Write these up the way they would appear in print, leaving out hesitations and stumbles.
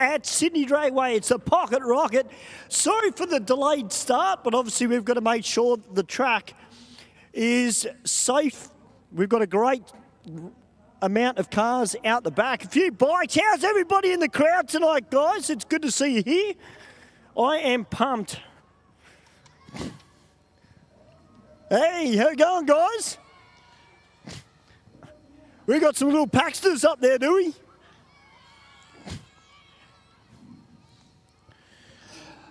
at Sydney Dragway. It's a pocket rocket. Sorry for the delayed start, but obviously we've got to make sure that the track is safe. We've got a great amount of cars out the back. A few bikes. How's everybody in the crowd tonight, guys? It's good to see you here. I am pumped. Hey, how you going, guys? We got some little Paxters up there, do we?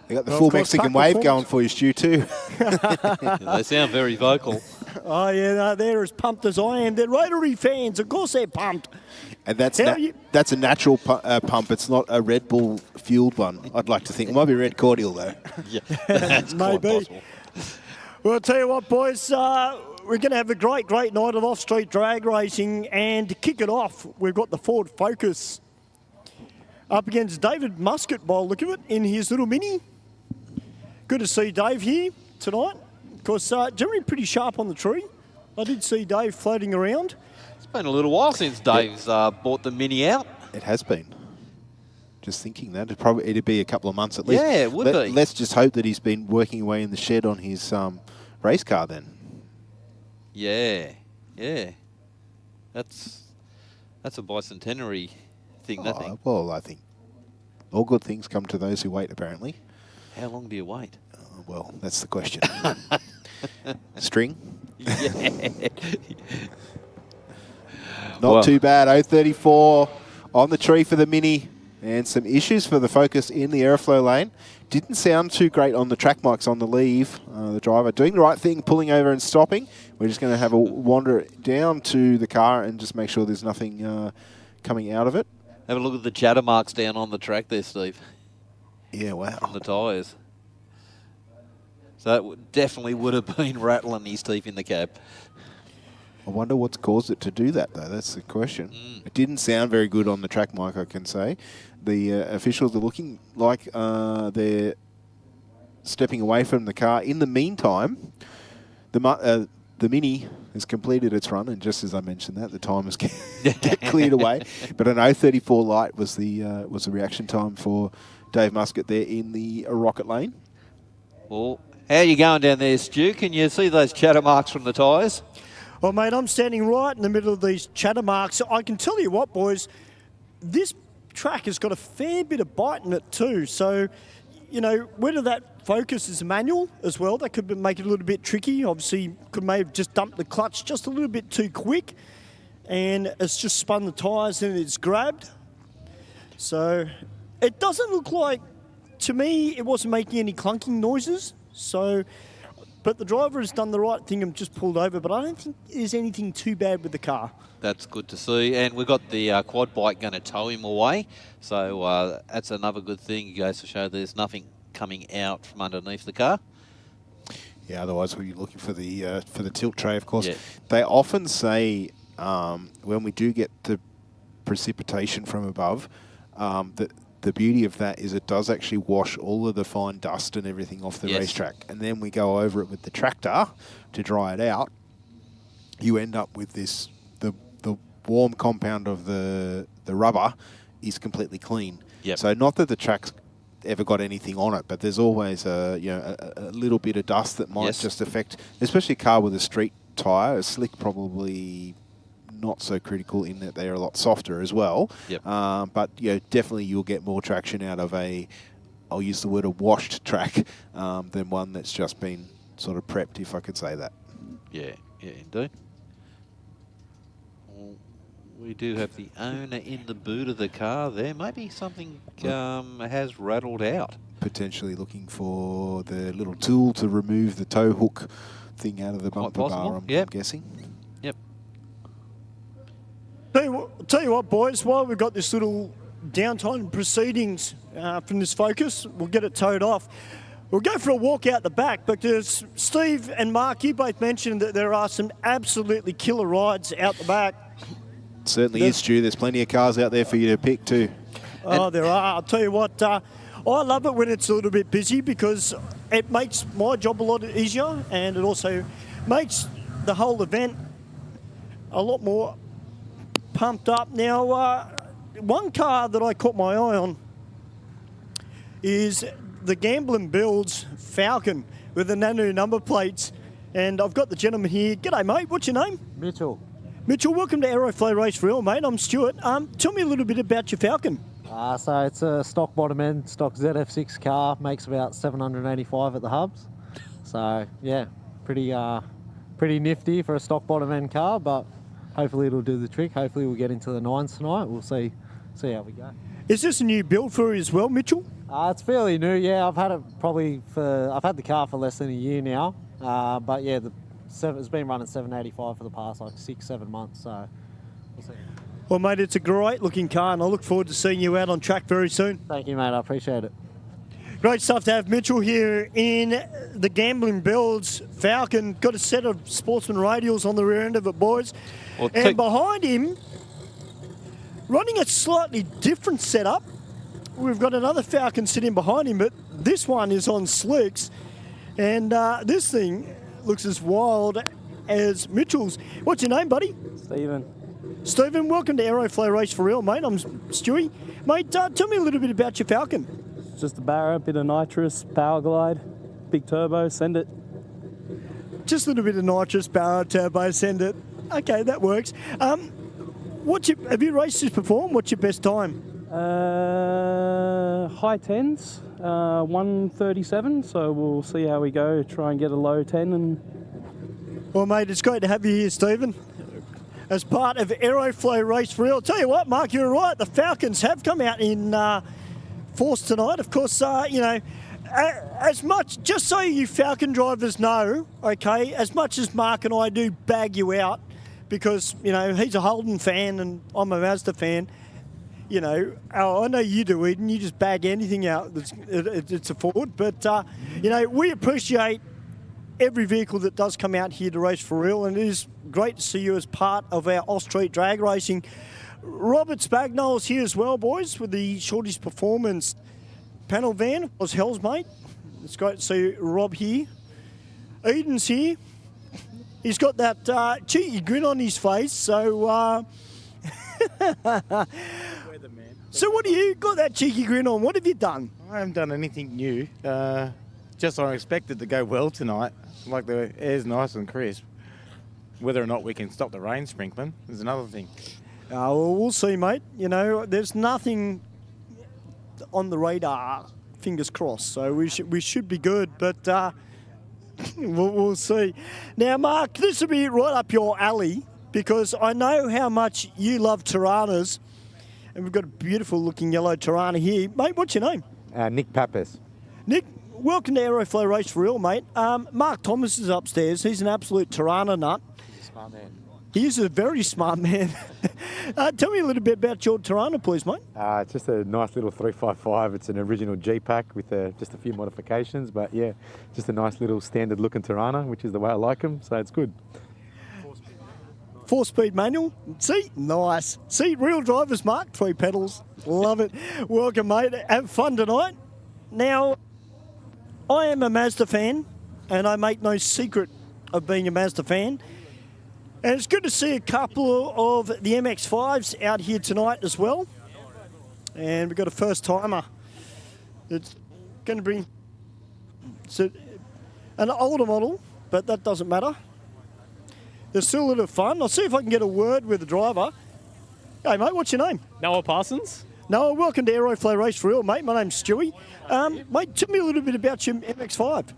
They got the full Mexican wave going for you, Stu, too. They sound very vocal. Oh, yeah, no, they're as pumped as I am. They're Rotary fans. Of course they're pumped. And that's a natural pump. It's not a Red Bull fueled one, I'd like to think. It might be red cordial, though. Yeah, that's quite possible. Well, I'll tell you what, boys. We're going to have a great night of off-street drag racing. And to kick it off, we've got the Ford Focus up against David Muscat, by the look of it, in his little Mini. Good to see Dave here tonight. Of course, generally pretty sharp on the tree. I did see Dave floating around. It's been a little while since Dave's bought the Mini out. It has been. Just thinking that. It'd be a couple of months at least. Yeah, it would be. Let's just hope that he's been working away in the shed on his race car then. Yeah. That's a bicentenary thing, I think. Well, I think all good things come to those who wait, apparently. How long do you wait? Well, that's the question. String? Yeah. Not too bad. 034 on the tree for the Mini. And some issues for the Focus in the Aeroflow lane. Didn't sound too great on the track mics on the leave. The driver doing the right thing, pulling over and stopping. We're just going to have a wander down to the car and just make sure there's nothing coming out of it. Have a look at the chatter marks down on the track there, Steve. Yeah, wow. On the tyres. So it definitely would have been rattling his teeth in the cab. I wonder what's caused it to do that, though. That's the question. It didn't sound very good on the track mic, I can say. The officials are looking like they're stepping away from the car. In the meantime, the Mini has completed its run, and just as I mentioned that, the time has cleared away. But an 034 light was the reaction time for Dave Muscat there in the rocket lane. Well, how are you going down there, Stu? Can you see those chatter marks from the tyres? Well, mate, I'm standing right in the middle of these chatter marks. I can tell you what, boys, this track has got a fair bit of bite in it too. So, you know, whether that Focus is manual as well, that could make it a little bit tricky. Obviously, may have just dumped the clutch just a little bit too quick, and it's just spun the tyres and it's grabbed. So it doesn't look like, to me, it wasn't making any clunking noises. So, but the driver has done the right thing and just pulled over, but I don't think there's anything too bad with the car. That's good to see. And we've got the quad bike going to tow him away. So that's another good thing. It goes to show there's nothing coming out from underneath the car. Yeah, otherwise we'll be looking for the tilt tray, of course. Yeah. They often say when we do get the precipitation from above, that the beauty of that is it does actually wash all of the fine dust and everything off the racetrack. And then we go over it with the tractor to dry it out. You end up with this, the warm compound of the rubber is completely clean. Yep. So not that the track's ever got anything on it, but there's always a little bit of dust that might just affect, especially a car with a street tyre. A slick probably not so critical in that they're a lot softer as well. Yep. But definitely you'll get more traction out of I'll use the word a washed track than one that's just been sort of prepped, if I could say that. Yeah, indeed. Well, we do have the owner in the boot of the car there. Maybe something has rattled out. Potentially looking for the little tool to remove the tow hook thing out of the bumper bar, I'm guessing. Yep. Tell you what, boys, while we've got this little downtime proceedings from this Focus, we'll get it towed off. We'll go for a walk out the back, because Steve and Mark, you both mentioned that there are some absolutely killer rides out the back. Certainly is, Stu. There's plenty of cars out there for you to pick too. Oh, there are. I'll tell you what, I love it when it's a little bit busy, because it makes my job a lot easier, and it also makes the whole event a lot more pumped up. Now, one car that I caught my eye on is the Gambling Builds Falcon with the Nanu number plates. And I've got the gentleman here. G'day, mate. What's your name? Mitchell. Mitchell, welcome to Aeroflow Race for Real, mate. I'm Stuart. Tell me a little bit about your Falcon. So it's a stock bottom end, stock ZF6 car, makes about 785 at the hubs. So yeah, pretty nifty for a stock bottom end car, but hopefully it'll do the trick. Hopefully we'll get into the 9s tonight. We'll see how we go. Is this a new build for you as well, Mitchell? It's fairly new, yeah. I've had the car for less than a year now, but yeah, it's been running 785 for the past like 6-7 months. So we'll see. Well, mate, it's a great looking car, and I look forward to seeing you out on track very soon. Thank you, mate. I appreciate it. Great stuff to have Mitchell here in the Gambling Builds Falcon. Got a set of Sportsman radials on the rear end of it, boys. Well, and behind him, running a slightly different setup, we've got another Falcon sitting behind him, but this one is on slicks. And this thing looks as wild as Mitchell's. What's your name, buddy? Stephen, welcome to Aeroflow Race for Real, mate. I'm Stewie. Mate, tell me a little bit about your Falcon. Just a Barra, bit of nitrous, power glide, big turbo, send it. Just a little bit of nitrous, power, turbo, send it. Okay, that works. Have you raced this before? What's your best time? High 10s, 137, so we'll see how we go, try and get a low 10. Well, mate, it's great to have you here, Stephen, as part of Aeroflow Race for Real. I'll tell you what, Mark, you're right. The Falcons have come out in force tonight. Of course, as much, just so you Falcon drivers know, okay, as much as Mark and I do bag you out, because, you know, he's a Holden fan and I'm a Mazda fan, you know, I know you do, Eden, you just bag anything out it's a Ford, but, you know, we appreciate every vehicle that does come out here to race for real, and it is great to see you as part of our off-street drag racing. Robert Spagnol's here as well, boys, with the Shorty's Performance panel van. It was Hell's, mate. It's great to see Rob here. Eden's here. He's got that cheeky grin on his face, so... So what do you got that cheeky grin on? What have you done? I haven't done anything new. Just I expect it to go well tonight. Like the air's nice and crisp. Whether or not we can stop the rain sprinkling is another thing. Well, we'll see, mate. You know, there's nothing on the radar. Fingers crossed. So we should be good, but we'll see. Now, Mark, this will be right up your alley because I know how much you love Tiranas, and we've got a beautiful looking yellow Tirana here, mate. What's your name? Nick Pappas. Nick, welcome to Aeroflow Race for Real, mate. Mark Thomas is upstairs. He's an absolute Tirana nut. He's a smart man. He is a very smart man. Tell me a little bit about your Tirana, please, mate. It's just a nice little 355. It's an original G-Pack with just a few modifications, but yeah, just a nice little standard looking Tirana, which is the way I like them, so it's good. 4-speed manual. See? Nice. See, real drivers, Mark. 3 pedals. Love it. Welcome, mate. Have fun tonight. Now, I am a Mazda fan, and I make no secret of being a Mazda fan. And it's good to see a couple of the MX-5s out here tonight as well. And we've got a first-timer that's going to bring an older model, but that doesn't matter. There's still a little fun. I'll see if I can get a word with the driver. Hey, mate, what's your name? Noah Parsons. Noah, welcome to Aeroflow Race for Real, mate. My name's Stewie. Mate, tell me a little bit about your MX-5.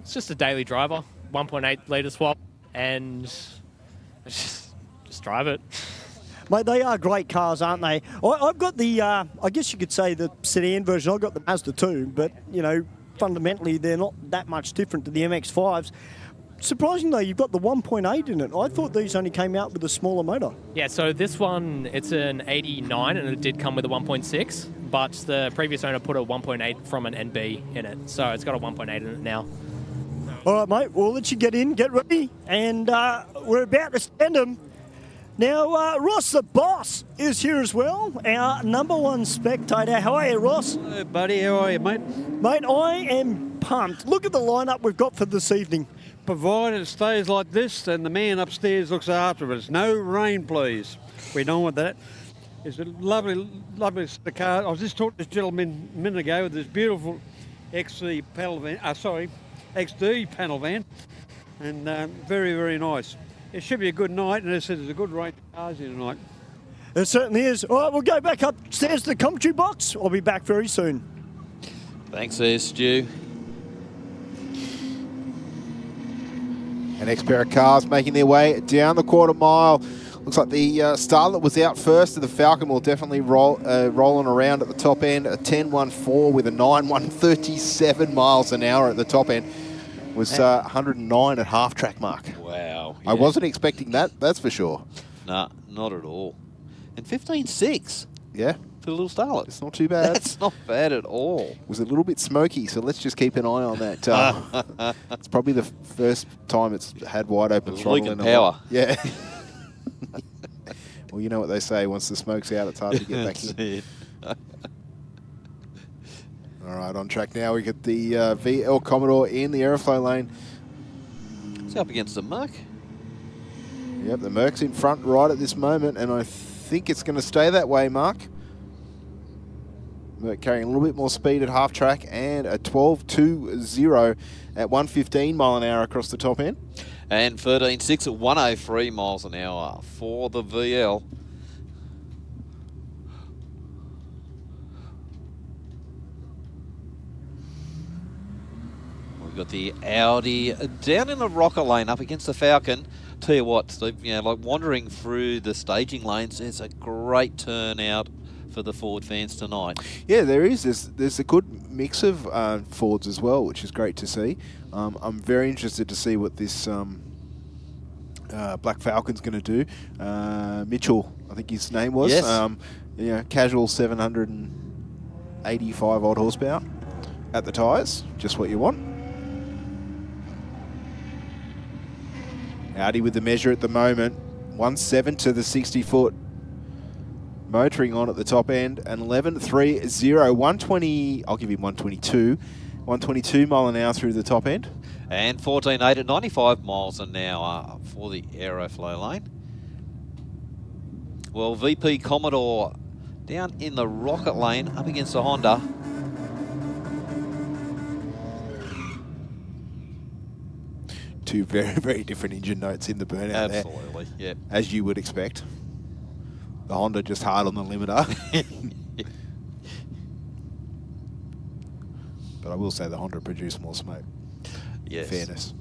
It's just a daily driver, 1.8 litre swap, and just drive it. Mate, they are great cars, aren't they? I've got the, I guess you could say the sedan version. I've got the Mazda 2, but, you know, fundamentally they're not that much different to the MX-5s. Surprising though, you've got the 1.8 in it. I thought these only came out with a smaller motor. Yeah, so this one, it's an 89 and it did come with a 1.6, but the previous owner put a 1.8 from an NB in it. So it's got a 1.8 in it now. All right, mate, we'll let you get in, get ready, and we're about to stand them. Now, Ross the boss is here as well, our #1 spectator. How are you, Ross? Hello, buddy. How are you, mate? Mate, I am pumped. Look at the lineup we've got for this evening. Provided it stays like this, then the man upstairs looks after us. No rain, please. We don't want that. It's a lovely, lovely car. I was just talking to this gentleman a minute ago with this beautiful XD panel van. XD panel van, and very, very nice. It should be a good night, and as I said, there's a good range of cars here tonight. It certainly is. All right, we'll go back upstairs to the commentary box. I'll be back very soon. Thanks there, Stu. An next pair of cars making their way down the quarter mile. Looks like the Starlet was out first, and the Falcon will definitely rolling around at the top end. A 10.14 with a 9.137 miles an hour at the top end. Was 109 at half track mark. Wow. Yeah. I wasn't expecting that, that's for sure. Nah, not at all. And 15.6 Yeah, for the little Starlet. it's not too bad. That's not bad at all. It was a little bit smoky, so let's just keep an eye on that. It's probably the first time it's had wide open throttle. Leaking in a power. while. Yeah. Well, you know what they say, once the smoke's out, it's hard to get back in. All right, on track now, we get the VL Commodore in the Aeroflow lane. It's up against the Merc. Yep, the Merc's in front right at this moment, and I think it's going to stay that way, Mark. Merc carrying a little bit more speed at half track, and a 12.20 at 115 mile an hour across the top end. And 13.6 at 103 miles an hour for the VL. We've got the Audi down in the rocker lane up against the Falcon. Tell you what, Steve, you know, like wandering through the staging lanes, it's a great turnout for the Ford fans tonight. Yeah, there is. There's a good mix of Fords as well, which is great to see. I'm very interested to see what this Black Falcon's going to do. Mitchell, I think his name was. Yes. Casual 785 odd horsepower at the tyres, just what you want. Audi with the measure at the moment, 1.7 to the 60-foot. Motoring on at the top end, and 11.30, 120, I'll give him 122. 122 mile an hour through the top end. And 14.8 at 95 miles an hour for the Aeroflow lane. Well, VP Commodore down in the rocket lane up against the Honda. Two very, very different engine notes in the Burnout there. Absolutely, yeah. As you would expect. The Honda just hard on the limiter. But I will say the Honda produced more smoke. Yes. Fairness.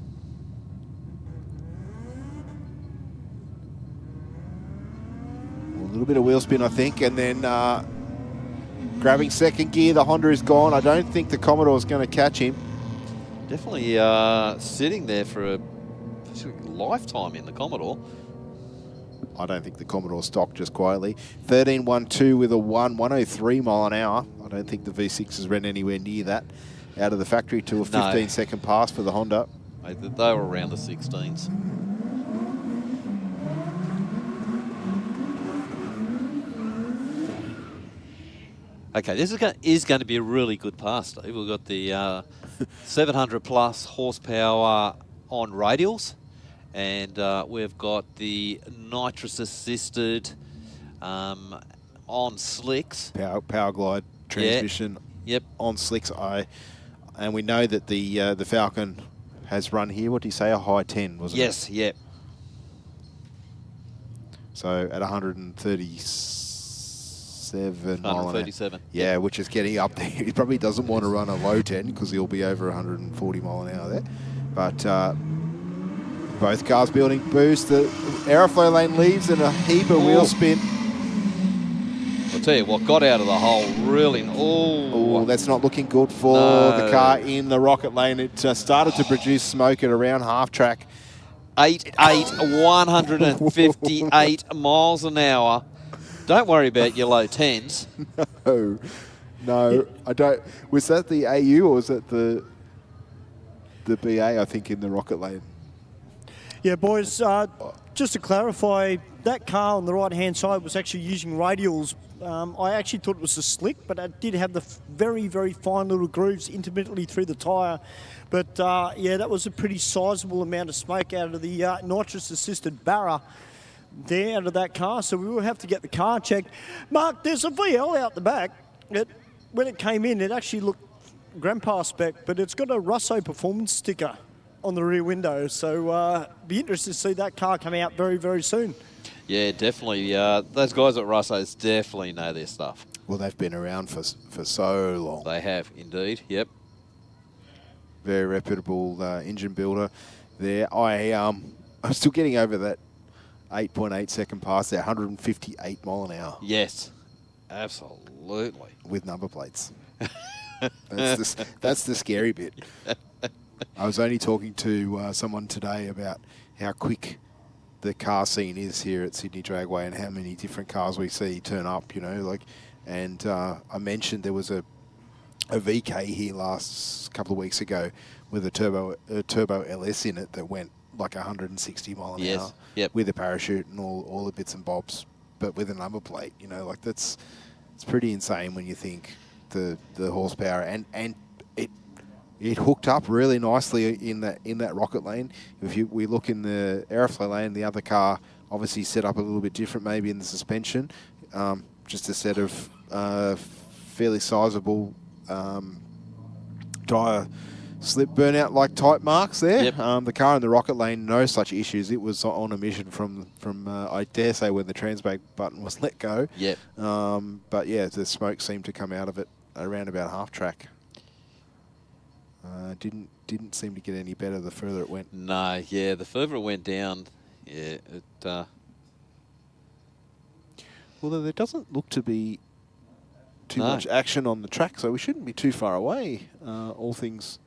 A little bit of wheel spin, I think, and then grabbing second gear. The Honda is gone. I don't think the Commodore is going to catch him. Definitely sitting there for a lifetime in the Commodore. I don't think the Commodore stopped just quietly. 13.12 with a 103 mile an hour. I don't think the V6 has ran anywhere near that out of the factory to a 15-second pass for the Honda. They were around the 16s. Okay, this is going to be a really good pass, Steve. We've got the 700 plus horsepower on radials, and we've got the nitrous assisted on slicks. Power glide transmission. Yep. On slicks. And we know that the Falcon has run here. What do you say? A high 10, wasn't it? Yes. Yep. So at 137 mile an hour. 137. Yeah, which is getting up there. He probably doesn't want to run a low 10 because he'll be over 140 mile an hour there. But both cars building boost. The Aeroflow lane leaves and a heap of wheel spin. I'll tell you what, got out of the hole really. Oh, that's not looking good for the car in the rocket lane. It started to produce smoke at around half track. 158 miles an hour. Don't worry about your low 10s. No, I don't. Was that the AU or was that the BA, I think, in the rocket lane? Yeah, boys, just to clarify, that car on the right-hand side was actually using radials. I actually thought it was a slick, but it did have the very, very fine little grooves intermittently through the tyre. But, yeah, that was a pretty sizable amount of smoke out of the nitrous-assisted Barra. there out of that car, so we will have to get the car checked. Mark, there's a VL out the back. When it came in, it actually looked grandpa spec, but it's got a Russo performance sticker on the rear window, so be interested to see that car come out very, very soon. Yeah, definitely. Those guys at Russo's definitely know their stuff. Well, they've been around for so long. They have, indeed. Yep. Very reputable engine builder there. I'm still getting over that 8.8 second pass there, 158 mile an hour. Yes, absolutely. With number plates. That's the scary bit. I was only talking to someone today about how quick the car scene is here at Sydney Dragway and how many different cars we see turn up, you know, like, and I mentioned there was a VK here last couple of weeks ago with a turbo LS in it that went like 160 mile an hour with a parachute and all the bits and bobs, but with a number plate, you know, like it's pretty insane when you think the horsepower and it hooked up really nicely in that rocket lane. If we look in the Aeroflow lane, the other car obviously set up a little bit different, maybe in the suspension, just a set of fairly sizable tyre slip burnout like type marks there. Yep. The car in the rocket lane, no such issues. It was on a mission from I dare say when the transbrake button was let go. Yep. But yeah, the smoke seemed to come out of it around about half track. Didn't seem to get any better the further it went. No, yeah, the further it went down, yeah, it. Although there doesn't look to be too much action on the track, so we shouldn't be too far away. All things,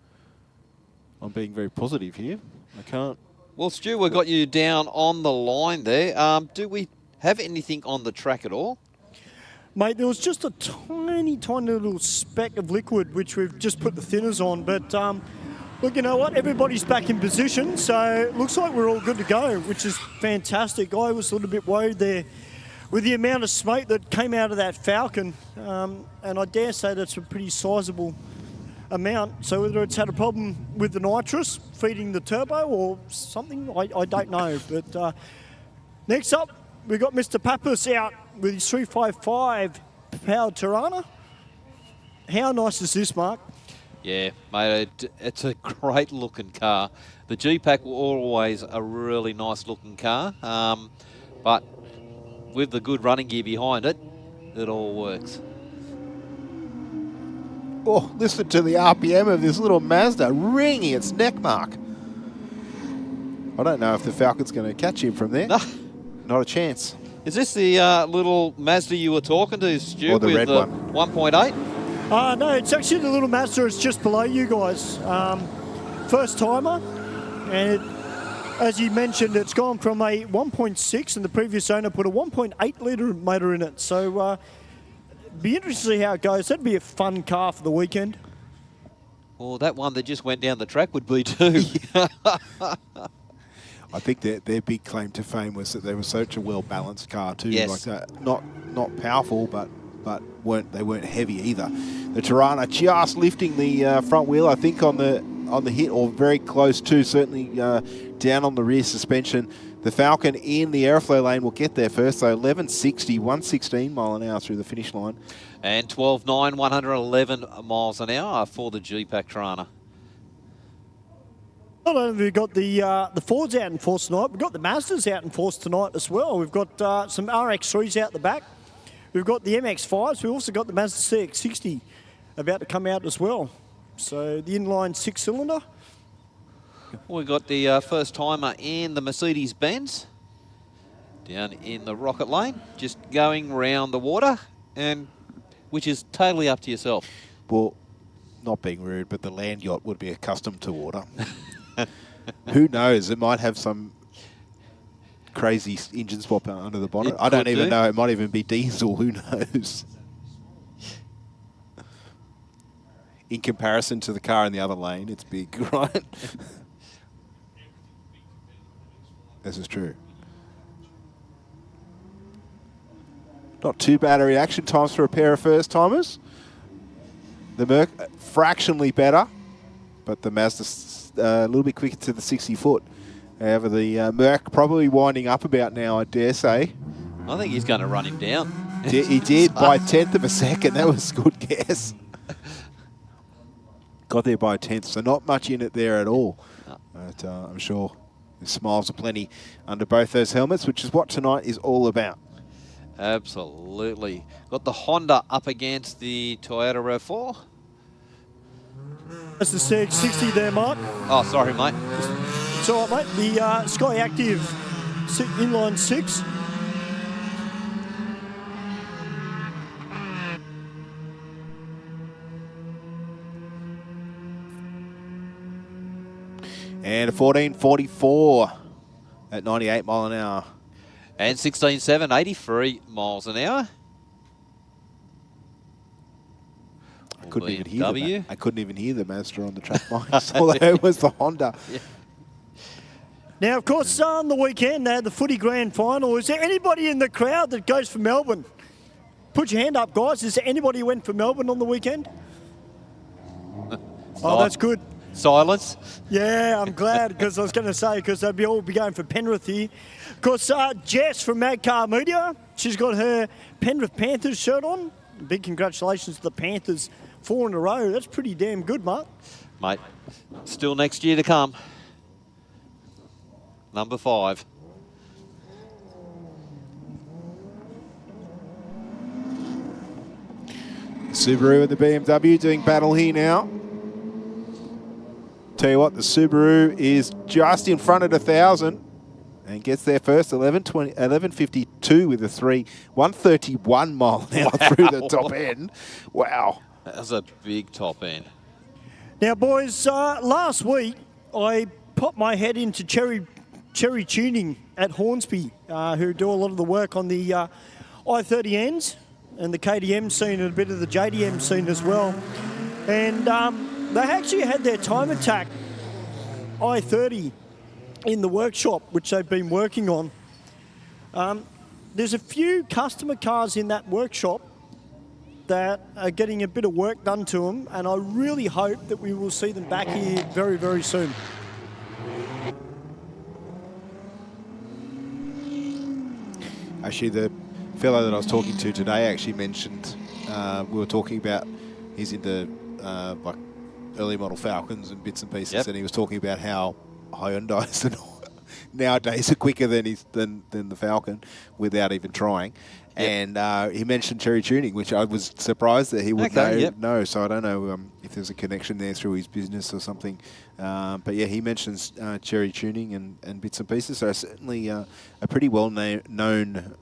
I'm being very positive here. I can't. Well, Stu, we got you down on the line there. Do we have anything on the track at all? Mate, there was just a tiny little speck of liquid which we've just put the thinners on. But look, you know what? Everybody's back in position, so it looks like we're all good to go, which is fantastic. I was a little bit worried there with the amount of smoke that came out of that Falcon, and I dare say that's a pretty sizable amount. So whether it's had a problem with the nitrous feeding the turbo or something, I don't know. But next up, we've got Mr. Pappas out with his 355 powered Tirana. How nice is this, Mark? Yeah, mate, it's a great looking car. The G-Pack was always a really nice looking car, but with the good running gear behind it, it all works. Oh, listen to the RPM of this little Mazda ringing its neck mark. I don't know if the Falcon's going to catch him from there. Not a chance. Is this the little Mazda you were talking to, Stu? Or the red one? 1.8? No, it's actually the little Mazda. It's just below you guys. First timer. And as you mentioned, it's gone from a 1.6 and the previous owner put a 1.8 litre motor in it. So be interested to see how it goes. That'd be a fun car for the weekend. Well, that one that just went down the track would be too. I think their big claim to fame was that they were such a well-balanced car too. Yes. Like that, not powerful, but they weren't heavy either. The Tirana just lifting the front wheel, I think, on the hit, or very close to, certainly down on the rear suspension. The Falcon in the Aeroflow lane will get there first, so 1160, 116 mile an hour through the finish line. And 12.9, 111 miles an hour for the G-Pack Tirana. Not only have we got the Fords out in force tonight, we've got the Mazdas out in force tonight as well. We've got some RX3s out the back. We've got the MX-5s. We've also got the Mazda CX-60 about to come out as well. So the inline 6-cylinder. We've got the first timer in the Mercedes-Benz down in the rocket lane, just going round the water, and which is totally up to yourself. Well, not being rude, but the land yacht would be accustomed to water. Who knows? It might have some crazy engine swap under the bonnet. I don't even know. It might even be diesel. Who knows? In comparison to the car in the other lane, it's big, right? This is true. Not too bad a reaction times for a pair of first-timers. The Merc, fractionally better, but the Mazda's a little bit quicker to the 60-foot. However, the Merc probably winding up about now, I dare say. I think he's going to run him down. He did by 1/10 of a second. That was a good guess. Got there by 1/10, so not much in it there at all. But I'm sure the smiles are plenty under both those helmets, which is what tonight is all about. Absolutely. Got the Honda up against the Toyota RAV4. That's the CX-60 there, Mark. Oh, sorry, mate. It's all right, mate. The Sky Active inline 6. And a 14.44 at 98 mile an hour. And 16.7, 83 miles an hour. I couldn't even hear BMW. I couldn't even hear the Mazda on the track mics. All I heard was the Honda. Yeah. Now, of course, on the weekend, they had the footy grand final. Is there anybody in the crowd that goes for Melbourne? Put your hand up, guys. Is there anybody who went for Melbourne on the weekend? Oh, that's good. Silence. Yeah, I'm glad, because I was going to say, because they'd all be going for Penrith here. Of course, Jess from Magcar Media, she's got her Penrith Panthers shirt on. Big congratulations to the Panthers, 4 in a row. That's pretty damn good, Mark. Mate, still next year to come. Number 5. Subaru and the BMW doing battle here now. Tell you what, the Subaru is just in front at 1,000 and gets there first, 11.52 with a 3, 131 mile an hour through the top end. Wow. That was a big top end. Now, boys, last week I popped my head into Cherry Tuning at Hornsby, who do a lot of the work on the I-30Ns and the KTM scene and a bit of the JDM scene as well. And they actually had their Time Attack I-30 in the workshop, which they've been working on. There's a few customer cars in that workshop that are getting a bit of work done to them, and I really hope that we will see them back here very, very soon. Actually, the fellow that I was talking to today actually mentioned, we were talking about, he's into like early model Falcons and bits and pieces, and he was talking about how Hyundais nowadays are quicker than the Falcon without even trying. And he mentioned Cherry Tuning, which I was surprised that he would know. So I don't know if there's a connection there through his business or something. But yeah, he mentions Cherry Tuning and bits and pieces. So certainly a pretty well-known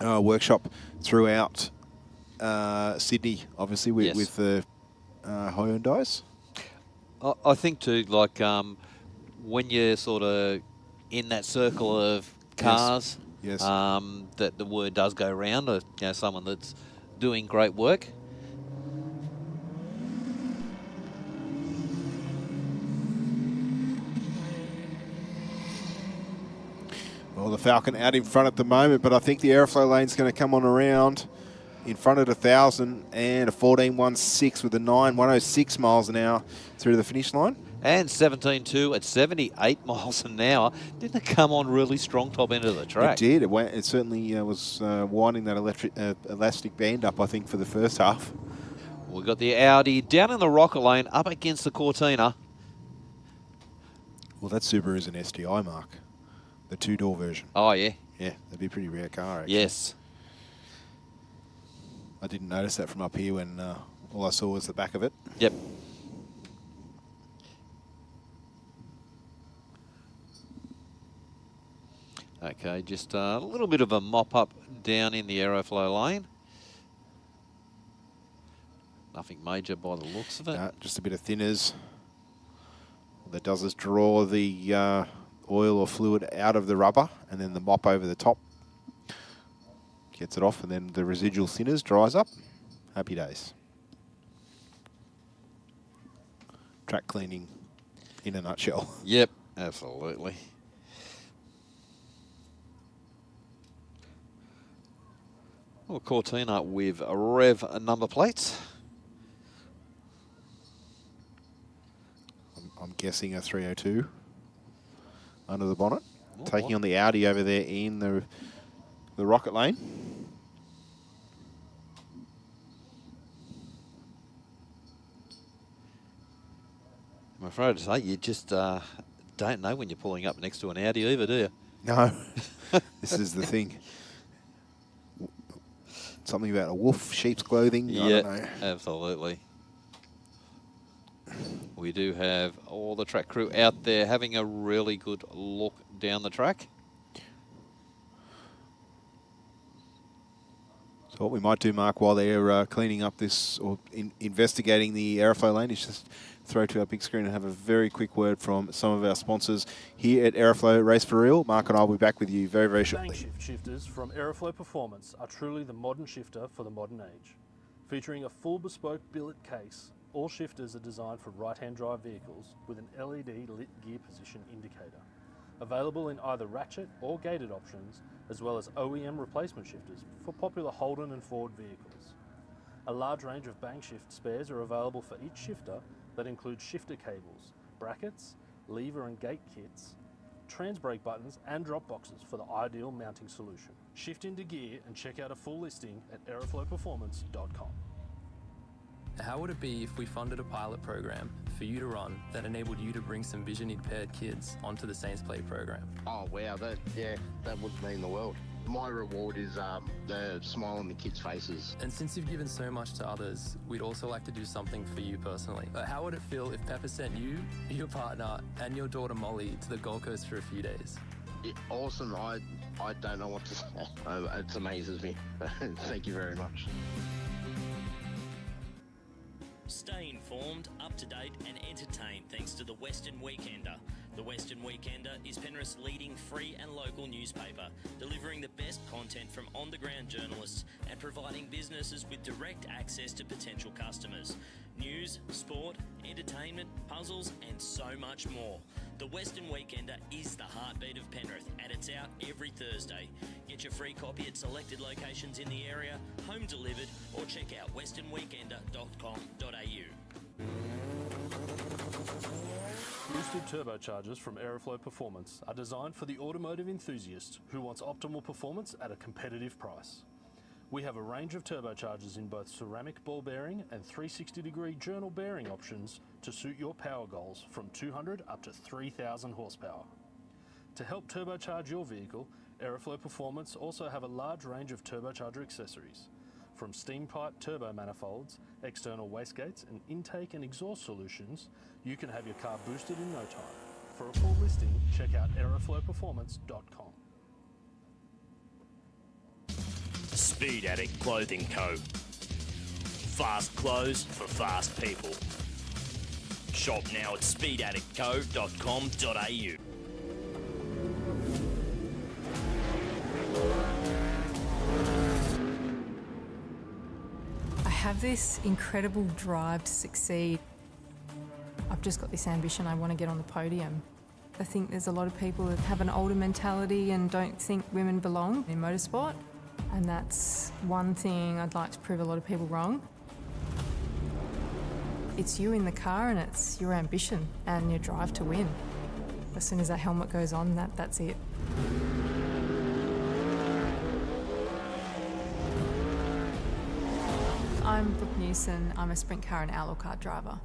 workshop throughout Sydney, obviously, with the Hyundais. I think too, like when you're sort of in that circle of cars, yes. That the word does go around, someone that's doing great work. Well, the Falcon out in front at the moment, but I think the Aeroflow lane's going to come on around in front at 1,000 and a 14.16 with a 9.106 miles an hour through the finish line. And 17.2 at 78 miles an hour. Didn't it come on really strong top end of the track? It did. It certainly was winding that elastic band up, I think, for the first half. We've got the Audi down in the rocket lane up against the Cortina. Well, that Subaru is an STI, Mark. The 2-door version. Oh, yeah. Yeah, that'd be a pretty rare car, actually. Yes. I didn't notice that from up here when all I saw was the back of it. Yep. Okay, just a little bit of a mop-up down in the Aeroflow lane. Nothing major by the looks of it. Just a bit of thinners. What that does is draw the oil or fluid out of the rubber, and then the mop over the top gets it off, and then the residual thinners dries up. Happy days. Track cleaning in a nutshell. Yep, absolutely. Well, Cortina with Rev number plates. I'm guessing a 302. under the bonnet, taking on the Audi over there in the rocket lane. I'm afraid to say you just don't know when you're pulling up next to an Audi either, do you? No, this is the thing. Something about a wolf, sheep's clothing. I don't know. Absolutely. We do have all the track crew out there having a really good look down the track. So what we might do, Mark, while they're cleaning up this or investigating the Aeroflow lane, is just throw to our big screen and have a very quick word from some of our sponsors here at Aeroflow Race for Real. Mark and I will be back with you very, very shortly. Shift shifters from Aeroflow Performance are truly the modern shifter for the modern age. Featuring a full bespoke billet case, all shifters are designed for right-hand drive vehicles with an LED lit gear position indicator. Available in either ratchet or gated options, as well as OEM replacement shifters for popular Holden and Ford vehicles. A large range of bang shift spares are available for each shifter that includes shifter cables, brackets, lever and gate kits, trans brake buttons and drop boxes for the ideal mounting solution. Shift into gear and check out a full listing at aeroflowperformance.com. How would it be if we funded a pilot program for you to run that enabled you to bring some vision impaired kids onto the Saints Play program? Oh wow, that would mean the world. My reward is the smile on the kids' faces. And since you've given so much to others, we'd also like to do something for you personally. How would it feel if Pepper sent you, your partner, and your daughter Molly to the Gold Coast for a few days? Awesome. I don't know what to say. It amazes me. Thank you very much. Stay informed, up to date and entertained thanks to the Western Weekender. The Western Weekender is Penrith's leading free and local newspaper, delivering the best content from on-the-ground journalists and providing businesses with direct access to potential customers. News, sport, entertainment, puzzles and so much more. The Western Weekender is the heartbeat of Penrith and it's out every Thursday. Get your free copy at selected locations in the area, home delivered, or check out westernweekender.com.au. Boosted turbochargers from Aeroflow Performance are designed for the automotive enthusiast who wants optimal performance at a competitive price. We have a range of turbochargers in both ceramic ball bearing and 360-degree journal bearing options to suit your power goals from 200 up to 3,000 horsepower. To help turbocharge your vehicle, Aeroflow Performance also have a large range of turbocharger accessories. From steam pipe turbo manifolds, external wastegates and intake and exhaust solutions, you can have your car boosted in no time. For a full listing, check out aeroflowperformance.com. Speed Addict Clothing Co. Fast clothes for fast people. Shop now at speedaddictco.com.au. I have this incredible drive to succeed. I've just got this ambition, I want to get on the podium. I think there's a lot of people that have an older mentality and don't think women belong in motorsport. And that's one thing I'd like to prove a lot of people wrong. It's you in the car and it's your ambition and your drive to win. As soon as that helmet goes on, that's it. I'm Brooke Newson. I'm a sprint car and outlaw car driver.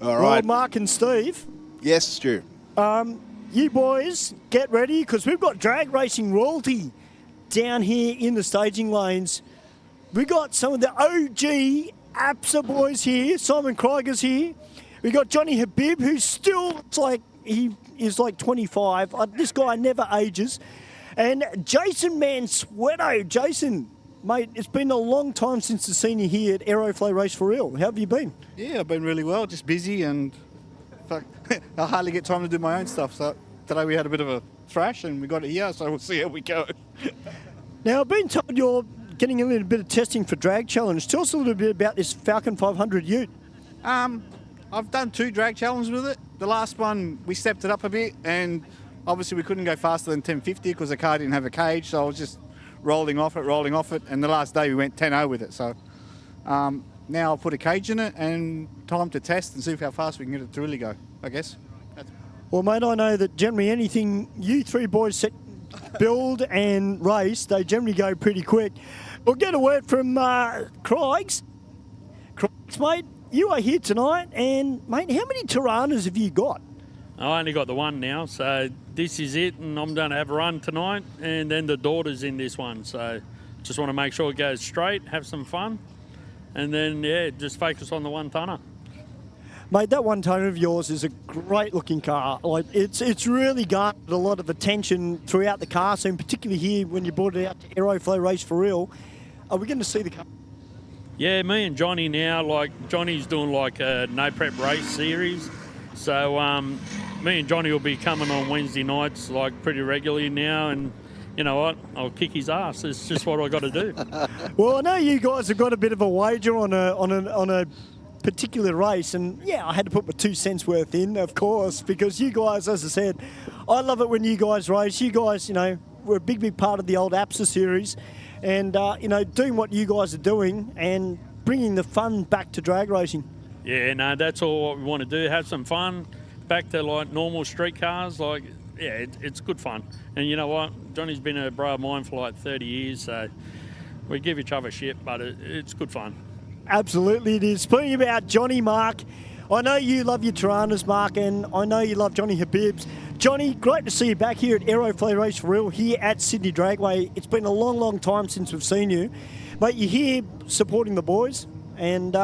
All right. Well, Mark and Steve. Yes, Stu. You boys, get ready because we've got drag racing royalty down here in the staging lanes. We got some of the OG APSA boys here. Simon Krieger's here. We got Johnny Habib, who's still he is like 25. This guy never ages. And Jason Mansueto. Jason, mate, it's been a long time since the senior here at Aeroflow Race for Real. How have you been? Yeah, I've been really well, just busy and I hardly get time to do my own stuff. So today we had a bit of a thrash and we got it here, so we'll see how we go. Now, I've been told you're getting a little bit of testing for Drag Challenge. Tell us a little bit about this Falcon 500 ute. I've done 2 drag challenges with it. The last one, we stepped it up a bit and obviously we couldn't go faster than 10.50 because the car didn't have a cage, so I was just rolling off it, and the last day we went 10.0 with it. So now I'll put a cage in it and time to test and see how fast we can get it to really go, I guess. Well, mate, I know that generally anything you 3 boys set, build and race, they generally go pretty quick. We'll get a word from Craigs. Craigs, mate, you are here tonight, and, mate, how many Tiranas have you got? I only got the one now, so this is it, and I'm going to have a run tonight, and then the daughter's in this one, so just want to make sure it goes straight, have some fun, and then, yeah, just focus on the 1-tonner. Mate, that 1-tonner of yours is a great-looking car. Like, it's really garnered a lot of attention throughout the car scene, particularly here when you brought it out to Aeroflow Race for Real. Are we going to see the car? Yeah, me and Johnny now, like, Johnny's doing like a no prep race series. So me and Johnny will be coming on Wednesday nights like pretty regularly now, and you know what? I'll kick his ass. It's just what I got to do. Well, I know you guys have got a bit of a wager on a particular race, and yeah, I had to put my 2 cents worth in, of course, because you guys, as I said, I love it when you guys race. You guys, you know, we're a big part of the old APSA series, and you know, doing what you guys are doing and bringing the fun back to drag racing. Yeah, no, that's all we want to do. Have some fun, back to like normal street cars. Like, yeah, it's good fun. And you know what? Johnny's been a bro of mine for like 30 years, so we give each other shit, but it's good fun. Absolutely it is. Speaking about Johnny, Mark, I know you love your Tiranas, Mark, and I know you love Johnny Habibs. Johnny, great to see you back here at Aeroflow Race for Real here at Sydney Dragway. It's been a long, long time since we've seen you. Mate, you're here supporting the boys, and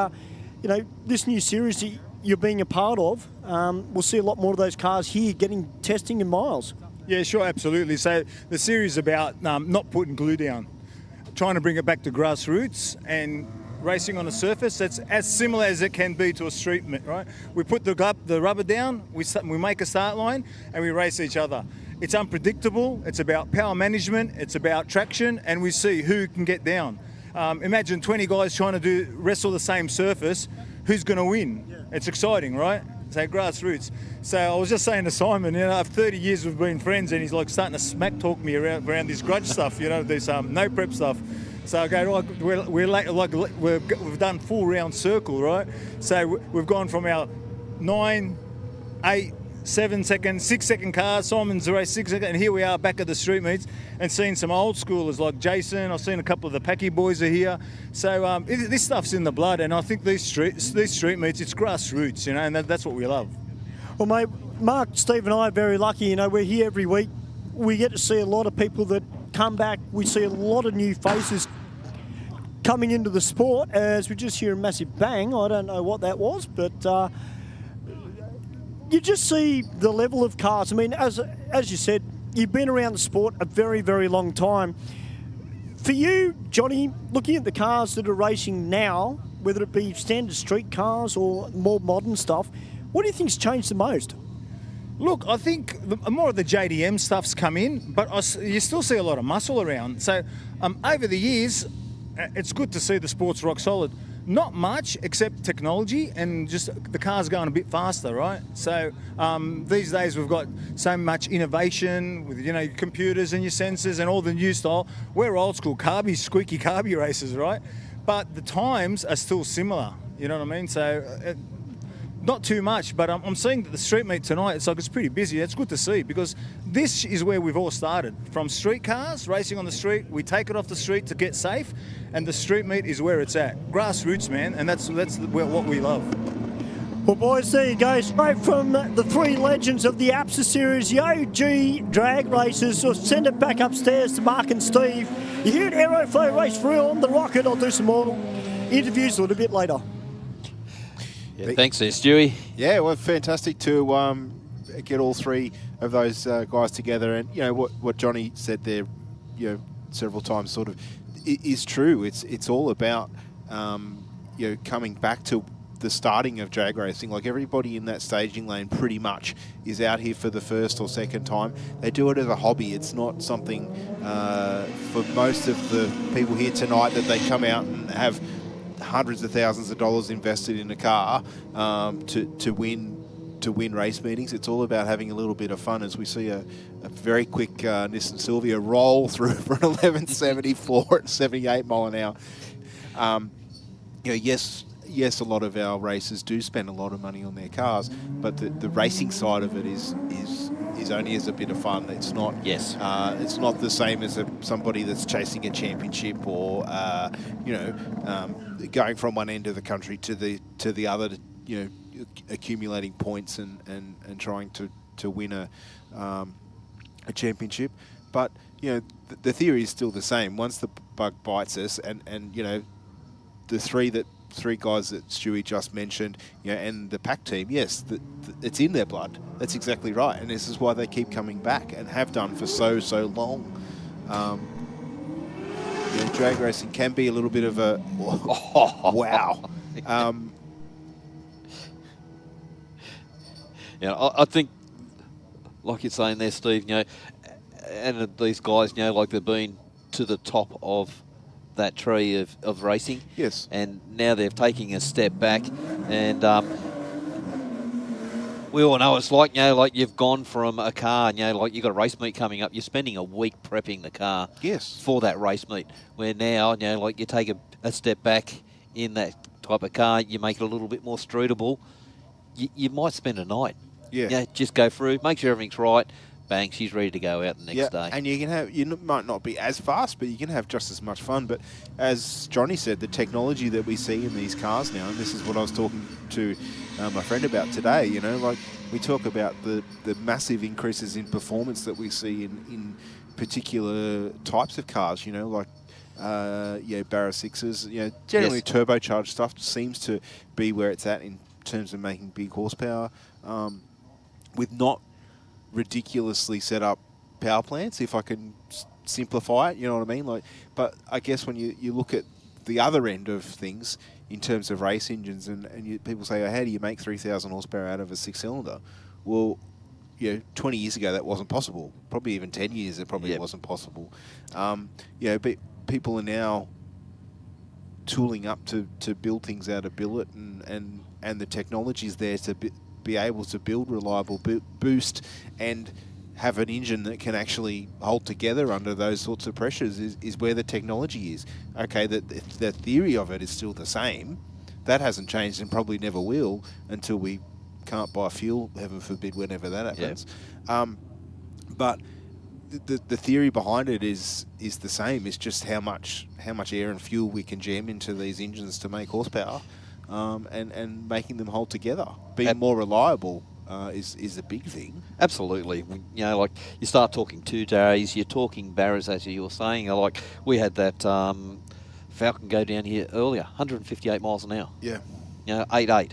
you know, this new series that you're being a part of, we'll see a lot more of those cars here getting testing in miles. Yeah, sure, absolutely. So the series is about not putting glue down, trying to bring it back to grassroots and racing on a surface that's as similar as it can be to a street, right? We put the rubber down, we make a start line, and we race each other. It's unpredictable, it's about power management, it's about traction, and we see who can get down. Imagine 20 guys trying to wrestle the same surface. Who's going to win? Yeah. It's exciting, right? So grassroots. So I was just saying to Simon, you know, after 30 years we've been friends, and he's like starting to smack talk me around this grudge stuff, you know, this no prep stuff. So I go, we've done full round circle, right? So we've gone from our 9, 8, 7-second, 6-second cars. Simon's raced 6 seconds, and here we are back at the street meets and seeing some old schoolers like Jason. I've seen a couple of the Packy boys are here. So this stuff's in the blood, and I think these street meets, it's grassroots, you know, and that's what we love. Well, mate, Mark, Steve and I are very lucky. You know, we're here every week. We get to see a lot of people that come back. We see a lot of new faces coming into the sport as we just hear a massive bang. I don't know what that was, but you just see the level of cars. I mean, as you said, you've been around the sport a very, very long time. For you, Johnny, looking at the cars that are racing now, whether it be standard street cars or more modern stuff, what do you think's changed the most? Look, I think more of the JDM stuff's come in, but you still see a lot of muscle around. So over the years, it's good to see the sport's rock solid. Not much except technology and just the cars going a bit faster, right? So these days we've got so much innovation with, you know, computers and your sensors and all the new style. We're old school squeaky carby races, right? But the times are still similar, you know what I mean? So not too much, but I'm seeing that the street meet tonight, it's pretty busy. It's good to see because this is where we've all started. From street cars, racing on the street, we take it off the street to get safe, and the street meet is where it's at. Grassroots, man, and that's what we love. Well, boys, there you go. Straight from the 3 legends of the APSA series, the OG drag racers. So send it back upstairs to Mark and Steve. You're here at Aeroflow Race for Real on the Rocket. I'll do some more Interviews a little bit later. Yeah, thanks there, Stewie. Yeah, well, fantastic to get all three of those guys together. And, you know, what Johnny said there, you know, several times sort of is true. It's all about, you know, coming back to the starting of drag racing. Like, everybody in that staging lane pretty much is out here for the first or second time. They do it as a hobby. It's not something for most of the people here tonight that they come out and have hundreds of thousands of dollars invested in a car to win race meetings. It's all about having a little bit of fun, as we see a very quick Nissan Silvia roll through for an 1174 at 78 mile an hour. You know, yes, a lot of our racers do spend a lot of money on their cars, but the racing side of it is only as a bit of fun. It's not. Yes. It's not the same as somebody that's chasing a championship or you know, going from one end of the country to the other. You know, accumulating points and trying to win a championship. But you know, the theory is still the same. Once the bug bites us, and you know, the three guys that Stewie just mentioned, you know, and the pack team, yes, it's in their blood. That's exactly right, and this is why they keep coming back and have done for so long. You know, drag racing can be a little bit of a wow. Yeah, I think, like you're saying there, Steve, you know, and these guys, you know, like they've been to the top of that tree of racing. Yes. And now they're taking a step back, and we all know it's like, you know, like you've gone from a car, you know, like you've got a race meet coming up, you're spending a week prepping the car for that race meet, where now, you know, like you take a step back in that type of car, you make it a little bit more streetable, you might spend a night. Yeah. You know, just go through, make sure everything's right, bang, she's ready to go out the next day. And you can have, might not be as fast, but you can have just as much fun. But as Johnny said, the technology that we see in these cars now, and this is what I was talking to my friend about today, you know, like we talk about the massive increases in performance that we see in particular types of cars, you know, like yeah, Barra 6s, you know, generally turbocharged stuff seems to be where it's at in terms of making big horsepower, with not ridiculously set up power plants, if I can simplify it, you know what I mean? Like, but I guess when you look at the other end of things in terms of race engines, and people say, oh, how do you make 3,000 horsepower out of a six-cylinder? Well, you know, 20 years ago that wasn't possible. Probably even 10 years it probably wasn't possible. You know, but people are now tooling up to build things out of billet, and the technology is there to be able to build reliable boost and have an engine that can actually hold together under those sorts of pressures is where the technology is. Okay, the theory of it is still the same. That hasn't changed and probably never will until we can't buy fuel, heaven forbid, whenever that happens. But the theory behind it is the same. It's just how much air and fuel we can jam into these engines to make horsepower. And making them hold together, being more reliable is a big thing. Absolutely. You know, like you start talking 2 days, you're talking Barras, as you were saying. Like we had that Falcon go down here earlier, 158 miles an hour. Yeah. You know, 8.8.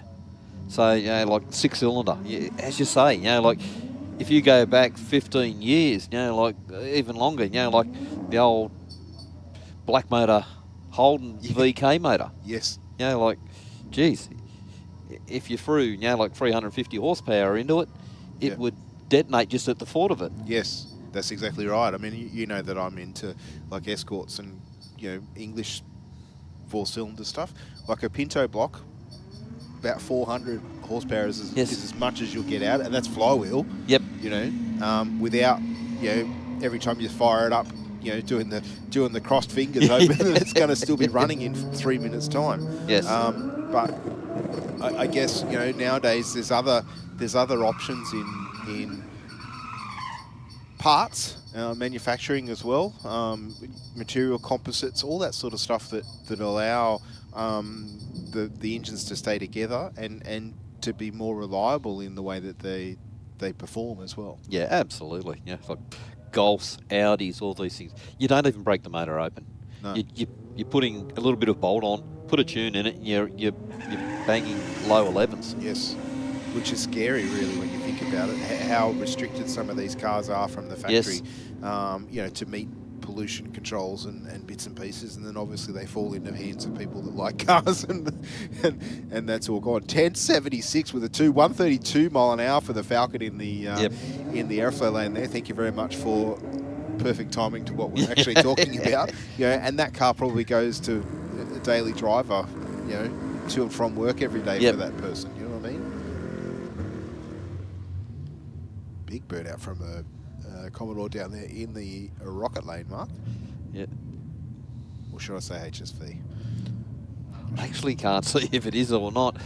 So, you know, like 6-cylinder. As you say, you know, like if you go back 15 years, you know, like even longer, you know, like the old black motor Holden VK motor. Yes. You know, like, geez, if you threw, you know, like 350 horsepower into it, it would detonate just at the thought of it. Yes, that's exactly right. I mean, you know that I'm into like escorts and, you know, English 4-cylinder stuff. Like a Pinto block, about 400 horsepower is as much as you'll get out, and that's flywheel. Yep. You know, without, you know, every time you fire it up, you know, doing the crossed fingers, hoping that it's going to still be running in 3 minutes' time. Yes. But I guess, you know, nowadays there's other options in parts, manufacturing as well, material composites, all that sort of stuff that allow the engines to stay together and to be more reliable in the way that they perform as well. Yeah, absolutely. Yeah, like Golfs, Audis, all these things. You don't even break the motor open. No. You're putting a little bit of bolt on, put a tune in it, and you're banging low 11s. Yes, which is scary, really, when you think about it. How restricted some of these cars are from the factory, you know, to meet pollution controls and bits and pieces, and then obviously they fall into hands of people that like cars, and that's all gone. 10.76 with a 132 mile an hour for the Falcon in the Aeroflow lane there. Thank you very much for perfect timing to what we're actually talking about. You know, and that car probably goes to a daily driver, you know, to and from work every day for that person. You know what I mean? Big burnout from a Commodore down there in the rocket lane, Mark. Yeah. Or should I say HSV? I actually can't see if it is or not.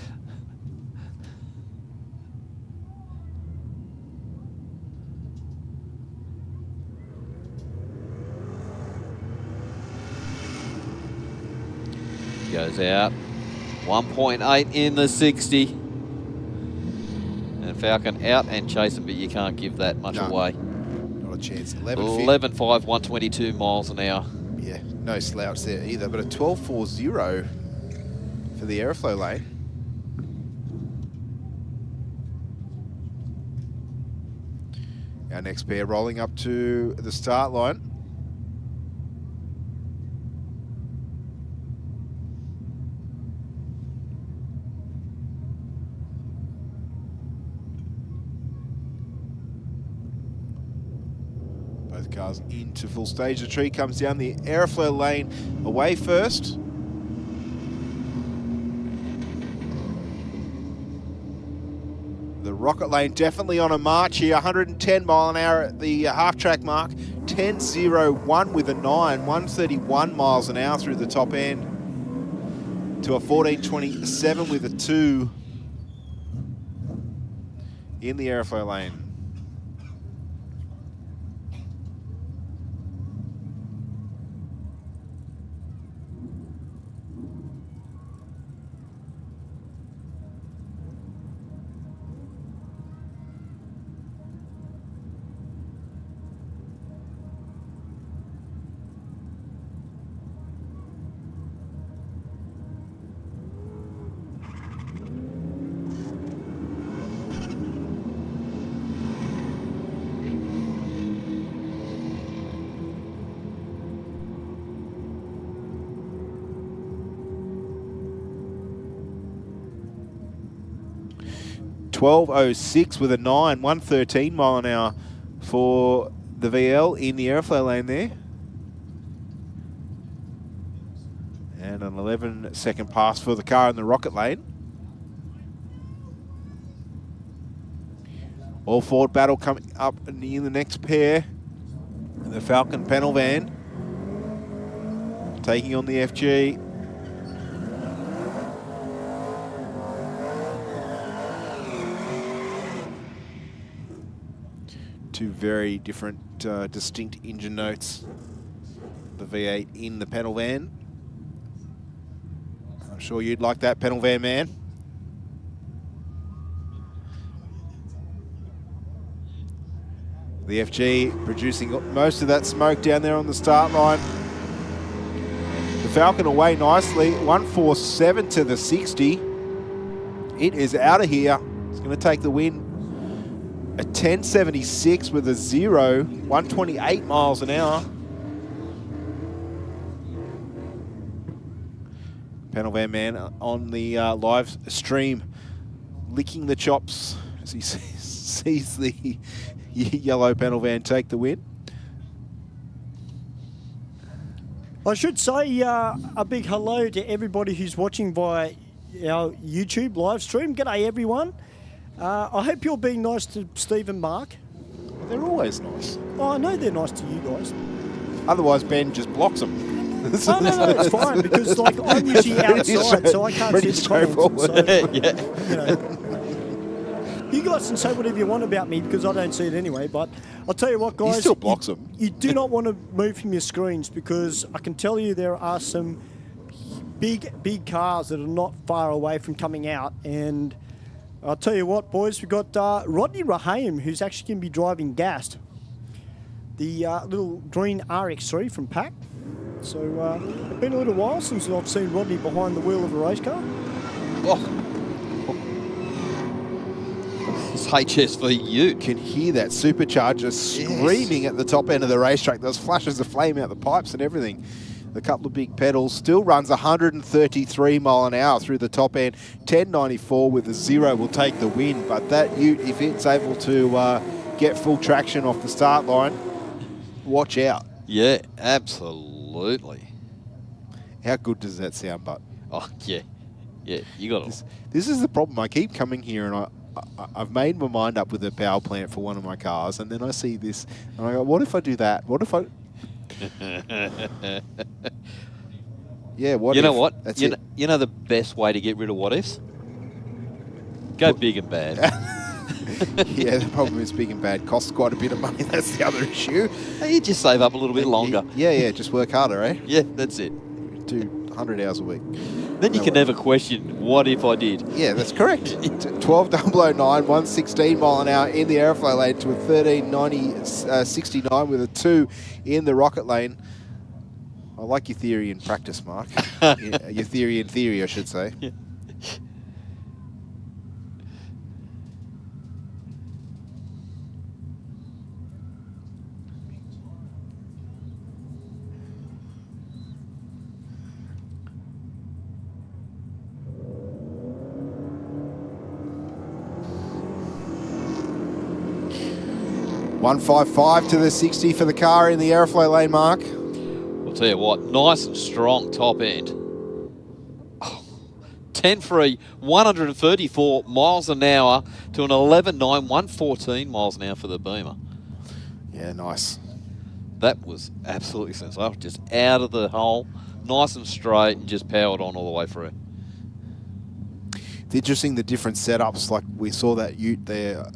Goes out. 1.8 in the 60. And Falcon out and chasing, but you can't give that much away. Not a chance. 11.5, 122 miles an hour. Yeah, no slouch there either, but a 12.40 for the Aeroflow lane. Our next pair rolling up to the start line. Both cars into full stage. The tree comes down the Aeroflow lane away first. The rocket lane definitely on a march here. 110 mile an hour at the half-track mark. 10.01 with a 9. 131 miles an hour through the top end. To a 14.27 with a 2 in the Aeroflow lane. .12.06 with a 9, 113 mile an hour for the VL in the Aeroflow lane there. And an 11-second pass for the car in the rocket lane. All forward battle coming up in the next pair. And the Falcon panel van taking on the FG. Two very different, distinct engine notes. The V8 in the panel van. I'm sure you'd like that, panel van man. The FG producing most of that smoke down there on the start line. The Falcon away nicely. 147 to the 60. It is out of here. It's going to take the win. A 10.76 with a 0, 128 miles an hour. Panel van man on the live stream licking the chops as he sees the yellow panel van take the win. I should say a big hello to everybody who's watching via our YouTube live stream. G'day everyone. I hope you're being nice to Steve and Mark. They're always nice. Oh, I know they're nice to you guys. Otherwise, Ben just blocks them. No, it's fine because like I'm usually outside, so I can't see the comments. So, you know, you guys can say whatever you want about me because I don't see it anyway. But I'll tell you what, guys, he still blocks them. You do not want to move from your screens because I can tell you there are some big cars that are not far away from coming out. And I'll tell you what, boys, we've got Rodney Rahim, who's actually going to be driving Gassed, the little green RX3 from Pack. So it's been a little while since I've seen Rodney behind the wheel of a race car. It's HSVU. Can hear that supercharger screaming at the top end of the racetrack. Those flashes of flame out the pipes and everything. A couple of big pedals. Still runs 133 mile an hour through the top end. 1094 with a 0 will take the win. But that ute, if it's able to get full traction off the start line, watch out. Yeah, absolutely. How good does that sound, Bud? Oh, yeah. Yeah, you got it. This is the problem. I keep coming here and I've made my mind up with a power plant for one of my cars, and then I see this, and I go, what if I do that? What if I... Yeah, what You if? know what? That's you it. know, you know the best way to get rid of what ifs? Go big and bad. Yeah, the problem is big and bad costs quite a bit of money. That's the other issue. You just save up a little bit longer. Yeah, just work harder, eh? Yeah, that's it. Do 100 hours a week. Then you can never question, what if I did? Yeah, that's correct. 12.009, 116 mile an hour in the Aeroflow lane to a 13.90.69 with a 2 in the Rocket lane. I like your theory in practice, Mark. Your theory in theory, I should say. Yeah. 155 to the 60 for the car in the Aeroflow lane, Mark. I'll tell you what, nice and strong top end. 10-3, 134 miles an hour to an 11.9, 114 miles an hour for the Beamer. Yeah, nice. That was absolutely sensational. Just out of the hole, nice and straight, and just powered on all the way through. It's interesting the different setups. Like we saw that ute there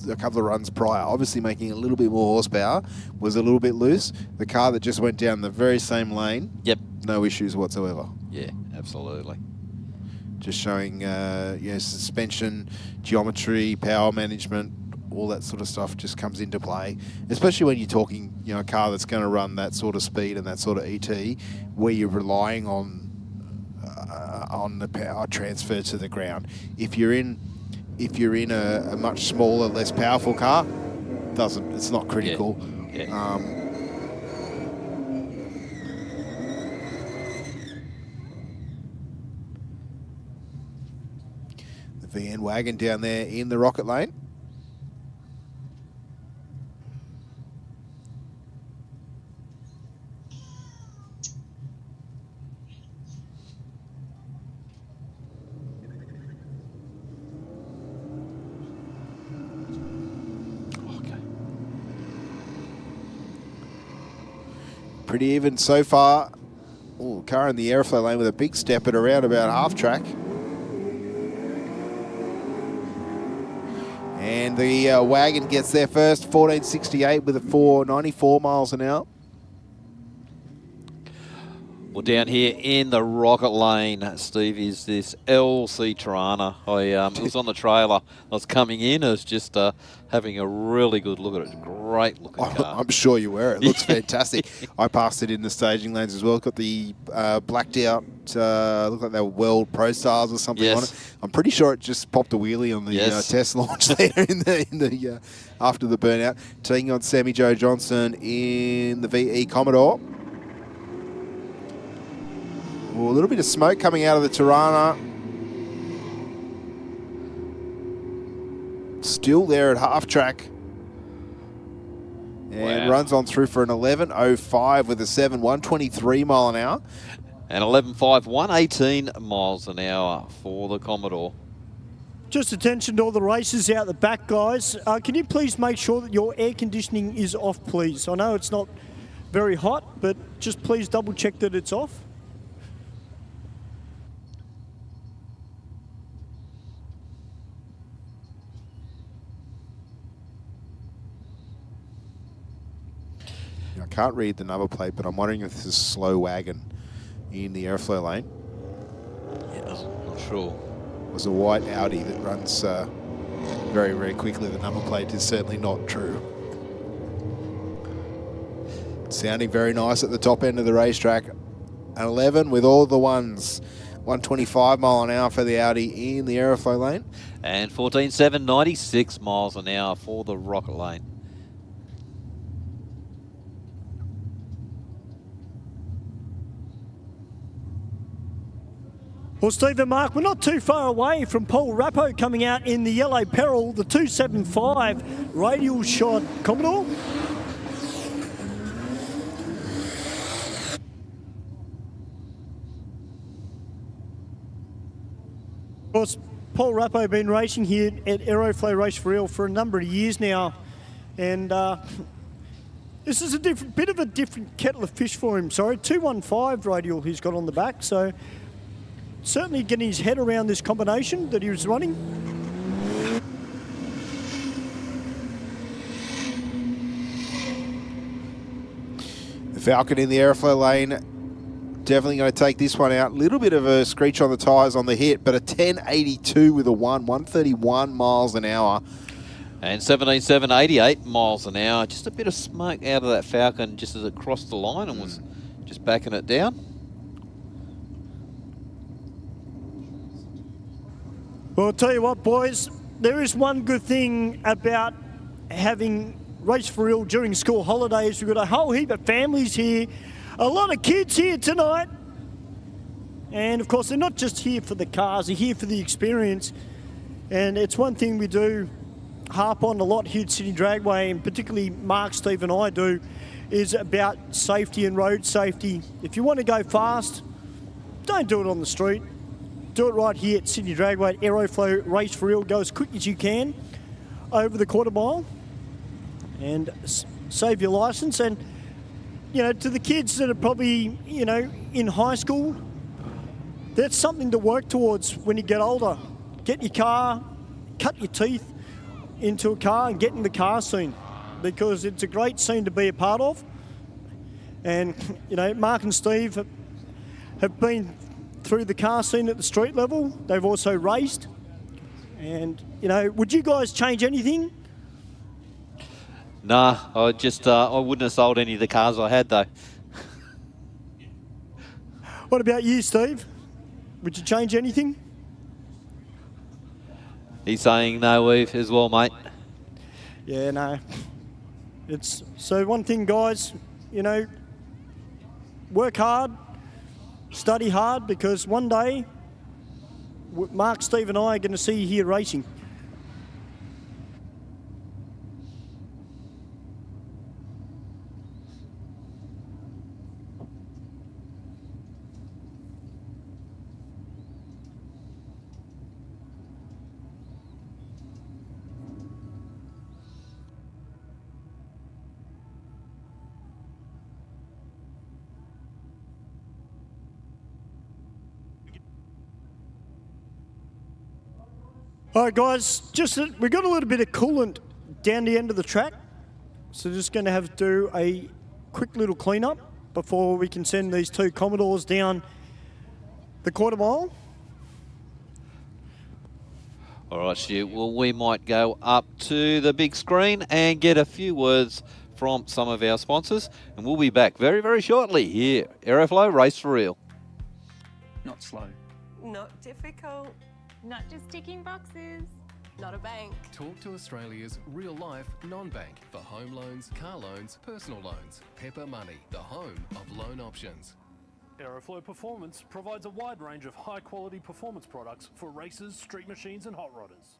a couple of runs prior, obviously making a little bit more horsepower, was a little bit loose. The car that just went down the very same lane, yep, no issues whatsoever. Yeah, absolutely. Just showing suspension, geometry, power management, all that sort of stuff just comes into play, especially when you're talking, a car that's going to run that sort of speed and that sort of ET, where you're relying on the power transfer to the ground. If you're in a much smaller, less powerful car, it's not critical. Yeah. The VN wagon down there in the Rocket lane. Pretty even so far. Oh, car in the Aeroflow lane with a big step at around about half track. And the wagon gets there first, 14.68 with a 4.94 miles an hour. Well, down here in the Rocket lane, Steve, is this LC Tirana. It was on the trailer. I was coming in. I was just having a really good look at it. Great looking car. I'm sure you were. It looks fantastic. I passed it in the staging lanes as well. Got the blacked out, looked like they were World Pro Stars or something on it. I'm pretty sure it just popped a wheelie on the test launch there in the after the burnout. Taking on Sammy Joe Johnson in the VE Commodore. Ooh, a little bit of smoke coming out of the Tirana. Still there at half track. And runs on through for an 11.05 with a 7, 123 mile an hour. And 11.5, 118 miles an hour for the Commodore. Just attention to all the racers out the back, guys. Can you please make sure that your air conditioning is off, please? I know it's not very hot, but just please double check that it's off. I can't read the number plate, but I'm wondering if this is a slow wagon in the Aeroflow lane. Yeah, not sure. It was a white Audi that runs very, very quickly. The number plate is certainly not true. Sounding very nice at the top end of the racetrack. 11 with all the ones. 125 mile an hour for the Audi in the Aeroflow lane. And 14.7, 96 miles an hour for the Rocket lane. Well, Steve and Mark, we're not too far away from Paul Rappo coming out in the yellow peril, the 275 radial shot Commodore. Of course, Paul Rappo been racing here at Aeroflow Race for Real for a number of years now, and this is a bit of a different kettle of fish for him. Sorry, 215 radial he's got on the back, so certainly getting his head around this combination that he was running. The Falcon in the Aeroflow lane, definitely going to take this one out. Little bit of a screech on the tyres on the hit, but a 1082 with a 131 miles an hour. And 17.7, 88 miles an hour. Just a bit of smoke out of that Falcon just as it crossed the line and was just backing it down. Well, I'll tell you what, boys, there is one good thing about having Race for Real during school holidays. We've got a whole heap of families here, a lot of kids here tonight. And, of course, they're not just here for the cars, they're here for the experience. And it's one thing we do harp on a lot here at Sydney Dragway, and particularly Mark, Steve and I do, is about safety and road safety. If you want to go fast, don't do it on the street. Do it right here at Sydney Dragway, Aeroflow Race for Real. Go as quick as you can over the quarter mile and save your licence. And, you know, to the kids that are probably, you know, in high school, that's something to work towards when you get older. Get your car, cut your teeth into a car and get in the car scene, because it's a great scene to be a part of. And, you know, Mark and Steve have been through the car scene at the street level. They've also raced. And, you know, would you guys change anything? Nah, I wouldn't have sold any of the cars I had though. What about you, Steve? Would you change anything? He's saying no, Eve, as well, mate. Yeah, no. It's so one thing, guys, you know, work hard, study hard, because one day Mark, Steve and I are going to see you here racing. All right, guys, we got a little bit of coolant down the end of the track, so just going to have to do a quick little clean-up before we can send these two Commodores down the quarter mile. All right, Stu. Well, we might go up to the big screen and get a few words from some of our sponsors, and we'll be back very, very shortly here. Aeroflow, Race for Real. Not slow. Not difficult. Not just ticking boxes. Not a bank. Talk to Australia's real-life non-bank for home loans, car loans, personal loans. Pepper Money, the home of loan options. Aeroflow Performance provides a wide range of high-quality performance products for racers, street machines and hot rodders.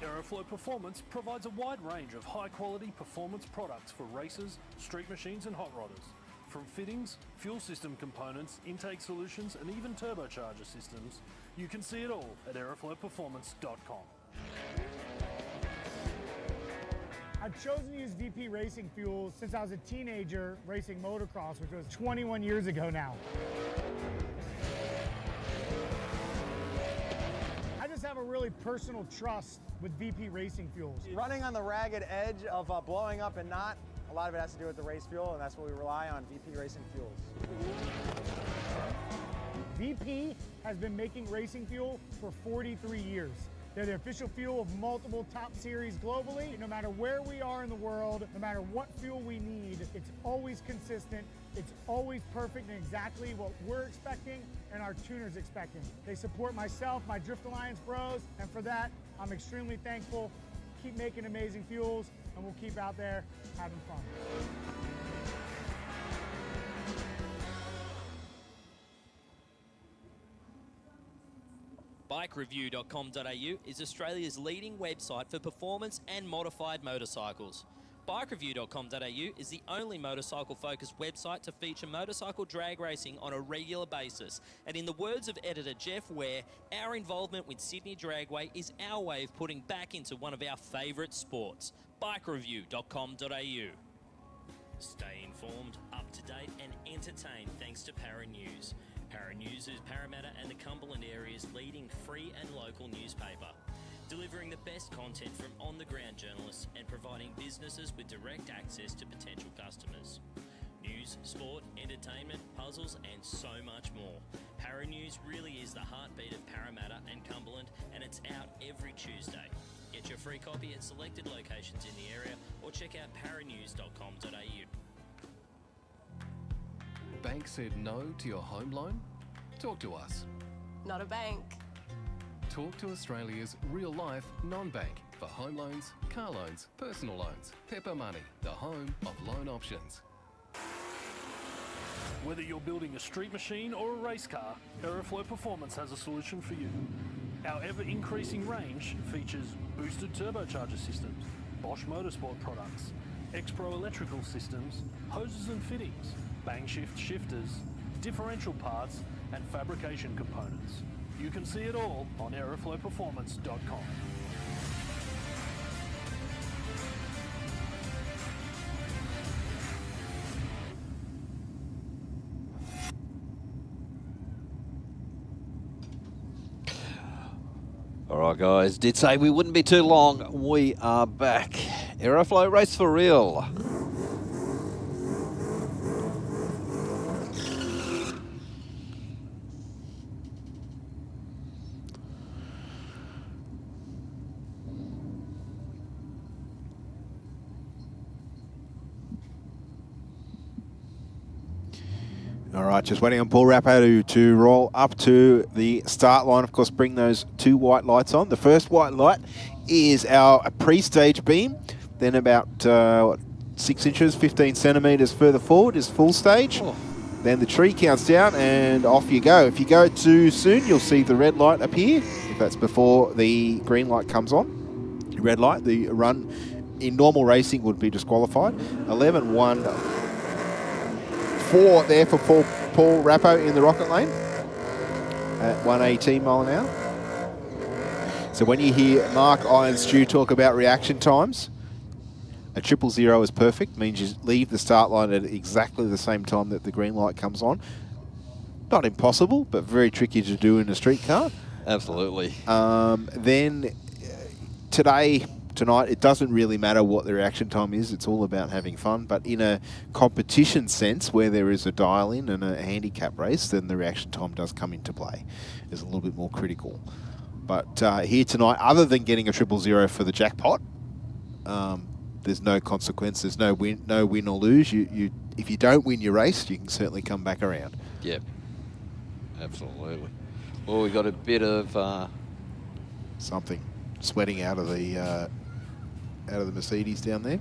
Aeroflow Performance provides a wide range of high-quality performance products for racers, street machines and hot rodders. From fittings, fuel system components, intake solutions and even turbocharger systems, you can see it all at aeroflowperformance.com. I've chosen to use VP Racing Fuel since I was a teenager racing motocross, which was 21 years ago now. I just have a really personal trust with VP Racing Fuels. Running on the ragged edge of blowing up and not, a lot of it has to do with the race fuel, and that's what we rely on, VP Racing Fuels. VP has been making racing fuel for 43 years. They're the official fuel of multiple top series globally. No matter where we are in the world, no matter what fuel we need, it's always consistent. It's always perfect and exactly what we're expecting and our tuners expecting. They support myself, my Drift Alliance bros, and for that, I'm extremely thankful. Keep making amazing fuels, and we'll keep out there having fun. BikeReview.com.au is Australia's leading website for performance and modified motorcycles. BikeReview.com.au is the only motorcycle-focused website to feature motorcycle drag racing on a regular basis. And in the words of editor Jeff Ware, our involvement with Sydney Dragway is our way of putting back into one of our favourite sports. BikeReview.com.au. Stay informed, up to date and entertained thanks to Para News. Para News is Parramatta and the Cumberland area's leading free and local newspaper, delivering the best content from on-the-ground journalists and providing businesses with direct access to potential customers. News, sport, entertainment, puzzles and so much more. Para News really is the heartbeat of Parramatta and Cumberland, and it's out every Tuesday. Get your free copy at selected locations in the area or check out paranews.com.au. Bank said no to your home loan? Talk to us. Not a bank. Talk to Australia's real-life non-bank for home loans, car loans, personal loans. Pepper Money, the home of loan options. Whether you're building a street machine or a race car, Aeroflow Performance has a solution for you. Our ever-increasing range features boosted turbocharger systems, Bosch Motorsport products, X-Pro electrical systems, hoses and fittings, bang shift shifters, differential parts and fabrication components. You can see it all on aeroflowperformance.com. All right, guys. Did say we wouldn't be too long. We are back. Aeroflow Race for Real. All right, just waiting on Paul Rappo to roll up to the start line. Of course, bring those two white lights on. The first white light is our pre-stage beam. Then about 6 inches, 15 centimetres further forward is full stage. Oh. Then the tree counts down and off you go. If you go too soon, you'll see the red light appear. If that's before the green light comes on. Red light, the run in normal racing would be disqualified. 11-1. 4 there for Paul Rappo in the rocket lane at 118 mile an hour. So when you hear Mark Ironstew talk about reaction times, a 000 is perfect, means you leave the start line at exactly the same time that the green light comes on. Not impossible, but very tricky to do in a street car. Absolutely. Then tonight, it doesn't really matter what the reaction time is. It's all about having fun. But in a competition sense, where there is a dial-in and a handicap race, then the reaction time does come into play. It's a little bit more critical. But here tonight, other than getting a 000 for the jackpot, there's no consequence. There's no win or lose. If you don't win your race, you can certainly come back around. Yep. Absolutely. Well, we got a bit of something sweating out of the Mercedes down there.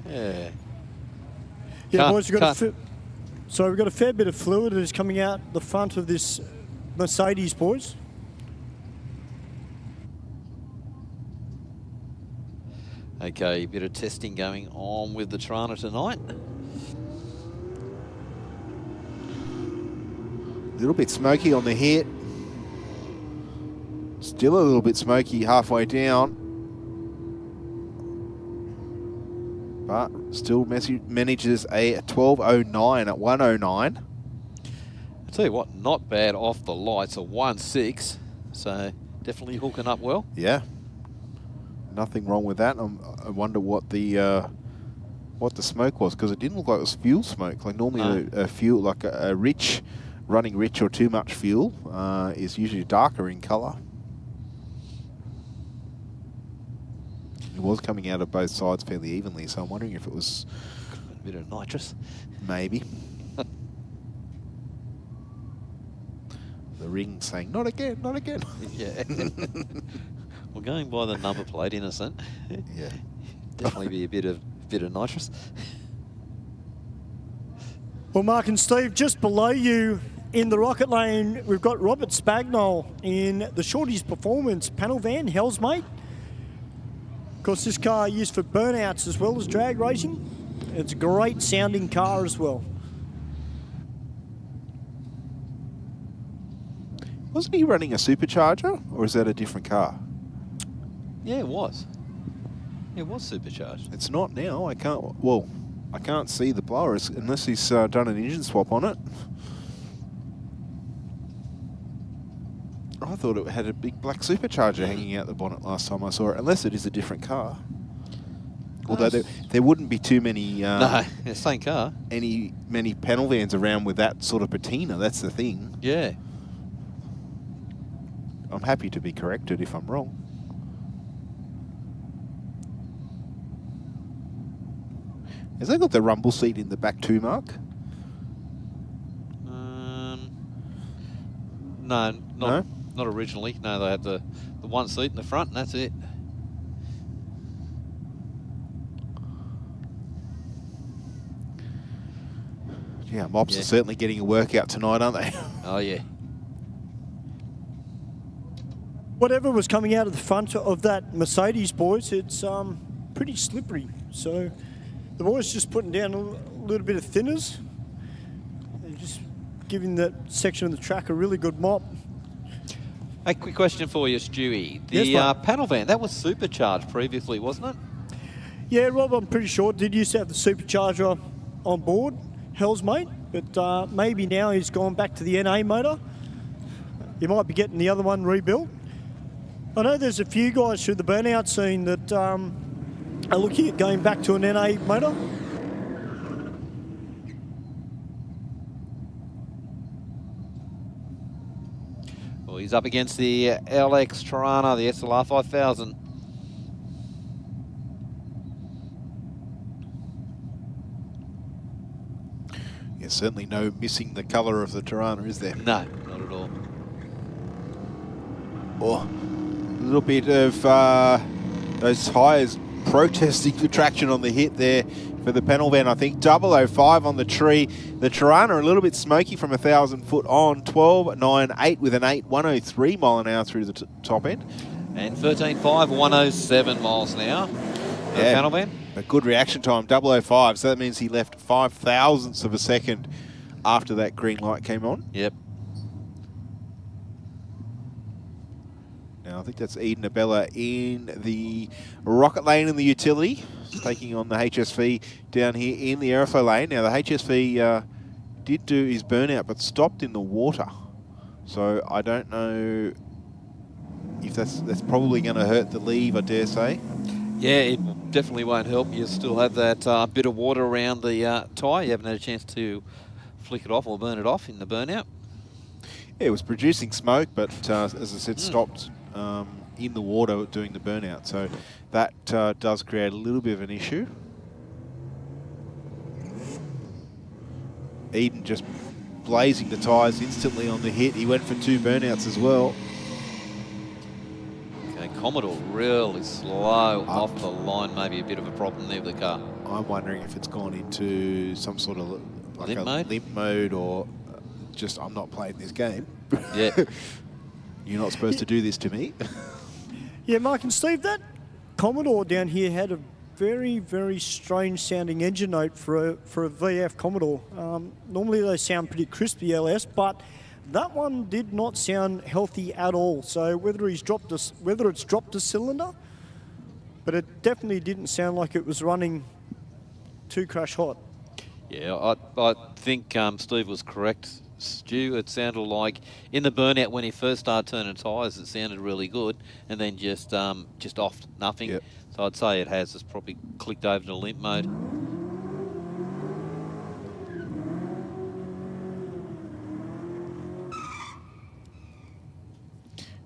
Yeah. Yeah, boys, we've got a fair bit of fluid that is coming out the front of this Mercedes, boys. Okay, a bit of testing going on with the Trana tonight. A little bit smoky on the hit. Still a little bit smoky halfway down. But still manages a 12.09 at 1:09. I'll tell you what, not bad off the lights, a 1.6. So definitely hooking up well. Yeah. Nothing wrong with that. I wonder what the smoke was, because it didn't look like it was fuel smoke. Like normally a fuel, like a running rich or too much fuel is usually darker in colour. It was coming out of both sides fairly evenly, so I'm wondering if it was a bit of nitrous. Maybe. The ring saying, not again, not again. Yeah. Well, going by the number plate, innocent. Yeah. Definitely be a bit of nitrous. Well, Mark and Steve, just below you in the rocket lane, we've got Robert Spagnol in the Shorties Performance panel van, Hell's Mate. Of course, this car used for burnouts as well as drag racing. It's a great sounding car as well. Wasn't he running a supercharger, or is that a different car? Yeah, it was. It was supercharged. It's not now. I can't see the blower unless he's done an engine swap on it. I thought it had a big black supercharger hanging out the bonnet last time I saw it, unless it is a different car. Although there wouldn't be too many... no, the same car. Many panel vans around with that sort of patina. That's the thing. Yeah. I'm happy to be corrected if I'm wrong. Has they got the rumble seat in the back too, Mark? No, not originally. No, they had the one seat in the front, and that's it. Yeah, Mops are certainly getting a workout tonight, aren't they? Oh, yeah. Whatever was coming out of the front of that Mercedes, boys, it's pretty slippery. So the boys just putting down a little bit of thinners and just giving that section of the track a really good mop. A quick question for you, Stewie. The Yes, panel van, that was supercharged previously, wasn't it? Yeah, Rob, I'm pretty sure did used to have the supercharger on board, Hell's Mate, but maybe now he's gone back to the NA motor. He might be getting the other one rebuilt. I know there's a few guys through the burnout scene that are looking at going back to an NA motor. Well, he's up against the LX Tirana, the SLR 5000. Yeah, certainly no missing the colour of the Tirana, is there? No, not at all. Oh, a little bit of those tyres protesting the traction on the hit there for the panel van. I think 005 on the tree. The Tirana a little bit smoky from 1,000 foot on. 12.98 with an 8, 103 mile an hour through the top end. And 13.5, 107 miles an hour. The panel van. A good reaction time, 005. So that means he left 5 thousandths of a second after that green light came on. Yep. Now, I think that's Eden Abella in the rocket lane in the utility, taking on the HSV down here in the Aeroflow lane. Now, the HSV did do his burnout, but stopped in the water. So I don't know if that's probably going to hurt the leave, I dare say. Yeah, it definitely won't help. You still have that bit of water around the tyre. You haven't had a chance to flick it off or burn it off in the burnout. Yeah, it was producing smoke, but as I said, stopped in the water doing the burnout. So that does create a little bit of an issue. Eden just blazing the tyres instantly on the hit. He went for 2 burnouts as well. Okay, Commodore really slow off the line. Maybe a bit of a problem there with the car. I'm wondering if it's gone into some sort of like limp mode or just I'm not playing this game. Yeah. You're not supposed to do this to me. Yeah, Mark and Steve, that Commodore down here had a very, very strange sounding engine note for a VF Commodore. Normally they sound pretty crispy LS, but that one did not sound healthy at all. So whether it's dropped a cylinder, but it definitely didn't sound like it was running too crash hot. Yeah, I think Steve was correct, Stu. It sounded like in the burnout when he first started turning tyres, it sounded really good, and then just off nothing. Yep. So I'd say it has. It's probably clicked over to limp mode.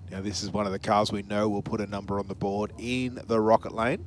Now this is one of the cars we know will put a number on the board in the rocket lane.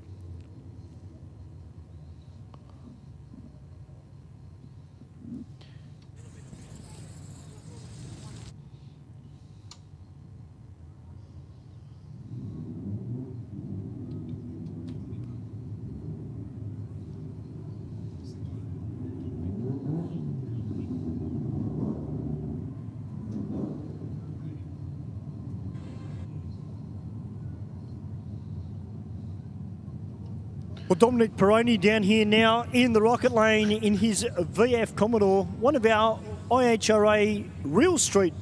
Well, Dominic Peroni down here now in the rocket lane in his VF Commodore, one of our IHRA Real Street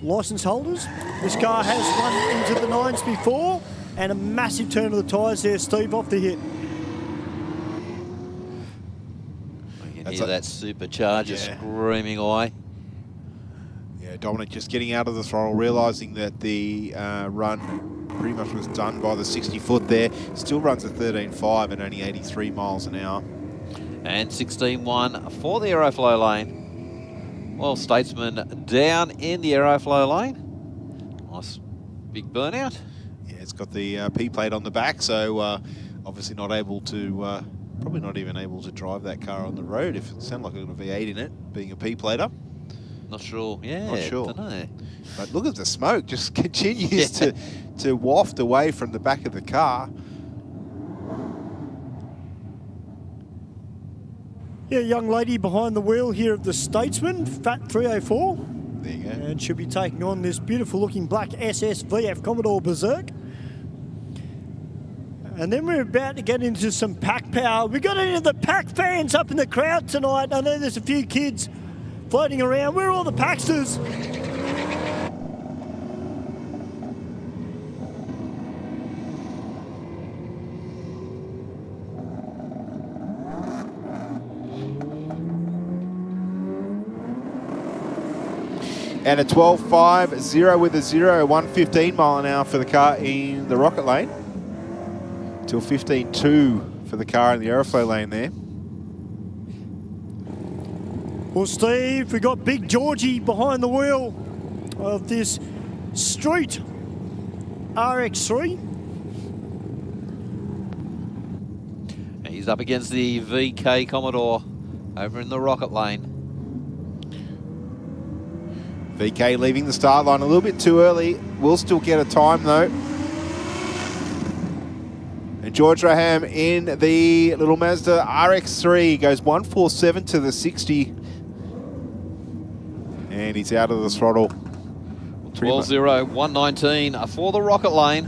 licence holders. This car has run into the nines before, and a massive turn of the tyres there, Steve, off the hit. You can hear that supercharger screaming away. Yeah, Dominic just getting out of the throttle, realising that the run pretty much was done by the 60-foot there. Still runs at 13.5 at only 83 miles an hour. And 16.1 for the Aeroflow lane. Well, Statesman down in the Aeroflow lane. Nice big burnout. Yeah, it's got the P plate on the back, so obviously not able to, probably not even able to drive that car on the road if it sounded like it got a V8 in it, being a P plater. Not sure. Yeah, not sure. Dunno. But look at the smoke, just continues to waft away from the back of the car. Yeah, young lady behind the wheel here of the Statesman, Fat 304. There you go. And she'll be taking on this beautiful looking black SS VF Commodore Berserk. And then we're about to get into some pack power. We got into the pack fans up in the crowd tonight. I know there's a few kids floating around. Where are all the Paxters? And a 12.5, 0 with a 0, 115 mile an hour for the car in the rocket lane. Till 15.2 for the car in the Aeroflow lane there. Well, Steve, we got Big Georgie behind the wheel of this Street RX3. He's up against the VK Commodore over in the rocket lane. VK leaving the start line a little bit too early. Will still get a time though. And George Raham in the little Mazda RX3 goes 147 to the 60. And he's out of the throttle. 12.0, 119 for the rocket lane.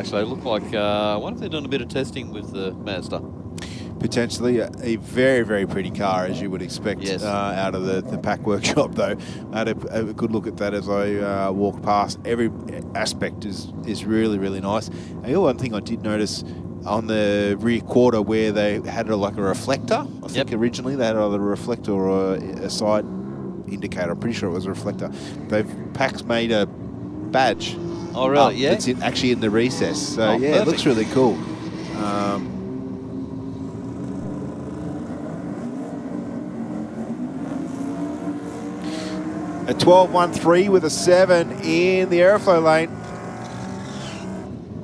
Actually, they look like, I wonder if they're doing a bit of testing with the Mazda. Potentially a very, very pretty car, as you would expect, out of the pack workshop, though. I had a good look at that as I walked past. Every aspect is really, really nice. And the one thing I did notice on the rear quarter where they had like a reflector. I think originally they had either a reflector or a side indicator. I'm pretty sure it was a reflector. Pack's made a badge. Oh, really? Yeah. It's actually in the recess. So, yeah, perfect. It looks really cool. A 12.13 with a 7 in the Aeroflow lane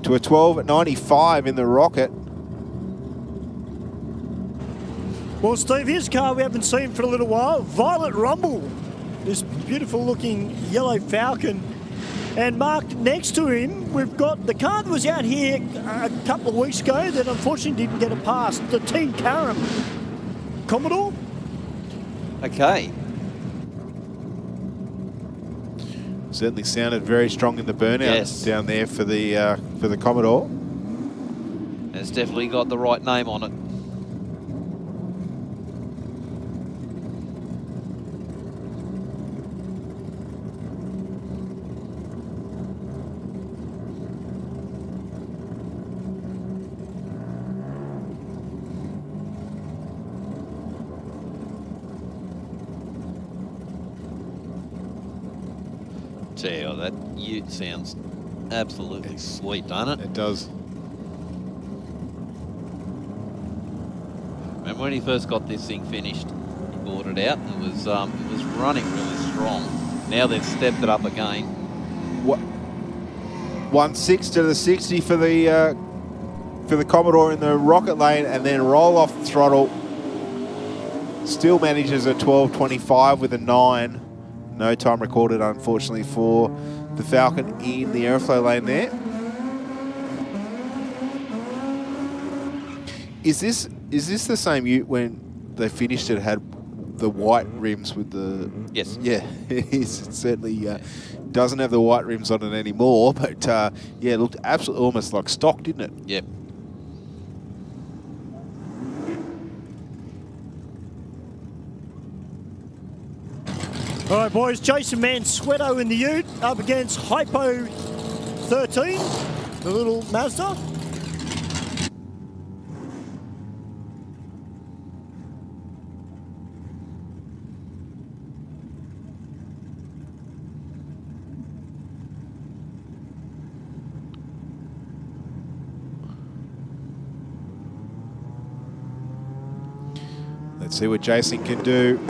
to a 12.95 in the Rocket. Well, Steve, here's a car we haven't seen for a little while. Violet Rumble. This beautiful looking yellow Falcon. And marked next to him, we've got the car that was out here a couple of weeks ago that unfortunately didn't get a pass. The Team Karam Commodore. Okay. Certainly sounded very strong in the burnout down there for the Commodore. And it's definitely got the right name on it. Tell you what, that ute sounds absolutely sweet, doesn't it? It does. Remember when he first got this thing finished, he bought it out and it was running really strong. Now they've stepped it up again. 1.6 to the 60 for the Commodore in the Rocket lane, and then roll off the throttle. Still manages a 12.25 with a 9. No time recorded, unfortunately, for the Falcon in the Aeroflow lane there. Is this the same ute when they finished it had the white rims with the... Yes. Yeah, it certainly doesn't have the white rims on it anymore, but yeah, it looked absolutely almost like stock, didn't it? Yep. All right, boys, Jason Mansueto in the ute up against Hypo 13, the little Mazda. Let's see what Jason can do.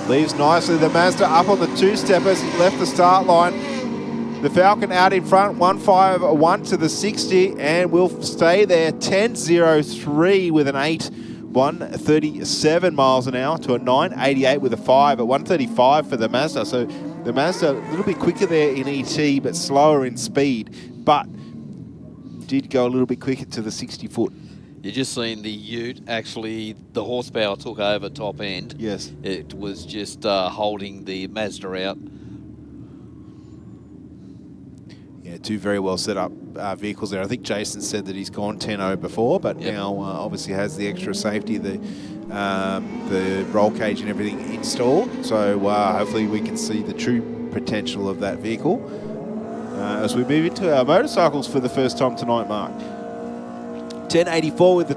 Leaves nicely the Mazda up on the two-steppers. He left the start line. The Falcon out in front, 151 to the 60, and will stay there. 10.03 with an 8, 137 miles an hour to a 9.88 with a 5 at 135 for the Mazda. So the Mazda a little bit quicker there in ET, but slower in speed, but did go a little bit quicker to the 60-foot. You just seen the ute, actually, the horsepower took over top end. Yes. It was just holding the Mazda out. Yeah, two very well set up vehicles there. I think Jason said that he's gone 10-0 before, but now obviously has the extra safety, the roll cage and everything installed. So hopefully we can see the true potential of that vehicle as we move into our motorcycles for the first time tonight, Mark. 10.84 with the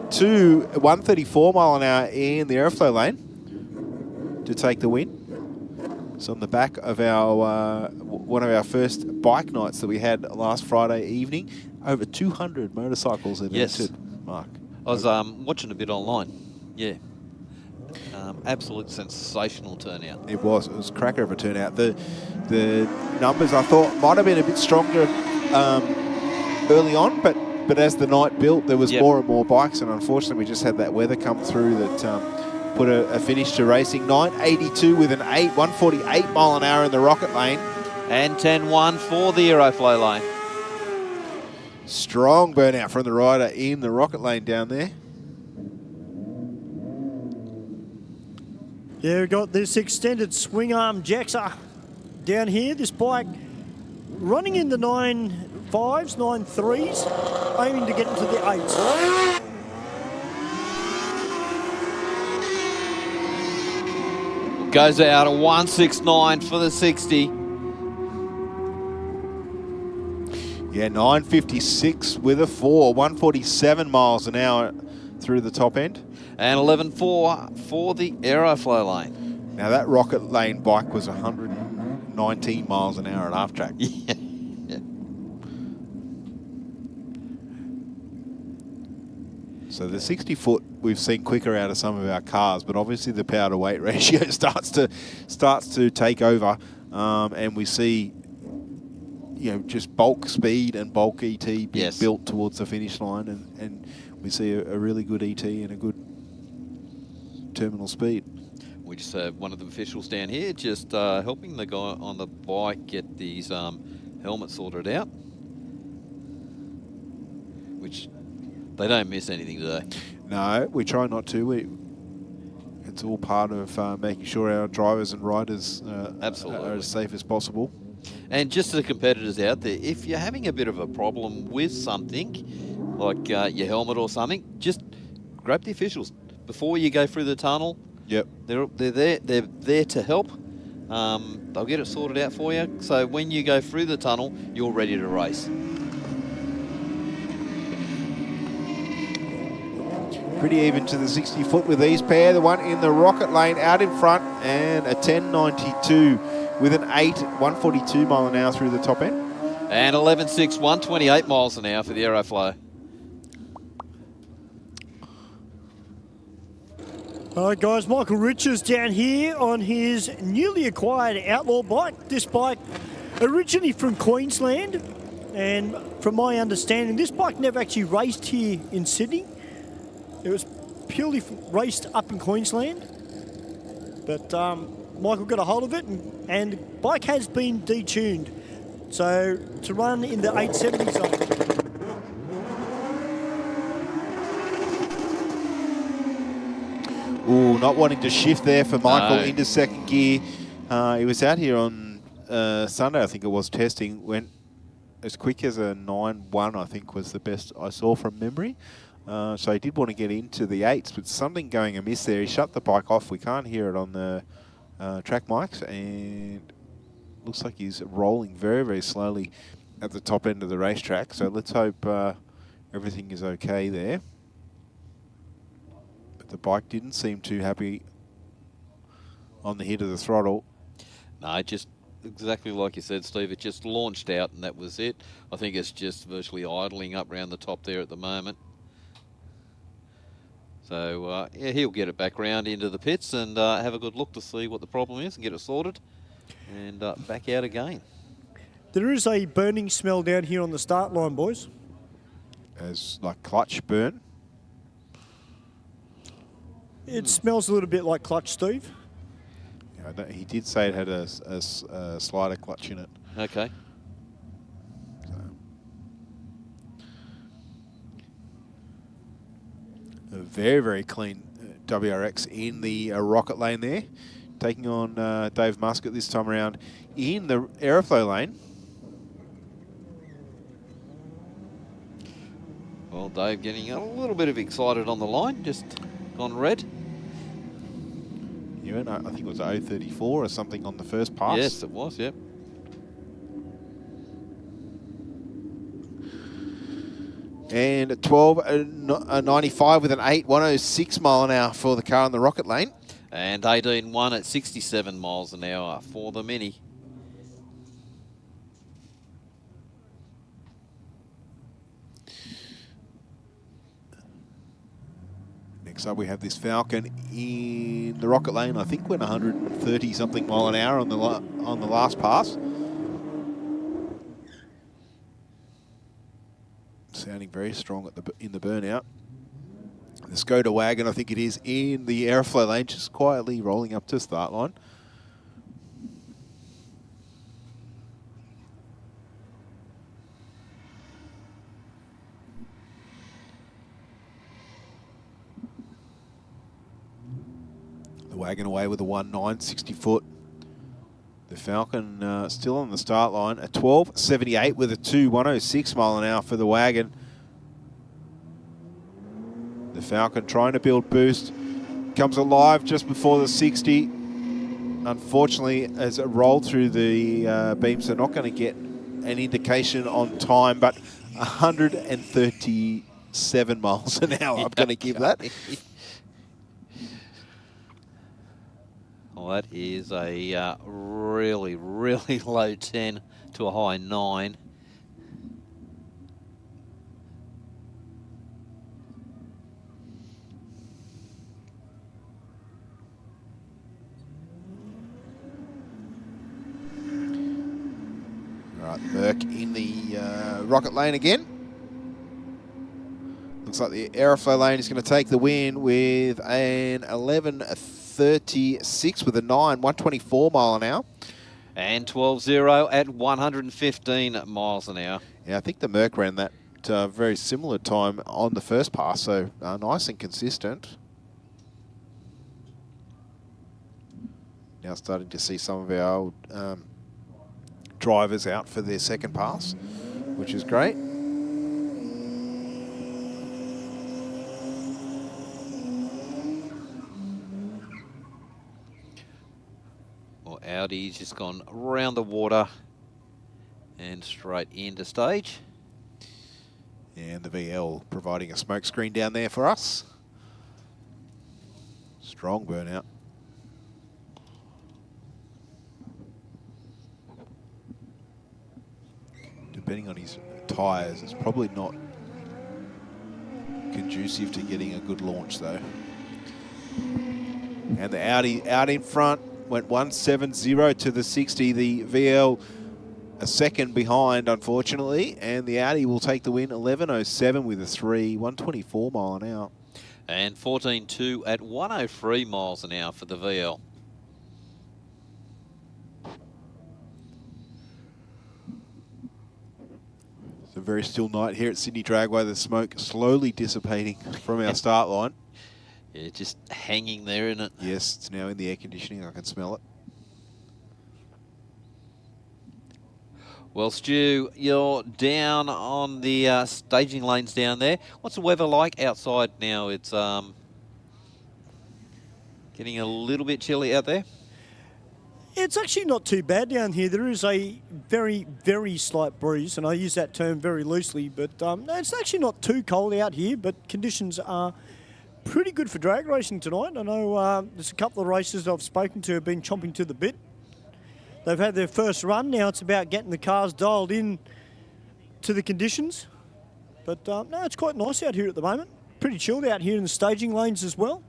134 mile an hour in the Aeroflow lane to take the win. It's on the back of our one of our first bike nights that we had last Friday evening. Over 200 motorcycles that entered, Mark. I was watching a bit online. Yeah. Absolute sensational turnout. It was a cracker of a turnout. The numbers I thought might have been a bit stronger early on, but as the night built, there was more and more bikes, and unfortunately we just had that weather come through that put a finish to racing. 9.82 with an 8, 148 mile an hour in the Rocket lane. And 10.1 for the Aeroflow lane. Strong burnout from the rider in the Rocket lane down there. Yeah, we've got this extended swing arm Jaxa down here. This bike running in the 9.5s, 9.3s, aiming to get into the 8s. Goes out a 169 for the 60. Yeah, 9.56 with a 4, 147 miles an hour through the top end. And 11.4 for the Aeroflow lane. Now that Rocket lane bike was 119 miles an hour at half track. Yeah. So the 60-foot we've seen quicker out of some of our cars, but obviously the power to weight ratio starts to take over, and we see, you know, just bulk speed and bulk ET being built towards the finish line, and we see a really good ET and a good terminal speed. We just have one of the officials down here just helping the guy on the bike get these helmets sorted out, which they don't miss anything, do they? No, we try not to. It's all part of making sure our drivers and riders are as safe as possible. And just to the competitors out there, if you're having a bit of a problem with something, like your helmet or something, just grab the officials before you go through the tunnel. Yep. They're there to help. They'll get it sorted out for you. So when you go through the tunnel, you're ready to race. Pretty even to the 60-foot with these pair. The one in the Rocket lane out in front, and a 10.92 with an 8, 142 mile an hour through the top end. And 11.6, 128 miles an hour for the Aeroflow. All right, guys, Michael Richards down here on his newly acquired Outlaw bike. This bike originally from Queensland, and from my understanding, this bike never actually raced here in Sydney. It was purely raced up in Queensland, but Michael got a hold of it, and the bike has been detuned, so to run in the 870 zone. Ooh, not wanting to shift there for Michael No. into second gear. He was out here on Sunday, I think it was, testing. Went as quick as a 9.1, I think, was the best I saw from memory. So he did want to get into the 8s, but something going amiss there. He shut the bike off. We can't hear it on the track mics, and looks like he's rolling very, very slowly at the top end of the racetrack. So let's hope everything is okay there. But the bike didn't seem too happy on the hit of the throttle. No, just exactly like you said, Steve. It just launched out and that was it. I think it's just virtually idling up around the top there at the moment. So, yeah, he'll get it back round into the pits and have a good look to see what the problem is and get it sorted and back out again. There is a burning smell down here on the start line, boys. As like clutch burn? It smells a little bit like clutch, Steve. Yeah, he did say it had a slider clutch in it. Okay. A very, very clean WRX in the rocket lane there. Taking on Dave Muscat this time around in the Aeroflow lane. Well, Dave getting a little bit of excited on the line, just gone red. You went, I think it was 0.34 or something on the first pass. Yes, it was, yep. And at 12.95 with an 8.106 mile an hour for the car in the rocket lane. And 18.1 at 67 miles an hour for the Mini. Next up we have this Falcon in the rocket lane. I think went 130 something mile an hour on the last pass. Sounding very strong in the burnout. The Skoda wagon, I think it is, in the Aeroflow lane, just quietly rolling up to start line. The wagon away with a 1.9, 60 foot. The Falcon still on the start line. A 12.78 with a 2.106 mile an hour for the wagon. The Falcon trying to build boost. Comes alive just before the 60. Unfortunately, as it rolled through the beams, they're not going to get an indication on time, but 137 miles an hour, I'm going to give that. Well, that is a really, really low 10 to a high 9. All right, Merc in the rocket lane again. Looks like the Aeroflow lane is going to take the win with an 11.36 with a 124 mile an hour. And 12.0 at 115 miles an hour. Yeah, I think the Merc ran that very similar time on the first pass, so nice and consistent. Now starting to see some of our old drivers out for their second pass, which is great. Well, Audi's just gone around the water and straight into stage. And the VL providing a smoke screen down there for us. Strong burnout. Depending on his tyres, it's probably not conducive to getting a good launch though. And the Audi out in front went 170 to the 60. The VL a second behind, unfortunately, and the Audi will take the win, 11.07 with a 3, 124 mile an hour. And 14.2 at 103 miles an hour for the VL. It's a very still night here at Sydney Dragway. The smoke slowly dissipating from our start line. Yeah, just hanging there, isn't it? Yes, it's now in the air conditioning. I can smell it. Well, Stu, you're down on the staging lanes down there. What's the weather like outside now? It's getting a little bit chilly out there. It's actually not too bad down here. There is a very, very slight breeze, and I use that term very loosely, but no, it's actually not too cold out here, but conditions are pretty good for drag racing tonight. I know there's a couple of races I've spoken to have been chomping to the bit. They've had their first run. Now it's about getting the cars dialed in to the conditions. But no, it's quite nice out here at the moment. Pretty chilled out here in the staging lanes as well.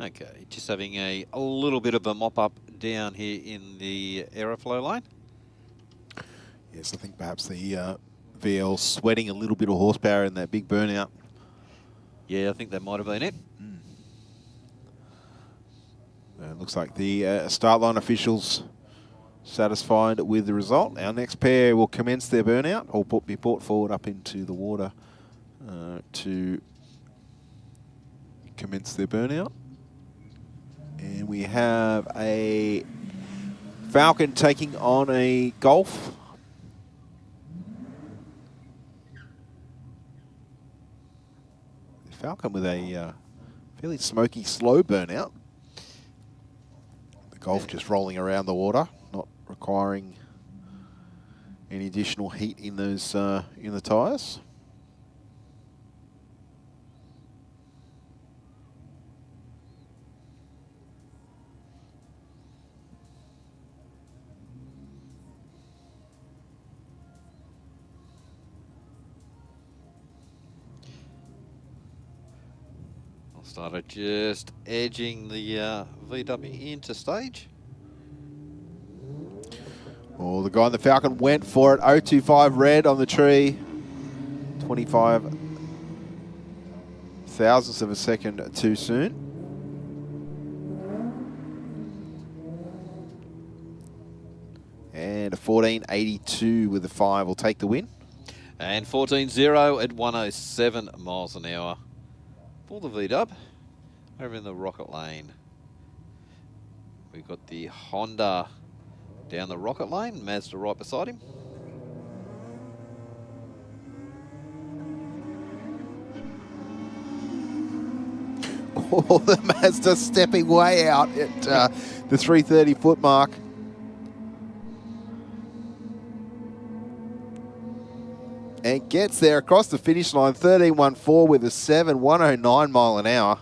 Okay, just having a little bit of a mop-up down here in the Aeroflow lane. Yes, I think perhaps the VL sweating a little bit of horsepower in that big burnout. Yeah, I think that might have been it. It looks like the start line officials satisfied with the result. Our next pair will commence their burnout or be brought forward up into the water to commence their burnout. And we have a Falcon taking on a Golf. Falcon with a fairly smoky, slow burnout. The Golf just rolling around the water, not requiring any additional heat in those in the tyres. Started just edging the VW into stage. Oh, the guy in the Falcon went for it. 025 red on the tree. 25 thousandths of a second too soon. And a 14.82 with the 5 will take the win. And 14.0 at 107 miles an hour for the VW. Over in the rocket lane, we've got the Honda down the rocket lane, Mazda right beside him. Oh, the Mazda stepping way out at the 330 foot mark. And gets there across the finish line, 13.14 with a 109 mile an hour.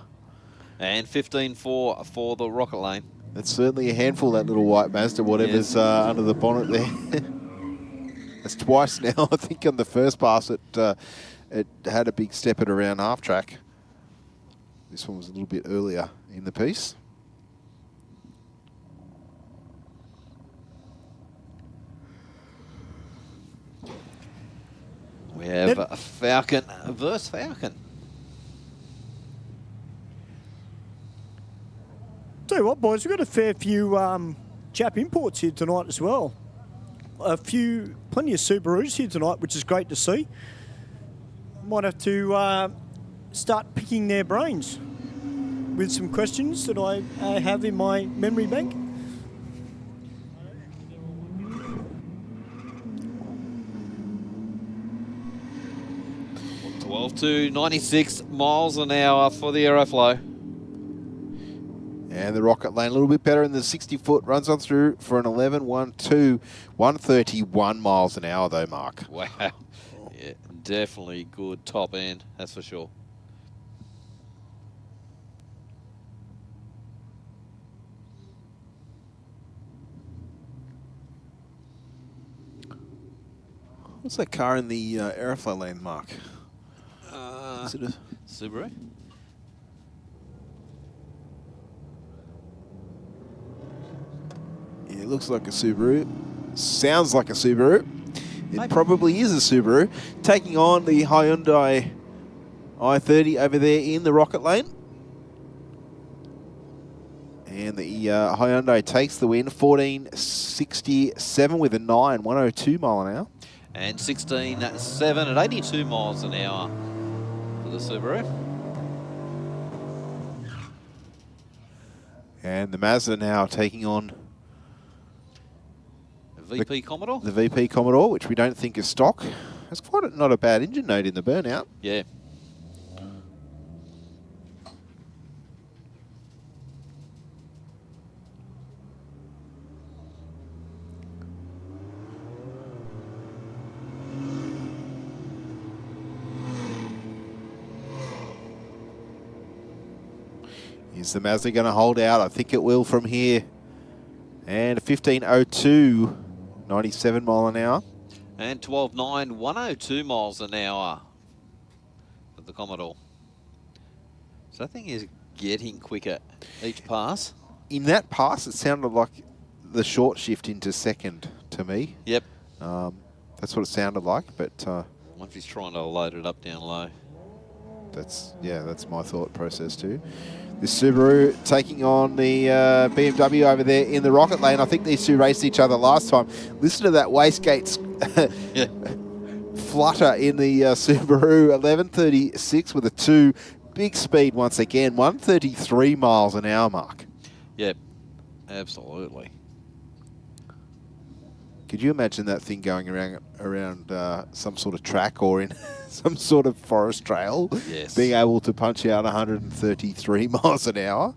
And 15.4 for the rocket lane. That's certainly a handful, that little white Mazda, whatever's under the bonnet there. That's twice now. I think on the first pass it had a big step at around half track. This one was a little bit earlier in the piece. We have a Falcon versus Falcon. Tell you what, boys, we've got a fair few Jap imports here tonight as well. Plenty of Subarus here tonight, which is great to see. Might have to start picking their brains with some questions that I have in my memory bank. To 96 miles an hour for the Aeroflow. And the rocket lane a little bit better in the 60 foot, runs on through for an 11.12, 131 miles an hour though, Mark. Wow. Yeah, definitely good top end, that's for sure. What's that car in the Aeroflow lane, Mark? Is it a Subaru? Yeah, it looks like a Subaru. Sounds like a Subaru. It probably is a Subaru. Taking on the Hyundai i30 over there in the Rocket Lane. And the Hyundai takes the win, 14.67 with a 9, 102 mile an hour. And 16.7 at 82 miles an hour for the Subaru. And the Mazda now taking on VP Commodore? The VP Commodore, which we don't think is stock. It's quite not a bad engine note in the Burnout. Yeah. Is the Mazda going to hold out? I think it will from here. And a 15.02, 97 mile an hour. And 12.9, 102 miles an hour for the Commodore. So that thing is getting quicker each pass. In that pass, it sounded like the short shift into second to me. Yep. That's what it sounded like, but... Once he's trying to load it up down low. That's my thought process too. This Subaru taking on the BMW over there in the Rocket Lane. I think these two raced each other last time. Listen to that wastegate flutter in the Subaru. 11.36 with a 2. Big speed once again. 133 miles an hour, Mark. Yep, absolutely. Could you imagine that thing going around some sort of track or in some sort of forest trail? Yes. Being able to punch out 133 miles an hour?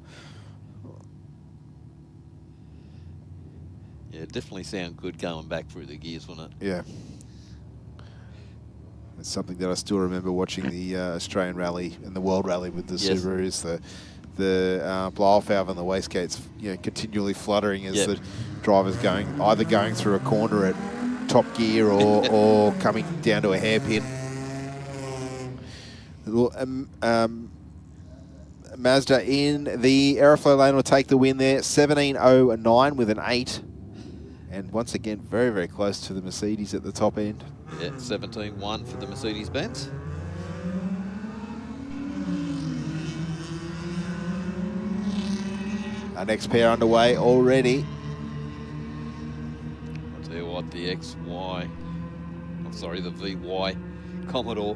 Yeah, definitely sound good going back through the gears, wouldn't it? Yeah. It's something that I still remember watching the Australian Rally and the World Rally with the Yes. Subaru is the blow-off valve and the wastegates, continually fluttering as the driver's either going through a corner at top gear or coming down to a hairpin. Mazda in the Aeroflow lane will take the win there, 17.09 with an 8. And once again, very, very close to the Mercedes at the top end. Yeah, 17.1 for the Mercedes-Benz. Our next pair underway already. I'll tell you what, the the VY Commodore.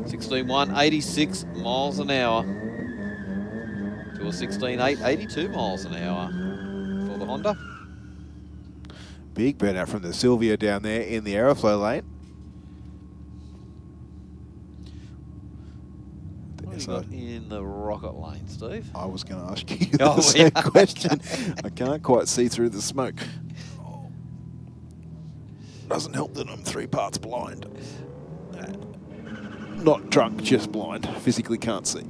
16.1, 86 miles an hour. To a 16.8, 82 miles an hour for the Honda. Big burnout from the Silvia down there in the Aeroflow lane. What have you got in the Rocket Lane, Steve? I was going to ask you the same question. I can't quite see through the smoke. Doesn't help that I'm 3 parts blind. Not drunk, just blind. Physically can't see.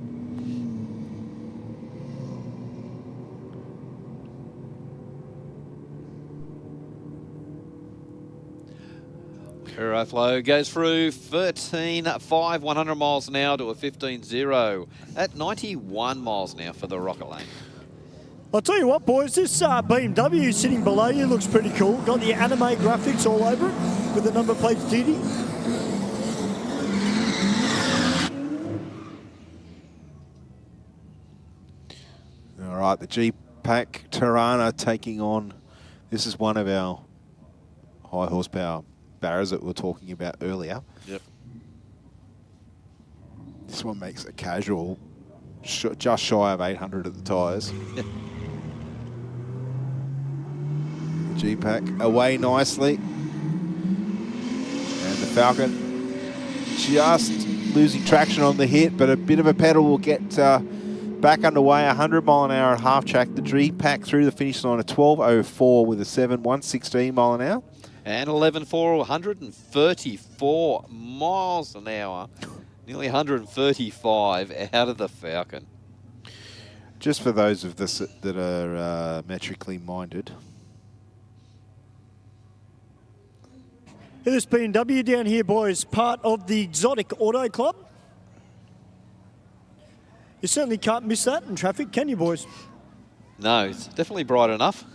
Aeroflow goes through 13.5, 100 miles an hour to a 15.0 at 91 miles an hour for the Rocket Lane. I'll tell you what, boys, this BMW sitting below you looks pretty cool. Got the anime graphics all over it with the number plate TD. All right, the G-Pack Tirana taking on, this is one of our high horsepower barrows that we were talking about earlier. Yep. This one makes a casual, just shy of 800 at the tyres. Yep. The G-Pack away nicely. And the Falcon just losing traction on the hit, but a bit of a pedal will get back underway. 100 mile an hour at half track. The G-Pack through the finish line at 12.04 with a 7, 116 mile an hour. And 11.4, 134 miles an hour. Nearly 135 out of the Falcon. Just for those of us that are metrically minded, This BMW down here, boys, part of the Exotic Auto Club. You certainly can't miss that in traffic, can you, boys? No, it's definitely bright enough.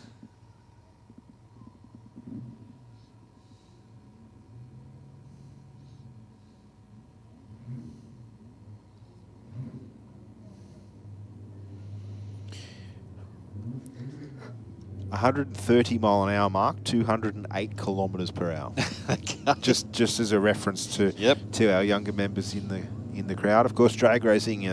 $130-mile-an-hour mark, 208 kilometres per hour. just as a reference to our younger members in the crowd. Of course, drag racing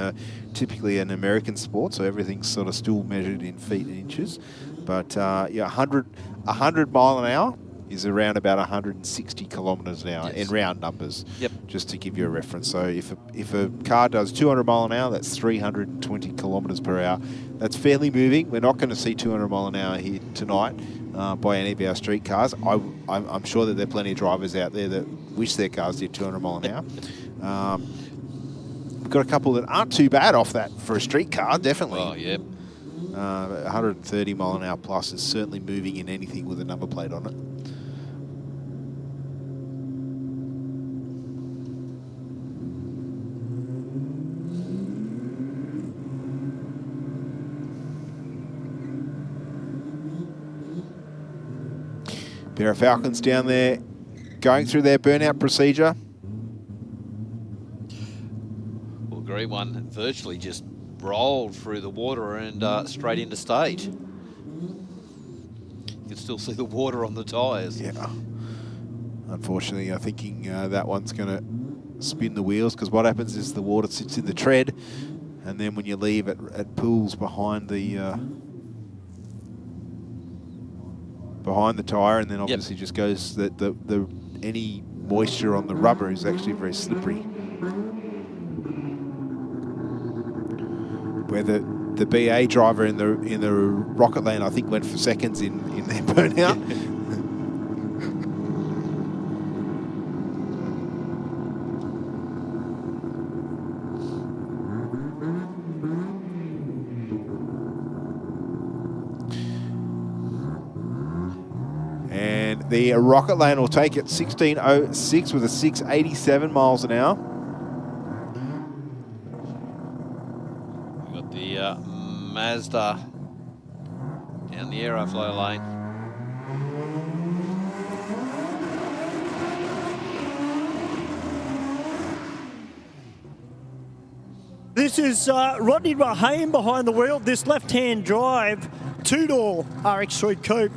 typically an American sport, so everything's sort of still measured in feet and inches. But yeah, 100 mile an hour is around about 160 kilometres an hour in round numbers. Yep. Just to give you a reference. So if a car does 200 mile an hour, that's 320 kilometres per hour. That's fairly moving. We're not going to see 200 mile an hour here tonight by any of our street cars. I'm sure that there are plenty of drivers out there that wish their cars did 200 mile an hour. We've got a couple that aren't too bad off that for a street car, definitely. Oh, yep. 130 mile an hour plus is certainly moving in anything with a number plate on it. Pair of Falcons down there going through their burnout procedure. Well, green one virtually just rolled through the water and straight into stage. You can still see the water on the tyres. Yeah. Unfortunately, I'm thinking that one's going to spin the wheels, because what happens is the water sits in the tread, and then when you leave, it pools behind the tyre, and then obviously just goes the any moisture on the rubber is actually very slippery. Where the BA driver in the rocket lane, I think, went for seconds in their burnout. And the rocket lane will take it 16.06 with a 687 miles an hour. We've got the Mazda down the Aeroflow lane. This is Rodney Rahane behind the wheel. This left-hand drive two-door RX3 Coupe.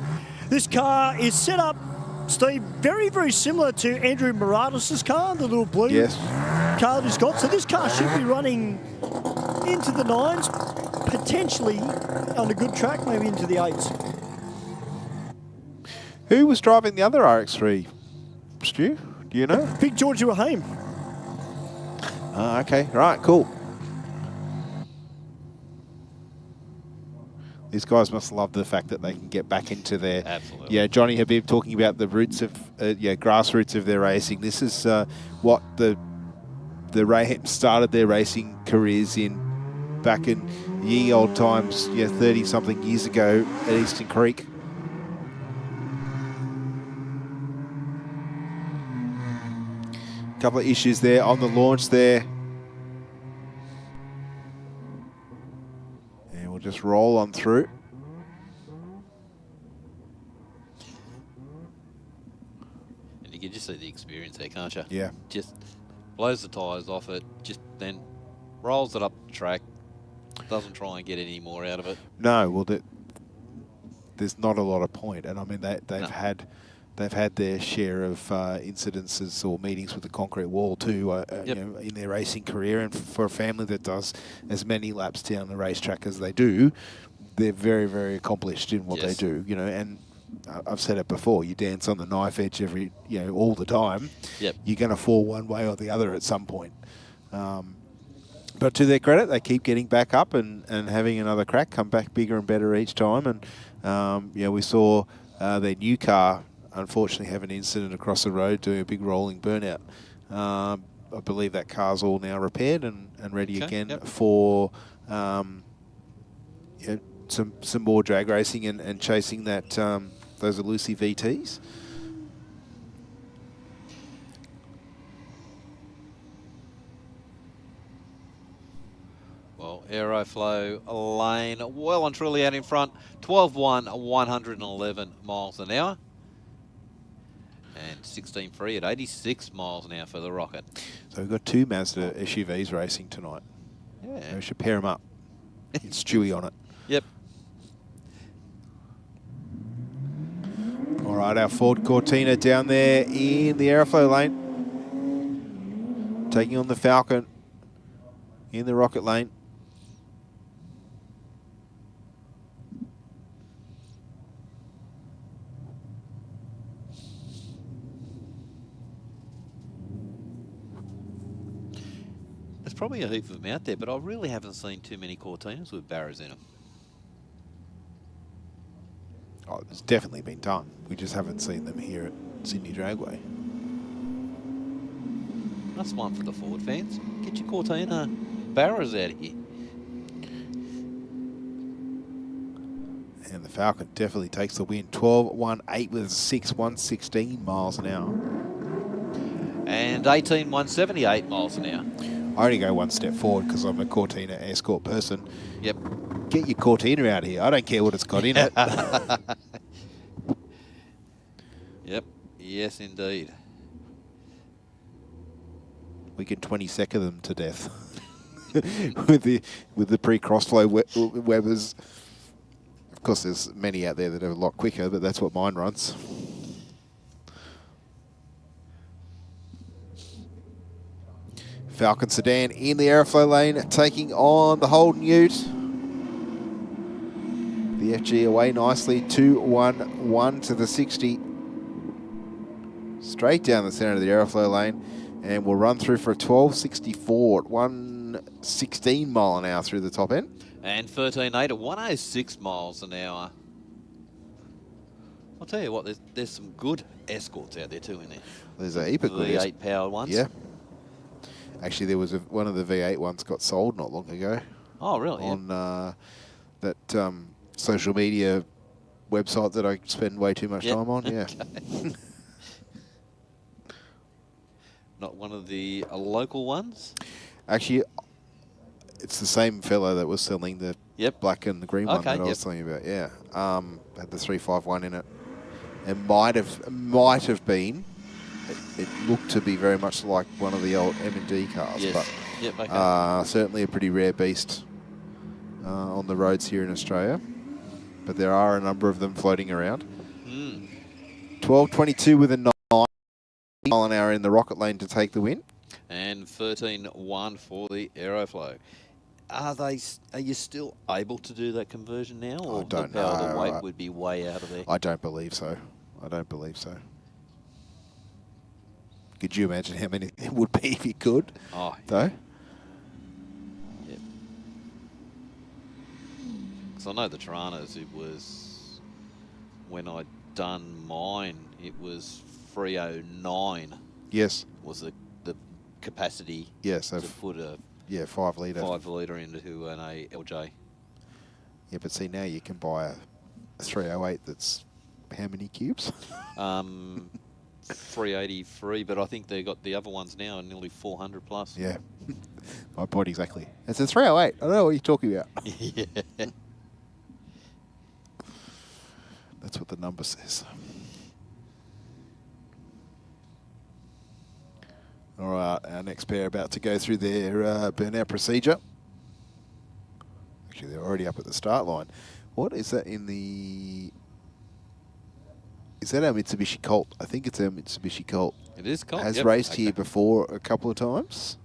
This car is set up, Steve, very, very similar to Andrew Muratis' car, the little blue car that he's got. So this car should be running into the 9s, potentially on a good track, maybe into the 8s. Who was driving the other RX3, Stu? Do you know? Big George Rahane. Okay, right, cool. These guys must love the fact that they can get back into their... Absolutely. Yeah, Johnny Habib talking about the roots of, grassroots of their racing. This is what the Raham started their racing careers in back in ye old times, 30-something years ago at Eastern Creek. A couple of issues there on the launch there. Just roll on through. And you can just see the experience there, can't you? Yeah. Just blows the tyres off it, just then rolls it up the track, doesn't try and get any more out of it. No, well, there's not a lot of point. And I mean, they've had their share of incidences or meetings with the concrete wall too, in their racing career. And for a family that does as many laps down the racetrack as they do, they're very, very accomplished in what they do. And I've said it before: you dance on the knife edge all the time. Yep. You're going to fall one way or the other at some point. But to their credit, they keep getting back up and having another crack, come back bigger and better each time. And we saw their new car unfortunately have an incident across the road doing a big rolling burnout. I believe that car's all now repaired and ready again for some more drag racing and chasing that those elusive VTs. Aeroflow lane. Well and truly out in front. 12-1, 111 miles an hour. And 16 free at 86 miles an hour for the Rocket. So we've got 2 Mazda SUVs racing tonight. Yeah. We should pair them up. It's Stewie on it. Yep. All right, our Ford Cortina down there in the Aeroflow lane. Taking on the Falcon in the Rocket lane. There's probably a heap of them out there, but I really haven't seen too many Cortinas with barrows in them. Oh, it's definitely been done. We just haven't seen them here at Sydney Dragway. That's one for the Ford fans. Get your Cortina barrows out of here. And the Falcon definitely takes the win. 12-1-8 with a 6, 116 miles an hour. And 18, 178 miles an hour. I only go one step forward because I'm a Cortina Escort person. Yep. Get your Cortina out here. I don't care what it's got in it. Yep. Yes, indeed. We can 20-second them to death with the pre-crossflow Webers. Of course, there's many out there that are a lot quicker, but that's what mine runs. Falcon sedan in the Aeroflow lane, taking on the Holden Ute. The FG away nicely, 2-1-1 to the 60. Straight down the centre of the Aeroflow lane, and we'll run through for a 12.64 at 116 mile an hour through the top end. And 13.8 at 106 miles an hour. I'll tell you what, there's some good Escorts out there too in there. There's a heap of good V8 powered ones. Yeah. Actually, there was one of the V8 ones got sold not long ago. Oh, really? On that social media website that I spend way too much time on. Yeah. Not one of the local ones? Actually, it's the same fellow that was selling the black and the green one that I was telling you about. Yeah. Had the 351 in it. And might have been. It looked to be very much like one of the old M&D cars, Yes. but certainly a pretty rare beast on the roads here in Australia. But there are a number of them floating around. 12.22 with a 9 mile an hour in the Rocket lane to take the win. And 13.1 for the Aeroflow. Are you still able to do that conversion now, or the power of the weight would be way out of there? I don't believe so. I don't believe so. Could you imagine how many it would be if you could? Oh, though. Yep. Because I know the Tiranas, it was when I'd done mine, it was 309. Yes. Was the capacity. Yes. To put a 5 litre. 5 litre into an LJ. Yeah, but see now you can buy a 308 that's how many cubes? 383, but I think they got the other ones now nearly 400 plus. Yeah. My point exactly. It's a 308. I don't know what you're talking about. Yeah. That's what the number says. All right, our next pair about to go through their burnout procedure. Actually, they're already up at the start line. What is that in the... Is that our Mitsubishi Colt? I think it's our Mitsubishi Colt. It is Colt, Has raced here before a couple of times.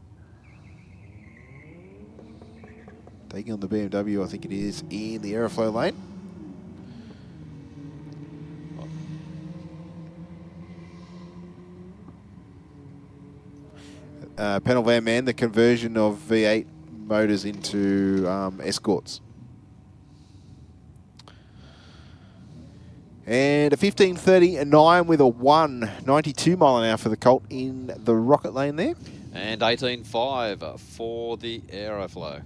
Taking on the BMW, I think it is, in the Aeroflow lane. Panel van man, the conversion of V8 motors into Escorts. And a 15.30.9 with a 192 mile an hour for the Colt in the Rocket lane there. And 18.5 for the Aeroflow.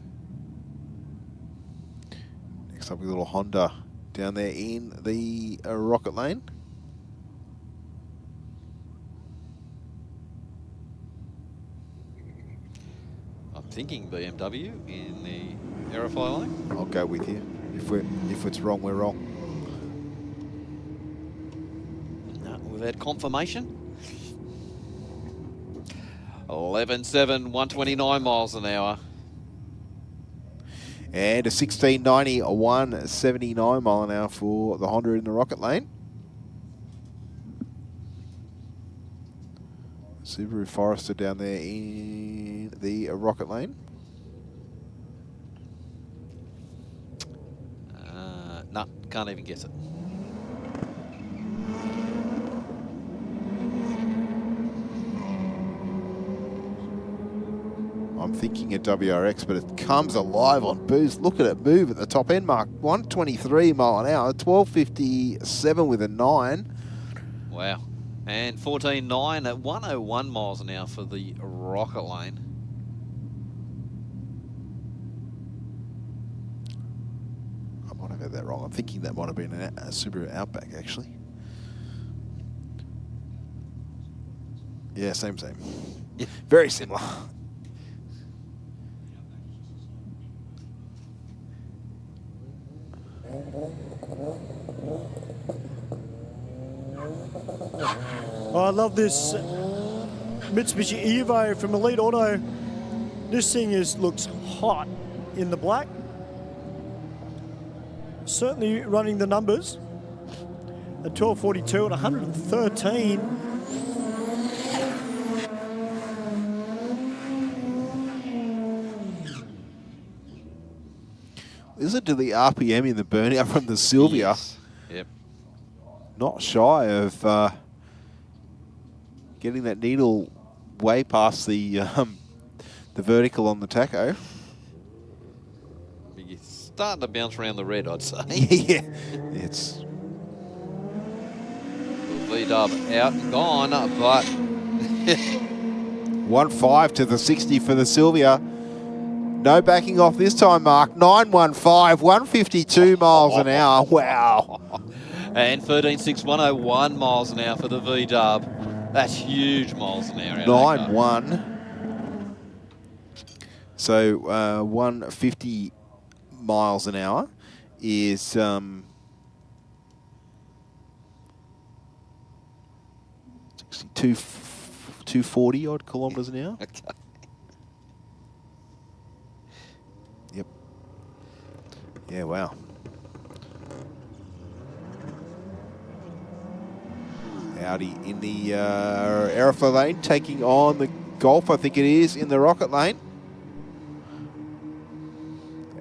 Next up, a little Honda down there in the Rocket lane. thinking BMW in the Aeroflow lane. I'll go with you. If it's wrong, we're wrong. No, we've had confirmation. 11.7, 129 miles an hour. And a 1690, a 179 mile an hour for the Honda in the Rocket Lane. Subaru Forester down there in the Rocket Lane. No, can't even guess it. I'm thinking a WRX, but it comes alive on boost. Look at it move at the top end mark. 123 mile an hour, 1257 with a 9. Wow. And 14.9 at 101 miles an hour for the Rocket Lane. I might have had that wrong. I'm thinking that might have been a Subaru Outback, actually. Yeah, same. Yeah. Very similar. Oh, I love this Mitsubishi Evo from Elite Auto. This thing looks hot in the black. Certainly running the numbers at 1242 and 113. Listen to the RPM in the burnout from the Sylvia. Yes. Yep. Not shy of getting that needle way past the vertical on the tacho. You're starting to bounce around the red, I'd say. Yeah, it's V-dub out and gone, but 1.5 to the 60 for the Sylvia. No backing off this time, Mark. 9.15, 152 miles an hour. Wow. And 13.6, 101 miles an hour for the V-dub. That's huge miles an hour. 9.1. So 150 miles an hour is 240 odd kilometres an hour. Okay. Yep. Yeah, wow. Audi in the Aeroflow lane, taking on the Golf, I think it is, in the Rocket lane.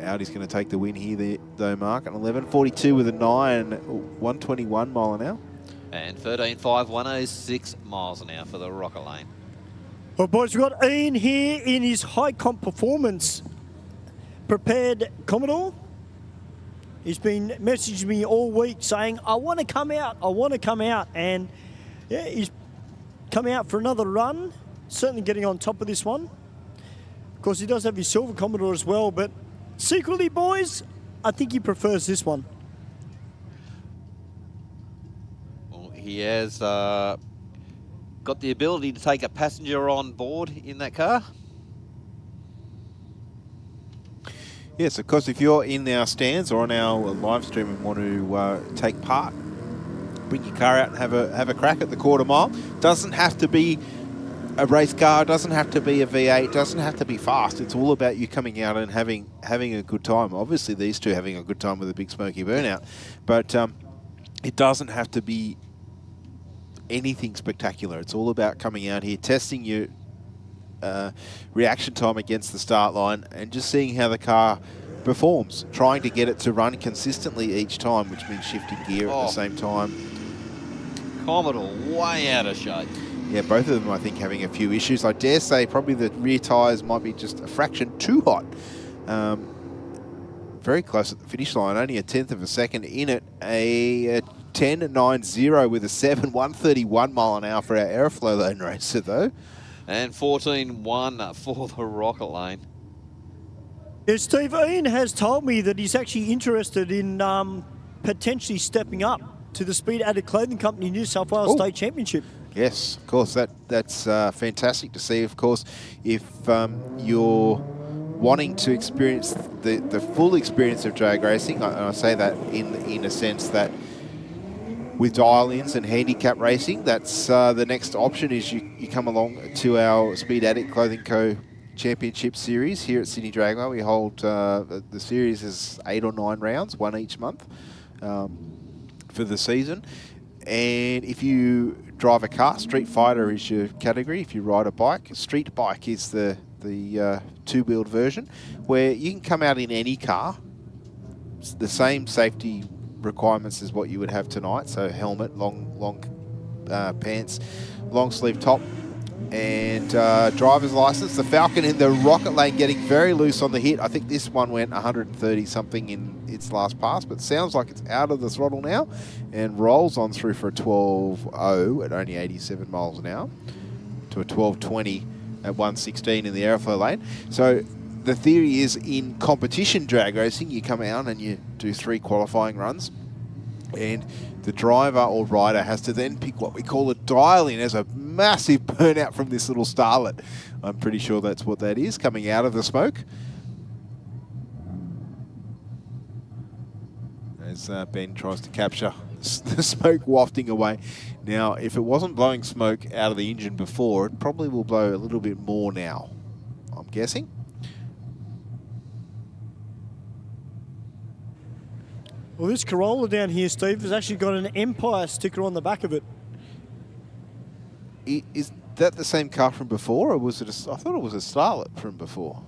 Audi's going to take the win here, though, Mark. An 11.42 with a 9, 121 mile an hour. And 13.5, 106 miles an hour for the Rocket lane. Well, boys, we've got Ian here in his high comp performance prepared Commodore. He's been messaging me all week saying, I want to come out, I want to come out. And yeah, he's come out for another run, certainly getting on top of this one. Of course, he does have his silver Commodore as well, but secretly, boys, I think he prefers this one. Well, he has got the ability to take a passenger on board in that car. Yes, of course, if you're in our stands or on our live stream and want to take part, bring your car out and have a crack at the quarter mile. Doesn't have to be a race car, doesn't have to be a V8, doesn't have to be fast. It's all about you coming out and having a good time. Obviously, these two having a good time with a big smoky burnout, but it doesn't have to be anything spectacular. It's all about coming out here, testing your reaction time against the start line and just seeing how the car performs, trying to get it to run consistently each time, which means shifting gear at the same time. Commodore way out of shape. Yeah, both of them, I think, having a few issues. I dare say probably the rear tyres might be just a fraction too hot. Very close at the finish line, only a tenth of a second in it. A 10.90 with a 7, 131 mile an hour for our Aeroflow lane racer, though. And 14.1 for the Rocket lane. Yeah, Steve, Ian has told me that he's actually interested in potentially stepping up to the Speed Added Clothing Company New South Wales State Championship. Yes, of course, that's fantastic to see. Of course, if you're wanting to experience the full experience of drag racing, I say that in a sense that with dial-ins and handicap racing, that's the next option is you come along to our Speed Addict Clothing Co. Championship Series here at Sydney Dragway. We hold the series is 8 or 9 rounds, one each month for the season. And if you drive a car, Street Fighter is your category. If you ride a bike, Street Bike is the two-wheeled version, where you can come out in any car. It's the same safety requirements as what you would have tonight. So helmet, long pants, long sleeve top, and driver's license. The Falcon in the rocket lane getting very loose on the hit. I think this one went 130 something in its last pass, but sounds like it's out of the throttle now and rolls on through for a 12.0 at only 87 miles an hour to a 12.20 at 116 in the Aeroflow lane. So the theory is in competition drag racing, you come out and you do 3 qualifying runs, and the driver or rider has to then pick what we call a dial-in as a massive burnout from this little starlet. I'm pretty sure that's what that is, coming out of the smoke. As Ben tries to capture the smoke wafting away. Now, if it wasn't blowing smoke out of the engine before, it probably will blow a little bit more now, I'm guessing. Well, this Corolla down here, Steve, has actually got an Empire sticker on the back of it. Is that the same car from before, or was it I thought it was a Starlet from before.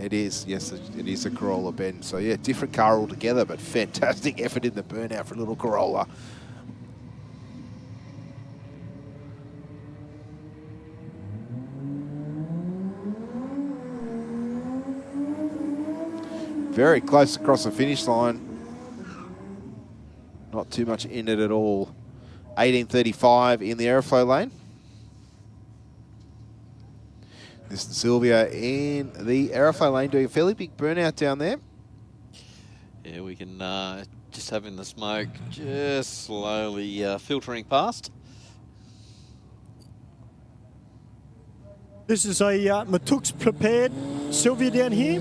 It is, yes, it is a Corolla, Ben. So, yeah, different car altogether, but fantastic effort in the burnout for a little Corolla. Very close across the finish line. Not too much in it at all. 18:35 in the Aeroflow lane. This is Sylvia in the Aeroflow lane doing a fairly big burnout down there. Yeah, we can just having the smoke just slowly filtering past. This is a Matux prepared Sylvia down here.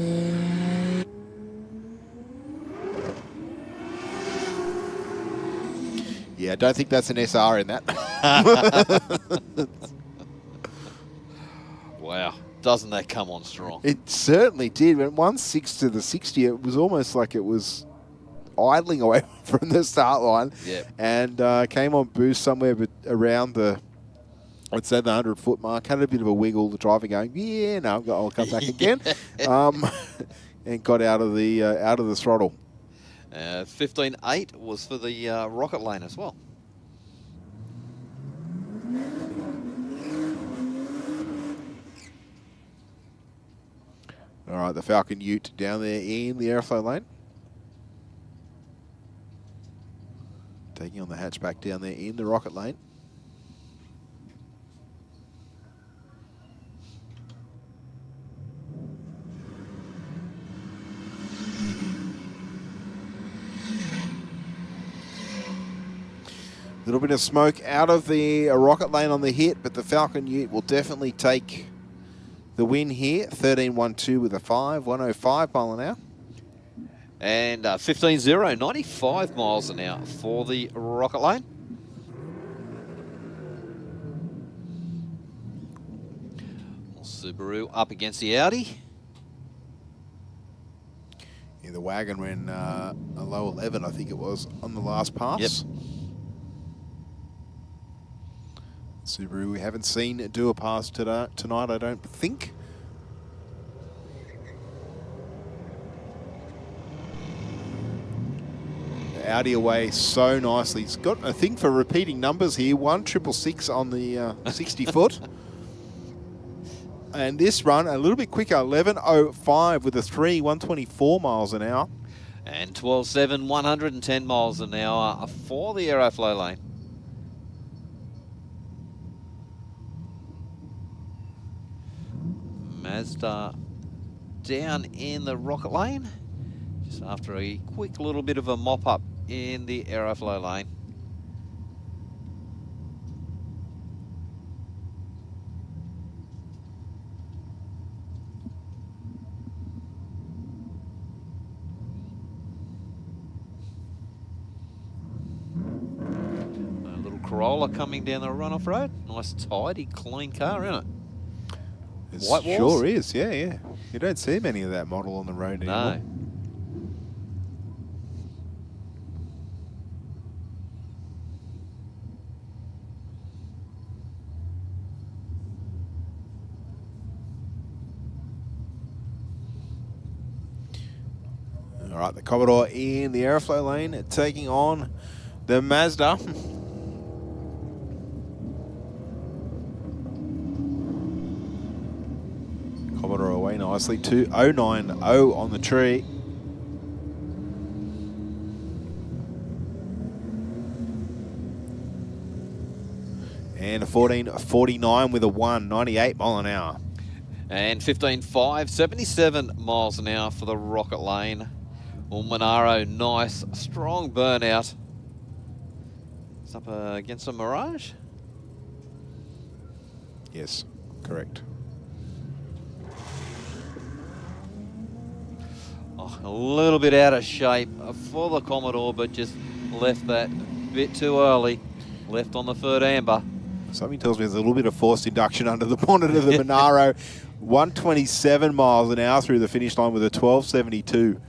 Yeah, I don't think that's an SR in that. Wow, doesn't that come on strong? It certainly did. When 1.6 to the 60, it was almost like it was idling away from the start line. Yep. And came on boost somewhere around the, I'd say the 100-foot mark. Had a bit of a wiggle. The driver going, yeah, no, I'll come back again, and got out of the throttle. 15.8 was for the rocket lane as well. All right, the Falcon Ute down there in the Aeroflow lane. Taking on the hatchback down there in the rocket lane. A little bit of smoke out of the rocket lane on the hit, but the Falcon Ute will definitely take the win here. 13.12 with a 5, 105 mile an hour. And 15.0, 95 miles an hour for the rocket lane. Subaru up against the Audi. Yeah, the wagon ran a low 11, I think it was, on the last pass. Yep. Subaru we haven't seen do a pass tonight, I don't think. The Audi away so nicely. It's got a thing for repeating numbers here. 1.666 on the 60 foot. And this run a little bit quicker, 11.05 with a 3, 124 miles an hour. And 12.7, 110 miles an hour for the Aeroflow lane. Mazda down in the rocket lane, just after a quick little bit of a mop up in the Aeroflow lane. Corolla coming down the runoff road. Nice, tidy, clean car, isn't it? It White walls. sure is, yeah. You don't see many of that model on the road anymore. No. All right, the Commodore in the Aeroflow lane taking on the Mazda. Commodore away nicely, 2.090 on the tree. And a 14.49 with a 98 mile an hour. And 15.5, 77 miles an hour for the Rocket Lane. Monaro, nice, strong burnout. It's up against a Mirage? Yes, correct. Oh, a little bit out of shape for the Commodore, but just left that bit too early. Left on the third amber. Something tells me there's a little bit of forced induction under the bonnet of the Monaro. 127 miles an hour through the finish line with a 12.72.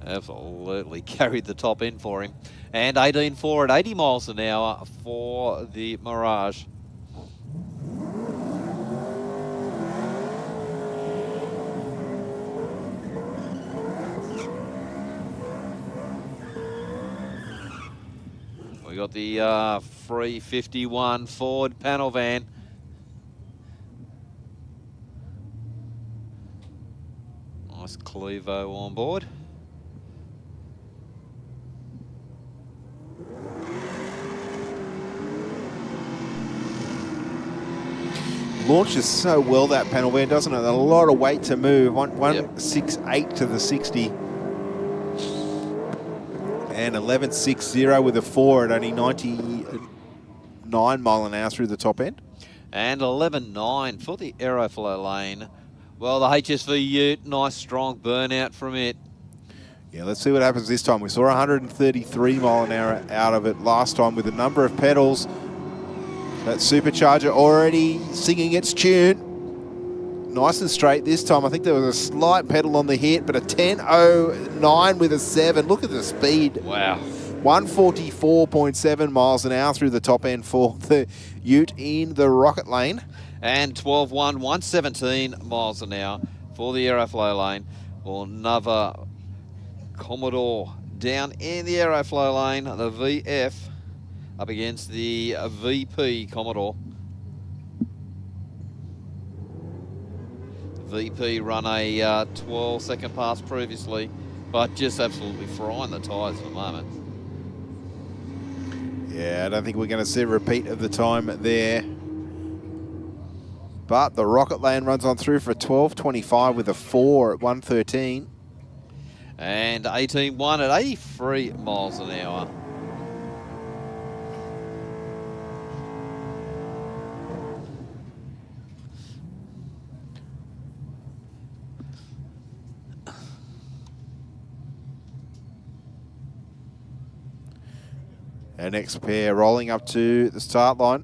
Absolutely carried the top end for him. And 18.4 at 80 miles an hour for the Mirage. We got the 351 Ford panel van. Nice Clevo on board. Launches so well, that panel van, doesn't it? A lot of weight to move. 168 to the 60. And 11.60 with a 4 at only 99 mile an hour through the top end. And 11.9 for the Aeroflow lane. Well, the HSV Ute, nice strong burnout from it. Yeah, let's see what happens this time. We saw 133 mile an hour out of it last time with a number of pedals. That supercharger already singing its tune. Nice and straight this time. I think there was a slight pedal on the hit, but a 10.09 with a 7. Look at the speed. Wow. 144.7 miles an hour through the top end for the Ute in the Rocket Lane. And 12.1, 117 miles an hour for the Aeroflow lane. Well, another Commodore down in the Aeroflow lane, the VF up against the VP Commodore. VP run a 12-second pass previously, but just absolutely frying the tyres at the moment. Yeah, I don't think we're going to see a repeat of the time there. But the Rocket Lane runs on through for 12.25 with a 4 at 113. And 18.1 at 83 miles an hour. Our next pair rolling up to the start line.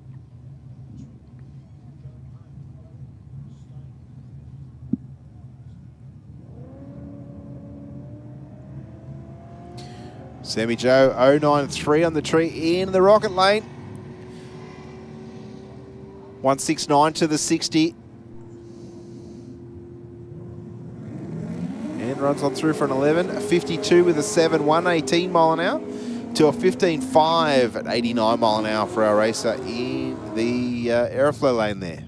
Sammy Joe 093 on the tree in the Rocket Lane. 169 to the 60. And runs on through for an 11. A 52 with a 7, 118 mile an hour. To a 15.5 at 89 mile an hour for our racer in the Aeroflow lane there.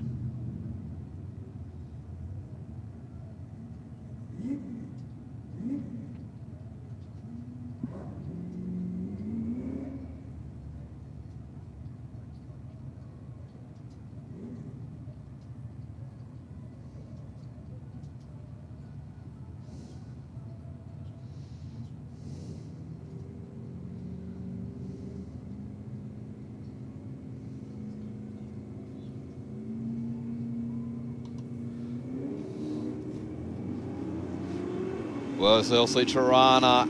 Well, it's LC Tirana,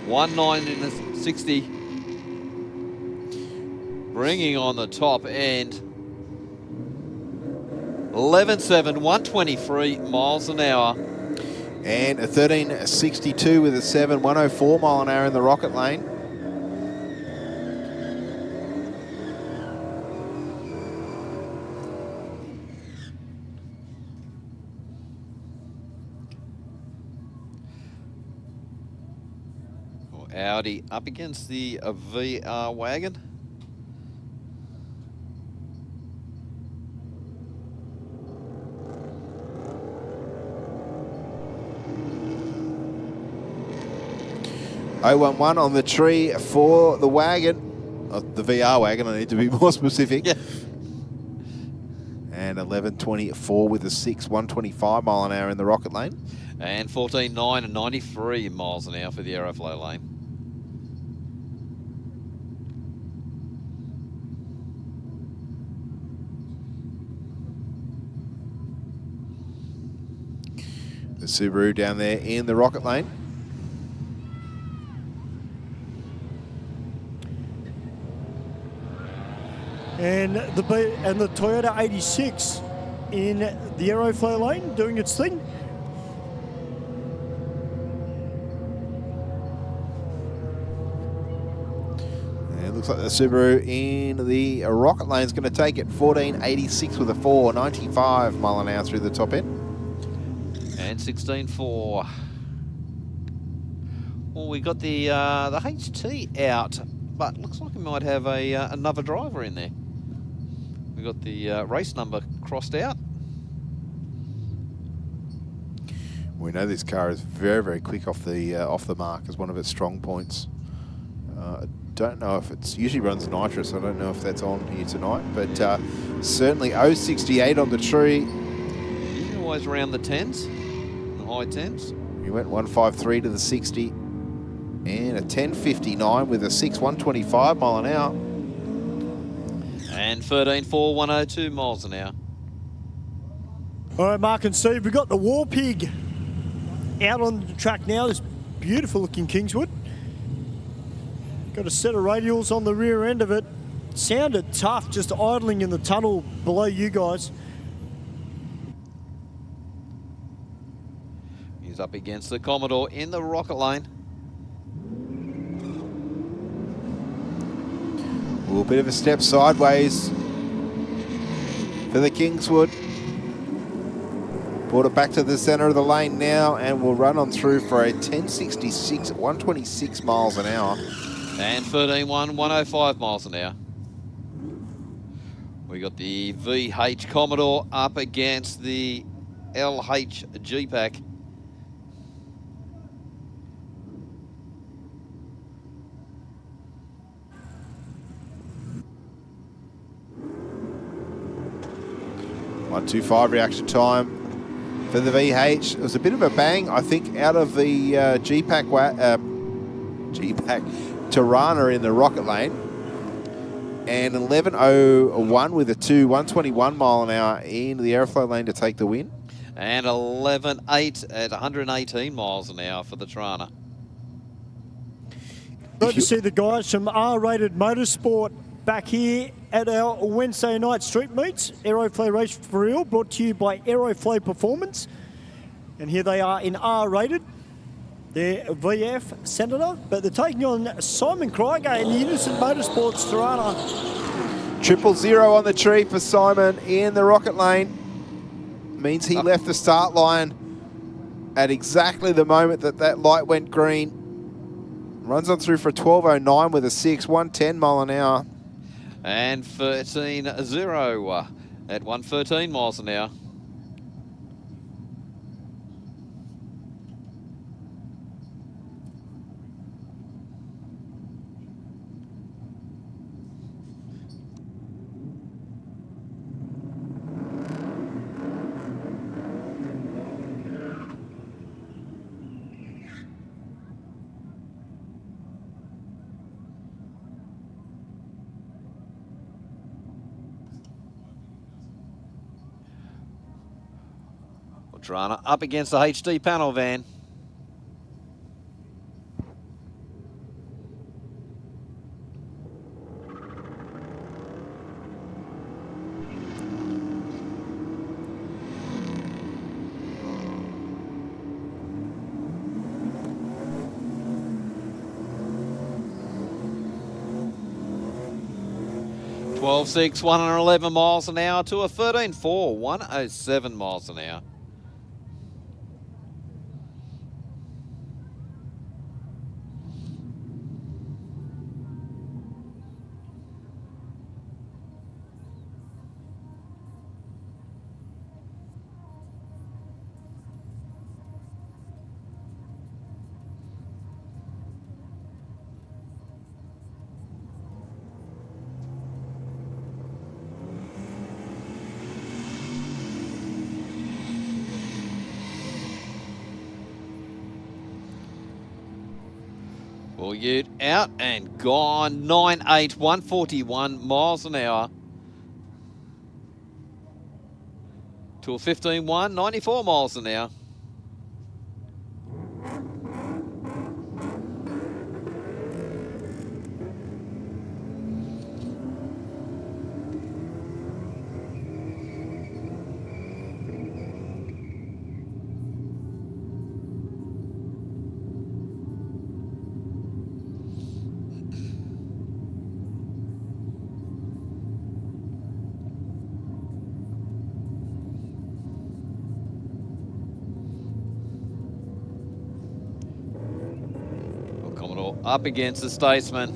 1.9 in the 60. bringing on the top end. 11.7, 123 miles an hour. And a 13.62 with a 7, 104 mile an hour in the rocket lane. Audi up against the VR wagon. .011 on the tree for the wagon. The VR wagon, I need to be more specific. Yeah. And 11.24 with a 6, 125 mile an hour in the rocket lane. And 14.9 and 93 miles an hour for the Aeroflow lane. The Subaru down there in the rocket lane. And the Toyota 86 in the Aeroflow lane doing its thing. And it looks like the Subaru in the rocket lane is going to take it 14.86 with a 4, 95 mile an hour through the top end. And 16.4. Well, we got the HT out, but looks like we might have another driver in there. We got the race number crossed out. We know this car is very, very quick off the mark as one of its strong points. I don't know if it's usually runs nitrous. I don't know if that's on here tonight, but certainly 0.68 on the tree. He's always around the 10s, the high 10s. He went 153 to the 60 and a 10.59 with a 6, 125 mile an hour. And 13.4, 102 miles an hour. All right, Mark and Steve, we've got the War Pig out on the track now. This beautiful looking Kingswood. Got a set of radials on the rear end of it. Sounded tough just idling in the tunnel below you guys. He's up against the Commodore in the rocket lane. A little bit of a step sideways for the Kingswood. Brought it back to the center of the lane now and will run on through for a 10.66 at 126 miles an hour. And 13.1, 105 miles an hour. We got the VH Commodore up against the LH G-Pack. .125 reaction time for the VH. It was a bit of a bang, I think, out of the G-Pack Tirana in the rocket lane. And 11.01 with a 2, 121 mile an hour in the Aeroflow lane to take the win. And 11.8 at 118 miles an hour for the Tirana. Good to see the guys from R-Rated Motorsport back here at our Wednesday night street meets. Aeroflow Race for Real, brought to you by Aeroflow Performance. And here they are in R-Rated. They're VF Senator, but they're taking on Simon Krieger in the Innocent Motorsports Tirana. 000 on the tree for Simon in the rocket lane. Means he left the start line at exactly the moment that that light went green. Runs on through for 12.09 with a 6, 110 mile an hour. And 13.0 at 113 miles an hour. Tirana up against the HD panel van. 12.6, 111 miles an hour to a 13.4, 107 miles an hour. Well, Ute out and gone. 9.8, 141 miles an hour. To a 15.1, 94 miles an hour. Up against the Statesman.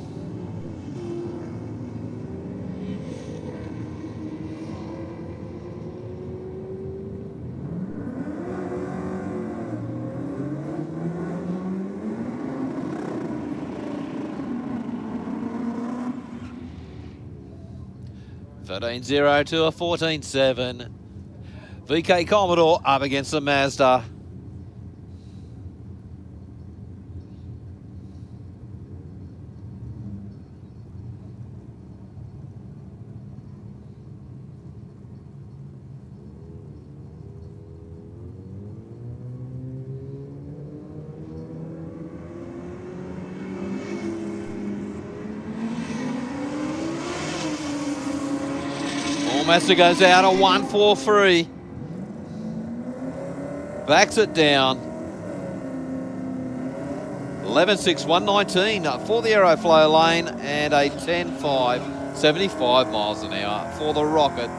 $13.0 to a 14.7. VK Commodore up against the Mazda. Mazda goes out a 1.43. Backs it down. 11.6, 119 for the Aeroflow lane and a 10.5, 75 miles an hour for the Rocket.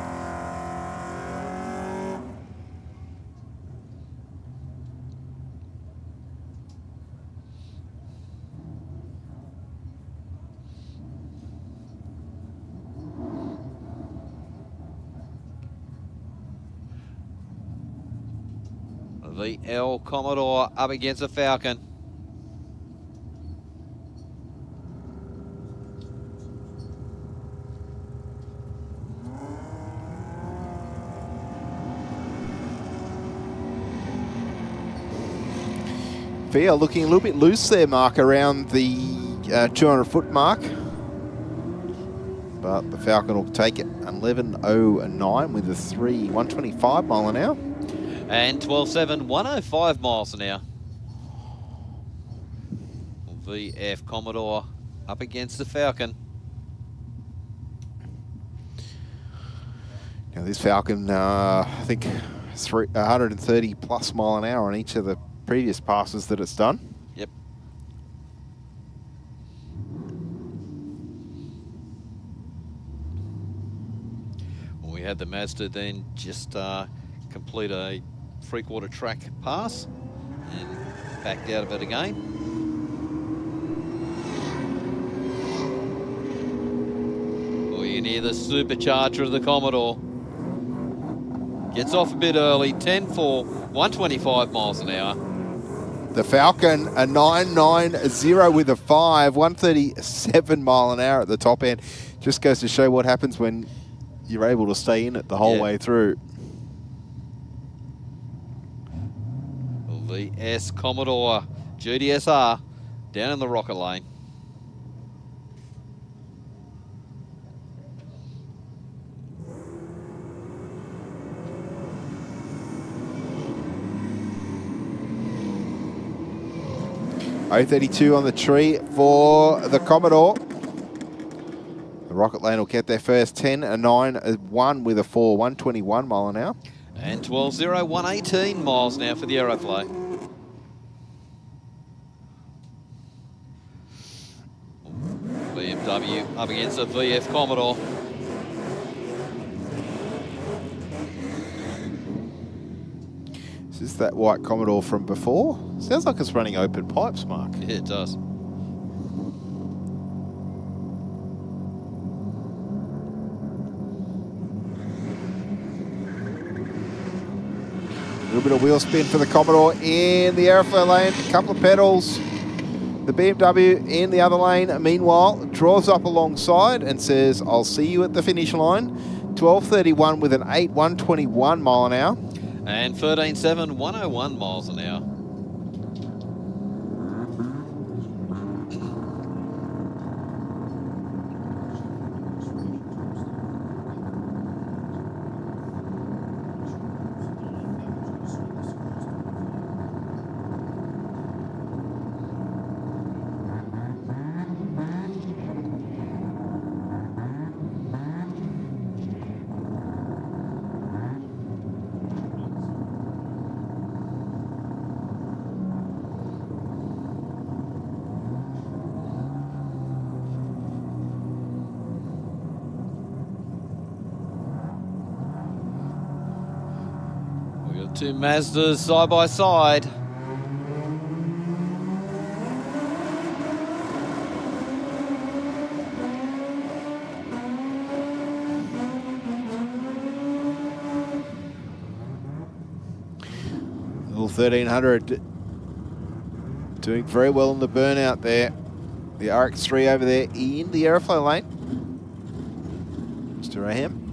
The L Commodore up against the Falcon. Via looking a little bit loose there, Mark, around the 200-foot mark. But the Falcon will take it 11.09 with a 125 mile an hour. And 12.7, 105 miles an hour. VF Commodore up against the Falcon. Now this Falcon, I think 130 plus mile an hour on each of the previous passes that it's done. Yep. Well, we had the Mazda then just complete a three-quarter track pass and backed out of it again. Well, you can hear the supercharger of the Commodore. Gets off a bit early, 10.4, 125 miles an hour. The Falcon, a 9.90 with a 5, 137 mile an hour at the top end. Just goes to show what happens when you're able to stay in it the whole way through. The S Commodore GDSR down in the rocket lane. .032 on the tree for the Commodore. The rocket lane will get there first. 10, a 9, a 1 with a 4, 121 mile an hour. And 12.0, 118 miles an hour for the Aeroflow. BMW up against the VF Commodore. that white Commodore from before. Sounds like it's running open pipes, Mark. Yeah, it does. A little bit of wheel spin for the Commodore in the Aeroflow lane. A couple of pedals. The BMW in the other lane, meanwhile, draws up alongside and says, I'll see you at the finish line. 12:31 with an 8:121 mile an hour. And 13.7, 101 miles an hour. Two Mazdas side by side. Little 1300 doing very well in the burnout there. The RX3 over there in the Aeroflow lane. Mr. Raham.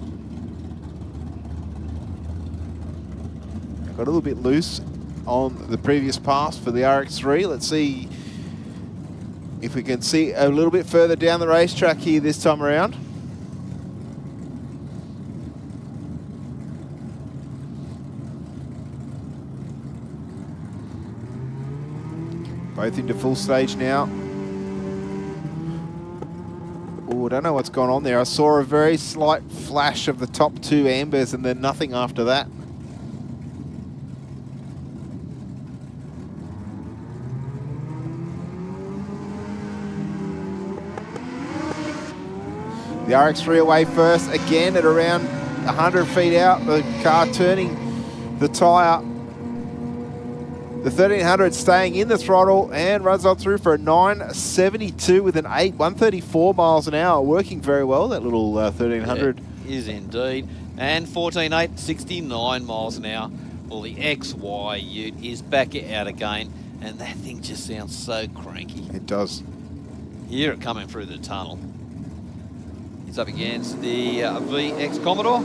Got a little bit loose on the previous pass for the RX3. Let's see if we can see a little bit further down the racetrack here this time around. Both into full stage now. Oh, I don't know what's gone on there. I saw a very slight flash of the top two ambers and then nothing after that. The RX3 away first, again at around 100 feet out, the car turning the tyre. The 1300 staying in the throttle and runs on through for a 9.72 with an 8.134 miles an hour. Working very well, that little 1300. It is indeed. And 14.8, 69 miles an hour. Well, the XY Ute is back out again, and that thing just sounds so cranky. It does. Hear it coming through the tunnel. It's up against the VX Commodore.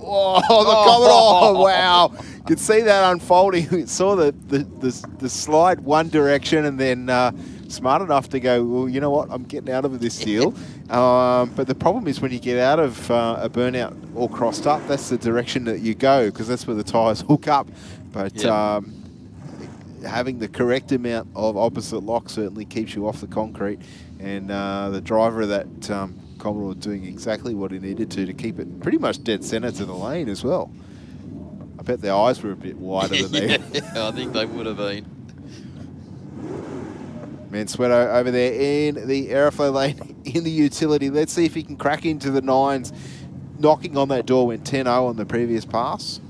Oh, the Commodore! Wow, you could see that unfolding. We saw the slide one direction, and then smart enough to go, well, you know what? I'm getting out of this deal. But the problem is when you get out of a burnout all crossed up, that's the direction that you go because that's where the tyres hook up. But yep. Having the correct amount of opposite lock certainly keeps you off the concrete, and the driver of that Commodore doing exactly what he needed to keep it pretty much dead centre to the lane as well. I bet their eyes were a bit wider than they. Yeah, I think they would have been. Mansueto over there in the Aeroflow lane in the utility. Let's see if he can crack into the nines. Knocking on that door went 10-0 on the previous pass.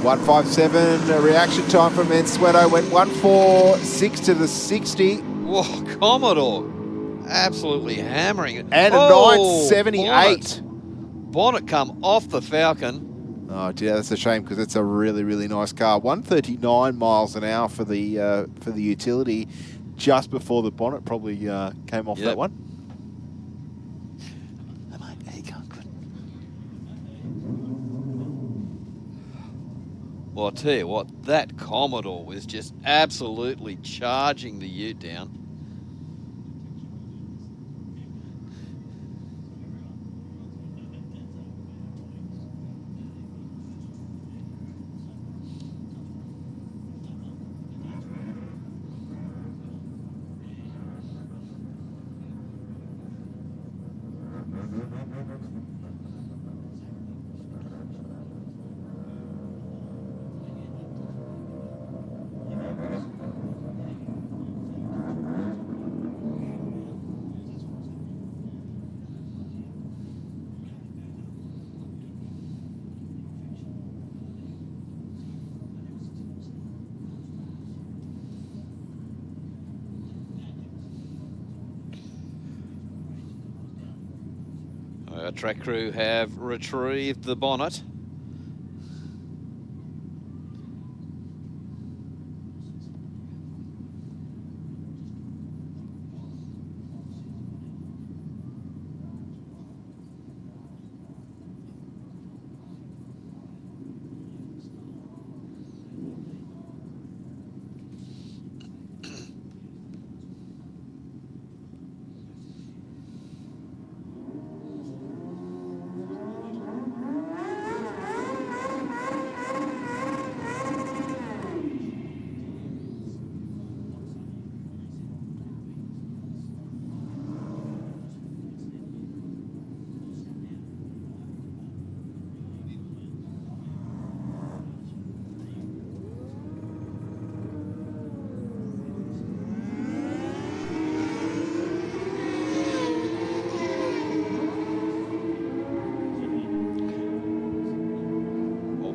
.157 reaction time from Mansueto. Went 1.46 to the 60. Whoa, Commodore. Absolutely hammering it. And a 9.78. Bonnet come off the Falcon. Oh, dear, that's a shame because it's a really, really nice car. 139 miles an hour for the utility just before the bonnet probably came off that one. Well, I'll tell you what, that Commodore was just absolutely charging the Ute down. Our track crew have retrieved the bonnet.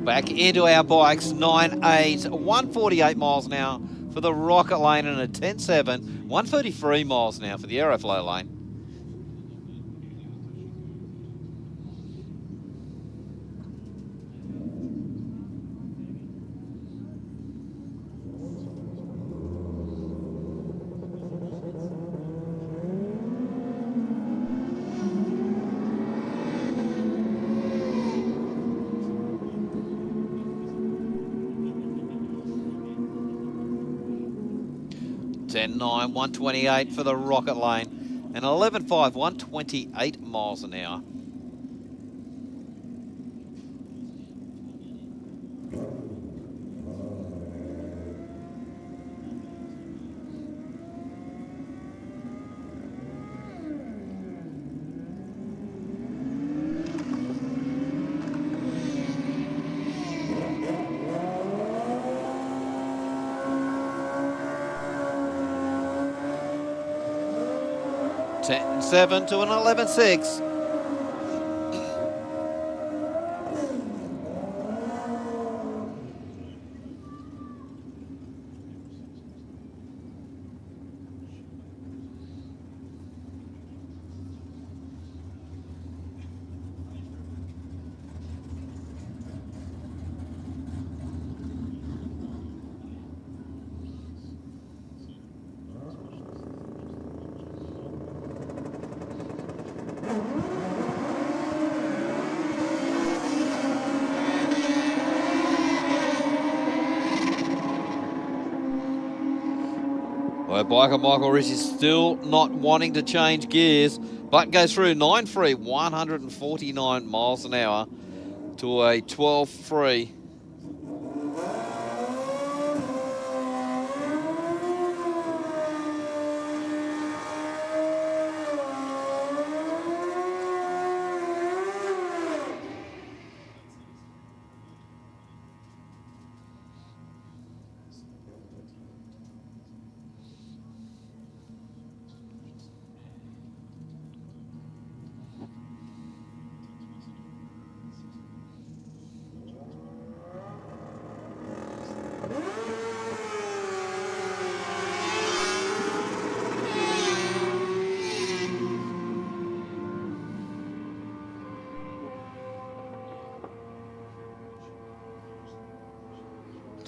Back into our bikes, 9.8, 148 miles an hour for the Rocket Lane and a 10.7, 133 miles an hour for the Aeroflow lane. And 9, 128 for the Rocket Lane, and 11.5, 128 miles an hour. Ten 7 to an 11.6. Well, biker Michael Rich is still not wanting to change gears, but goes through 9.3, 149 miles an hour to a 12.3.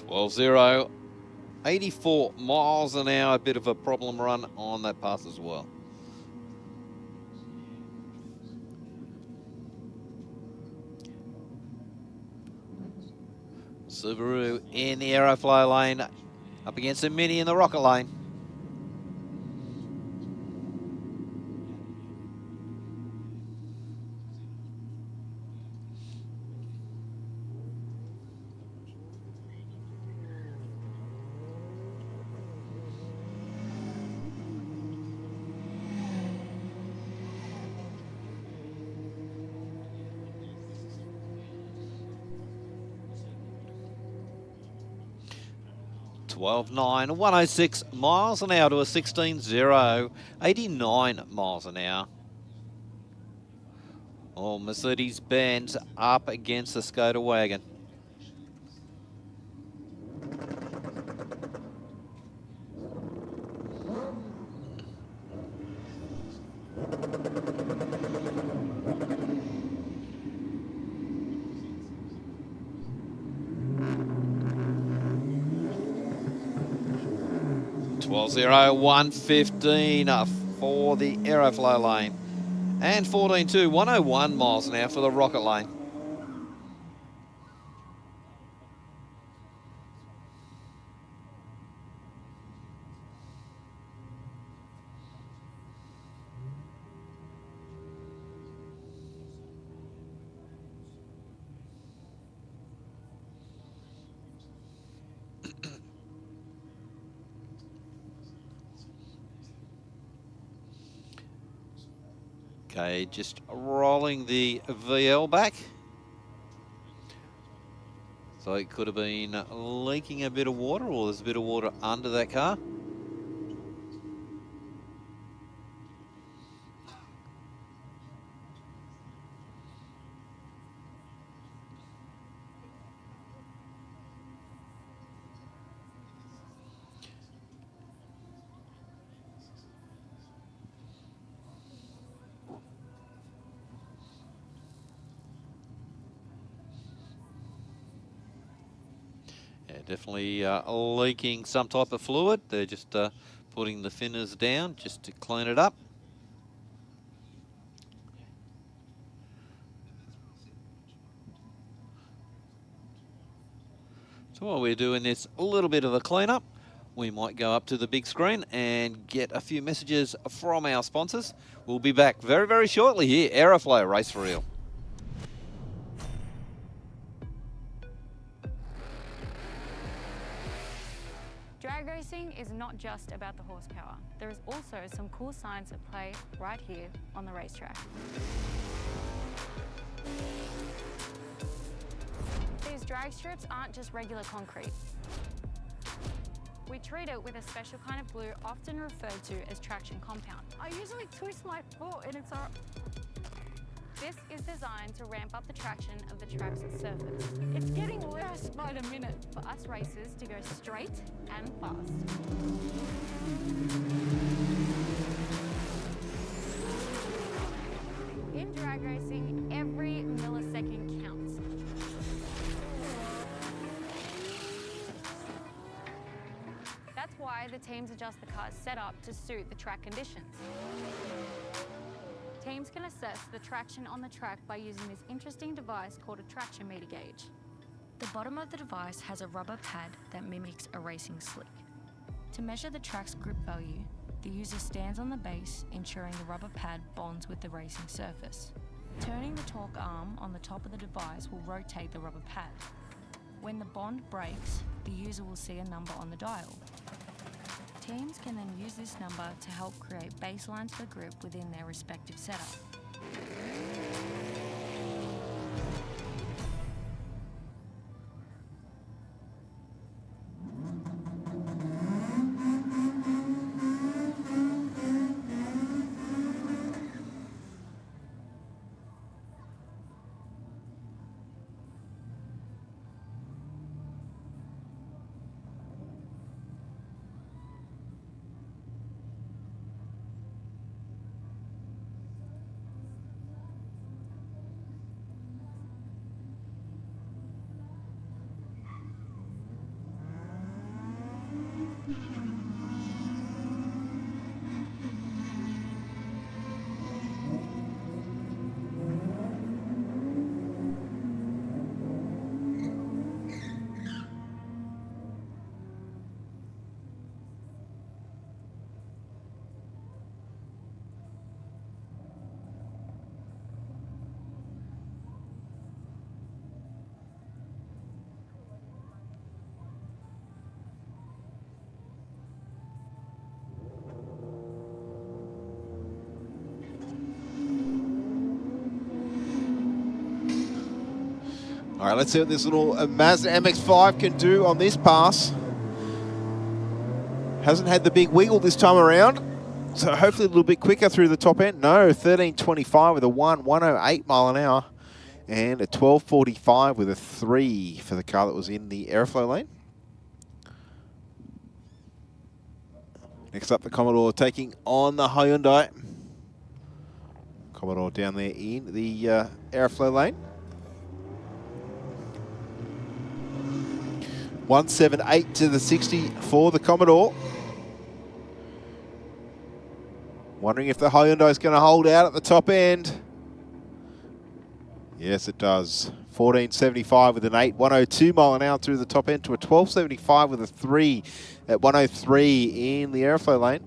Well, 0, 84 miles an hour, a bit of a problem run on that pass as well. Subaru in the Aeroflow lane, up against a Mini in the Rocket lane. Twelve 9, 106 miles an hour to a 16.0, 89 miles an hour. Oh, Mercedes-Benz up against the Skoda wagon. was 1:15 for the Aeroflow lane. And 14.2, 101 miles an hour for the Rocket lane. Okay, just rolling the VL back. So it could have been leaking a bit of water, or there's a bit of water under that car. Definitely leaking some type of fluid. They're just putting the thinners down just to clean it up. So while we're doing this a little bit of a cleanup, we might go up to the big screen and get a few messages from our sponsors. We'll be back very, very shortly here. Aeroflow, race for real. Drag racing is not just about the horsepower. There is also some cool science at play right here on the racetrack. These drag strips aren't just regular concrete. We treat it with a special kind of glue often referred to as traction compound. I usually twist my foot and it's all... This is designed to ramp up the traction of the track's surface. It's getting worse by the minute for us racers to go straight and fast. In drag racing, every millisecond counts. That's why the teams adjust the car's setup to suit the track conditions. Teams can assess the traction on the track by using this interesting device called a traction meter gauge. The bottom of the device has a rubber pad that mimics a racing slick. To measure the track's grip value, the user stands on the base, ensuring the rubber pad bonds with the racing surface. Turning the torque arm on the top of the device will rotate the rubber pad. When the bond breaks, the user will see a number on the dial. Teams can then use this number to help create baselines for grip within their respective setup. All right, let's see what this little Mazda MX-5 can do on this pass. Hasn't had the big wiggle this time around, so hopefully a little bit quicker through the top end. No, 13.25 with a 108 mile an hour, and a 12.45 with a 3 for the car that was in the Aeroflow lane. Next up, the Commodore taking on the Hyundai. Commodore down there in the Aeroflow lane. 178 to the 60 for the Commodore. Wondering if the Hyundai is going to hold out at the top end. Yes, it does. 14.75 with an 8, 102 mile an hour through the top end to a 12.75 with a 3 at 103 in the Aeroflow lane.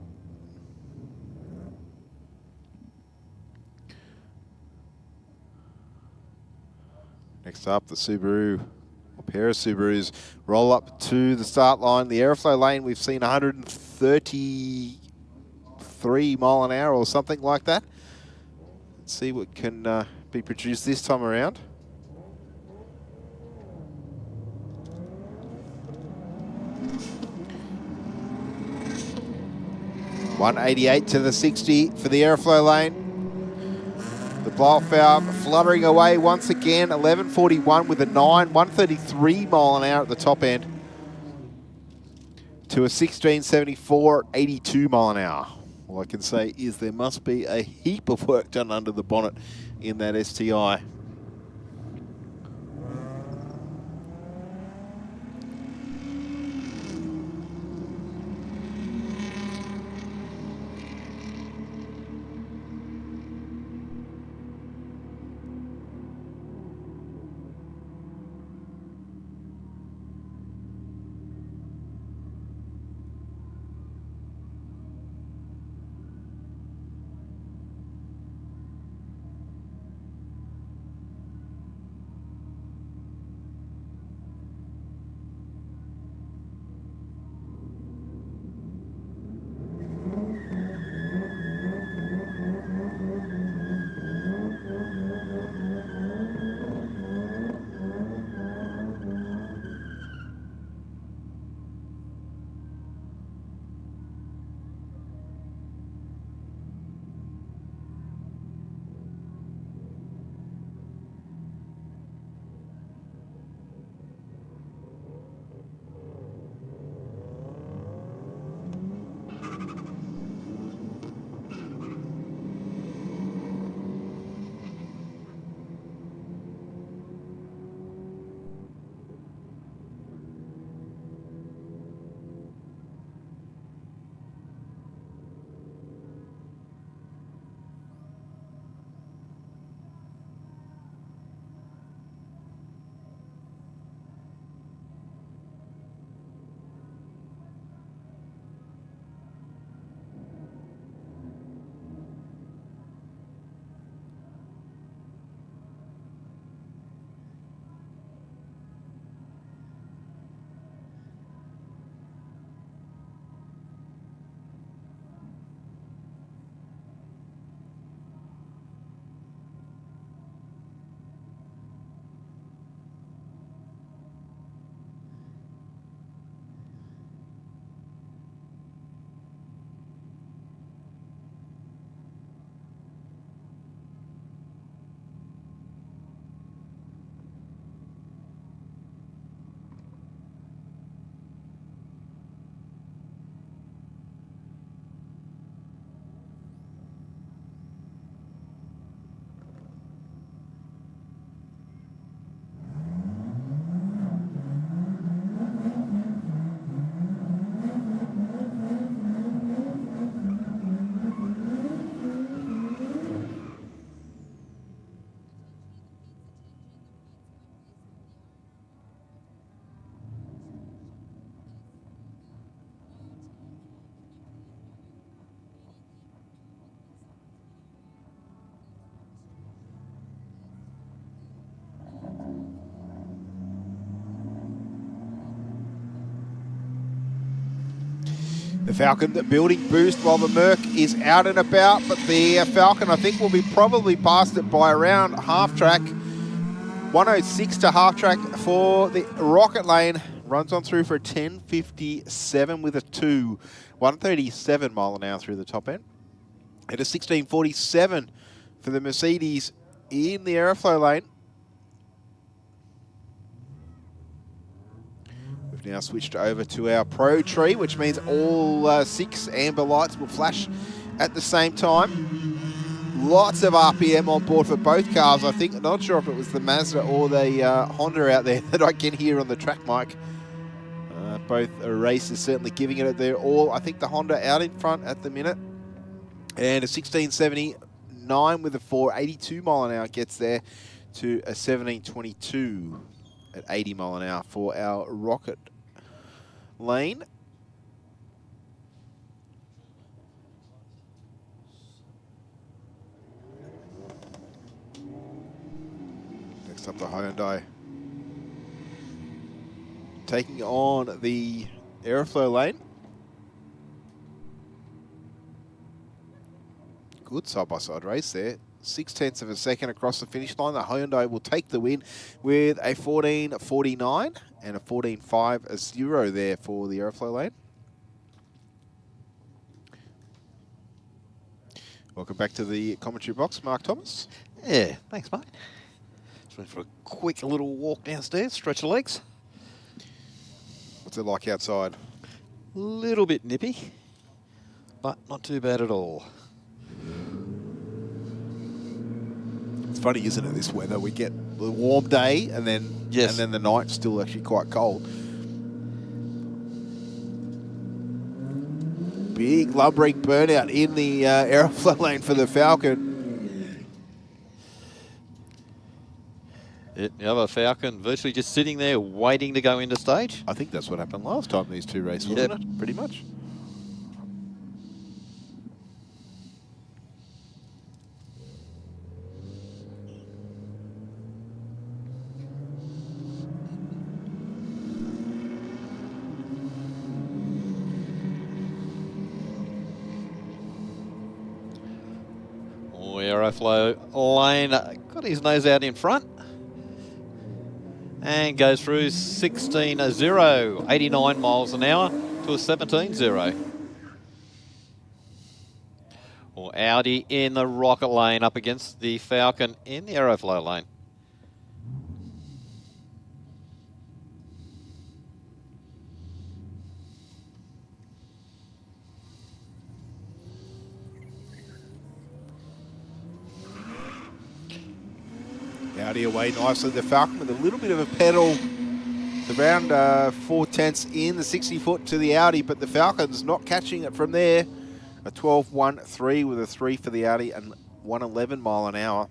Next up, the Subaru, or pair of Subarus, roll up to the start line. The Aeroflow lane, we've seen 133 mile an hour or something like that. Let's see what can be produced this time around. .188 to the 60 for the Aeroflow lane. The blow-off valve fluttering away once again. 11.41 with a 9. 133 mile an hour at the top end to a 16.74, 82 mile an hour. All I can say is there must be a heap of work done under the bonnet in that STI. The Falcon building boost while the Merc is out and about, but the Falcon I think will be probably past it by around half track. 106 to half track for the Rocket Lane. Runs on through for a 10.57 with a 2. 137 mile an hour through the top end. At a 16.47 for the Mercedes in the Aeroflow lane. We've now switched over to our Pro tree, which means all 6 amber lights will flash at the same time. Lots of RPM on board for both cars, I think. Not sure if it was the Mazda or the Honda out there that I can hear on the track mic. Both races certainly giving it their all. I think the Honda out in front at the minute. And a 16.79 with a 482 mile an hour gets there to a 17.22 at 80 mile an hour for our Rocket Lane. Next up, the Hyundai. Taking on the Aeroflow lane. Good side-by-side race there. 0.6 of a second across the finish line. The Hyundai will take the win with a 14.49 and a 14.50 there for the Aeroflow lane. Welcome back to the commentary box, Mark Thomas. Yeah, thanks, mate. Just went for a quick little walk downstairs, stretch the legs. What's it like outside? Little bit nippy, but not too bad at all. It's funny, isn't it, this weather? We get the warm day and then the night's still actually quite cold. Big lumbering burnout in the Aeroflow lane for the Falcon. The other Falcon virtually just sitting there waiting to go into stage. I think that's what happened last time these two races, wasn't it? Pretty much. Aeroflow lane got his nose out in front and goes through 16.0, 89 miles an hour to a 17.0. Or Audi in the Rocket lane up against the Falcon in the Aeroflow lane. Audi away nicely. The Falcon with a little bit of a pedal. It's around 4/10 in the 60-foot to the Audi, but the Falcon's not catching it from there. A 12.13 with a 3 for the Audi and 111 mile an hour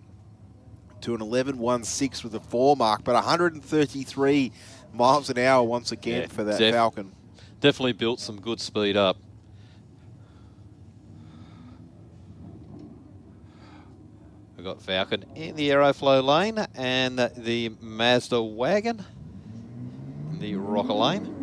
to an 11.16 with a 4 mark, but 133 miles an hour once again for that Falcon. Definitely built some good speed up. We've got Falcon in the Aeroflow lane and the Mazda wagon in the Rocket lane.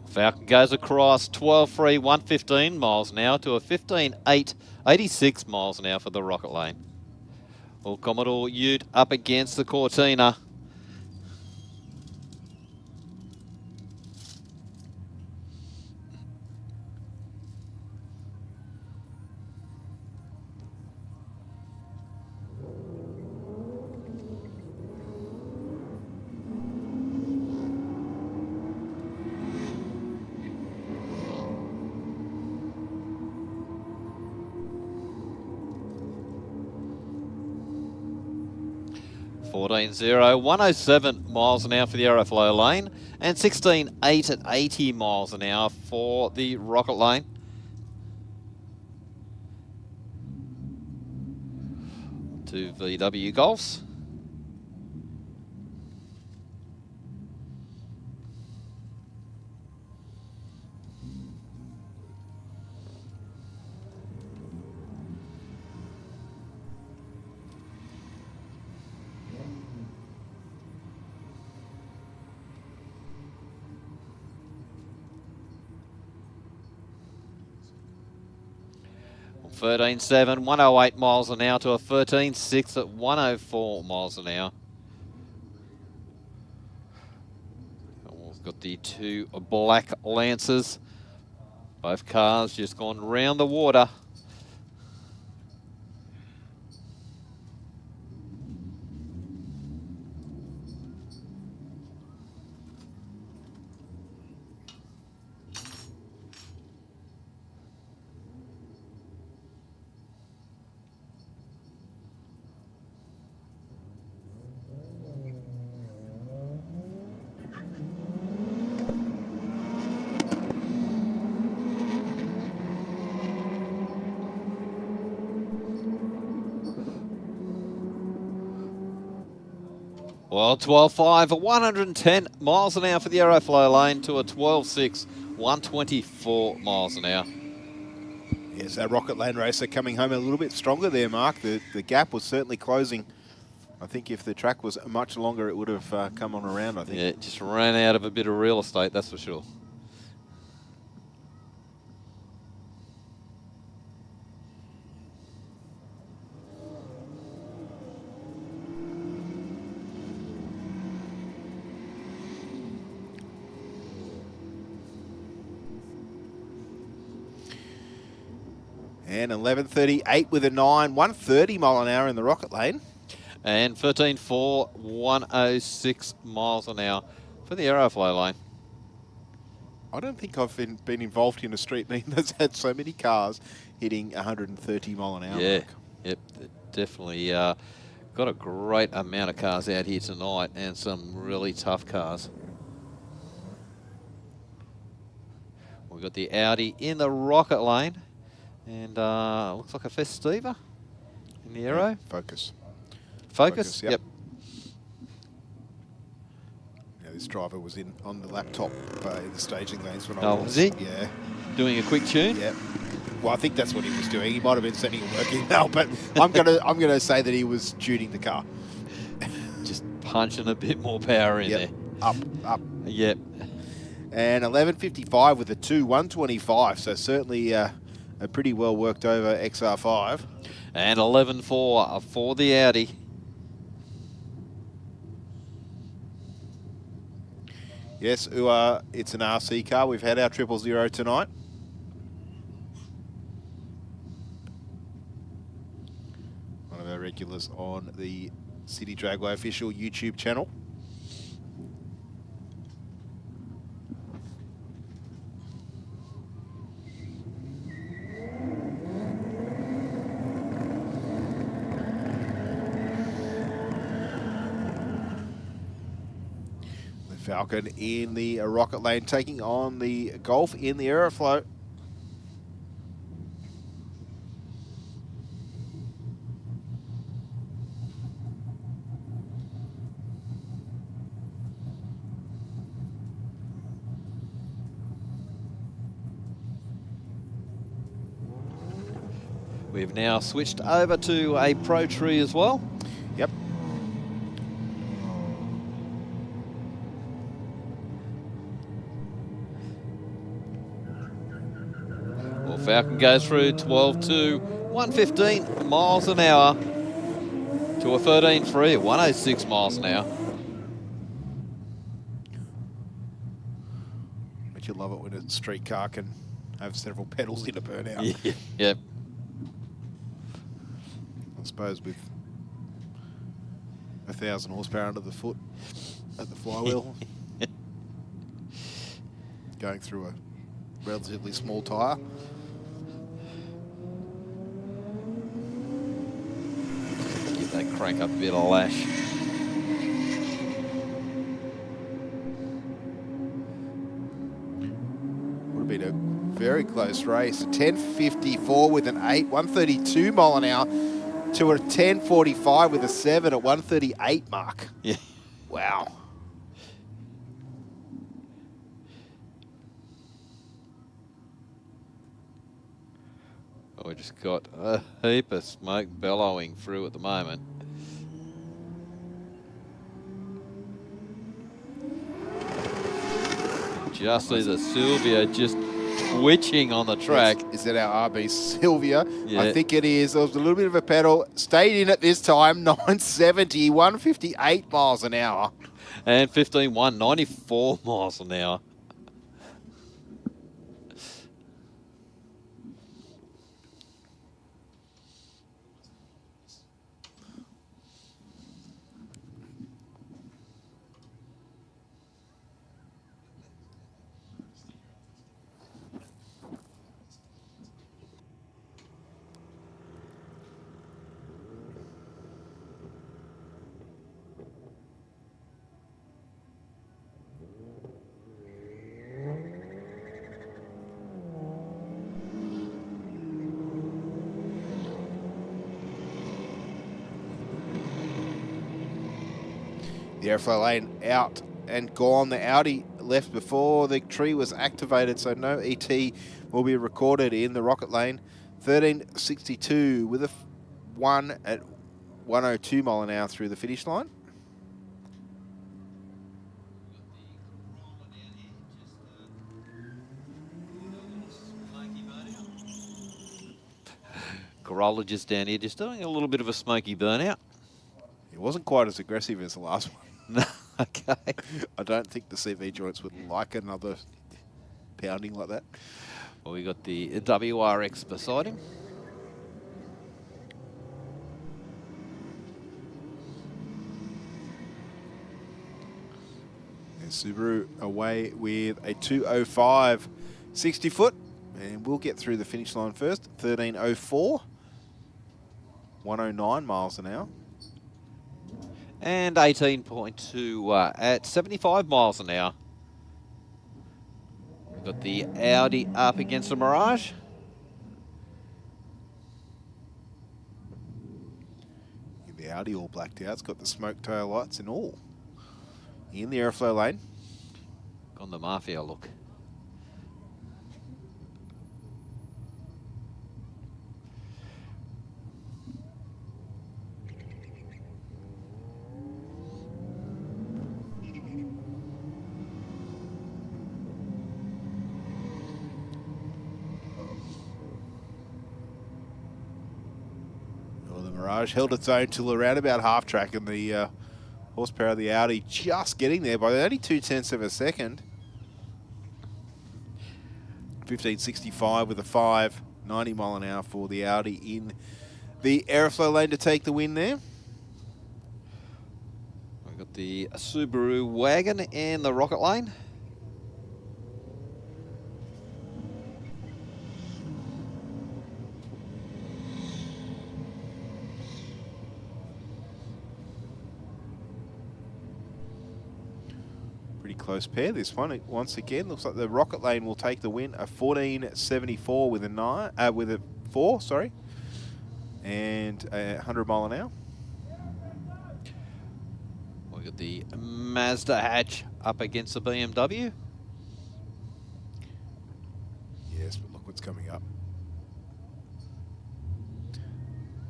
Falcon goes across 12.3, 115 miles an hour to a 15.8, 86 miles an hour for the Rocket lane. Well, Commodore Ute up against the Cortina. .0, 107 miles an hour for the Aeroflow lane and 16.8 at 80 miles an hour for the Rocket lane. Two VW Golfs. 13.7, 108 miles an hour to a 13.6 at 104 miles an hour. We've got the two black Lancers. Both cars just gone round the water. Well, 12.5, 110 miles an hour for the Aeroflow lane to a 12.6, 124 miles an hour. Yes, that Rocket Lane racer coming home a little bit stronger there, Mark. The gap was certainly closing. I think if the track was much longer, it would have come on around, I think. Yeah, it just ran out of a bit of real estate, that's for sure. And 11.38 with a 9, 130 mile an hour in the Rocket Lane. And 13.4, 106 miles an hour for the Aeroflow lane. I don't think I've been involved in a street meet that's had so many cars hitting 130 mile an hour. Yeah, Mark. yep, definitely got a great amount of cars out here tonight and some really tough cars. We've got the Audi in the Rocket Lane. And looks like a Festiva in the Aero. Focus. Focus? Yep. Yeah, this driver was on the laptop in the staging lanes when I was. Oh, was he? Yeah. Doing a quick tune? Yeah. Well, I think that's what he was doing. He might have been sending a work email, but I'm gonna say that he was tuning the car. Just punching a bit more power in there. Up. Yep. And 11.55 with a 2, 125. So certainly a pretty well worked over XR5. And 11.4 for the Audi. Yes, it's an RC car. We've had our 000 tonight. One of our regulars on the Sydney Dragway official YouTube channel. Falcon in the Rocket Lane taking on the Golf in the Aeroflow. We've now switched over to a Pro Tree as well. Yep. Falcon goes through 12.2, 115 miles an hour to a 13.3, 106 miles an hour. But you love it when a street car can have several pedals in a burnout. Yeah. Yep. I suppose with 1,000 horsepower under the foot at the flywheel, going through a relatively small tyre. Give that crank up a bit of lash. Would have been a very close race. 10.54 with an 8, 132 mile an hour to a 10.45 with a 7 at 138 mark. Yeah. Wow. We just got a heap of smoke bellowing through at the moment. Just see the Sylvia just twitching on the track. Is that our RB Sylvia? Yeah. I think it is. There was a little bit of a pedal. Stayed in at this time, 970, 158 miles an hour. And 15-1, 94 miles an hour. The Aeroflow lane out and gone. The Audi left before the tree was activated, so no ET will be recorded in the Rocket lane. 13.62 with a 1 at 102 mile an hour through the finish line. Corolla just down here, just doing a little bit of a smoky burnout. It wasn't quite as aggressive as the last one. No, okay. I don't think the CV joints would like another pounding like that. Well, we got the WRX beside him. And Subaru away with a 205 60 foot. And we'll get through the finish line first. 13.04. 109 miles an hour. And 18.2 at 75 miles an hour. We've got the Audi up against the Mirage. The Audi all blacked out. It's got the smoke tail lights and all. In the Aeroflow lane. On the Mafia look. Mirage held its own till around about half track, and the horsepower of the Audi just getting there by only 0.2 of a second. 15.65 with a 5, 90 mile an hour for the Audi in the Aeroflow lane to take the win there. We've got the Subaru wagon in the Rocket lane. Close pair this one. Once again, looks like the Rocket lane will take the win. A 14.74 with a 4, sorry, and 100 mile an hour. We got the Mazda hatch up against the BMW. Yes, but look what's coming up.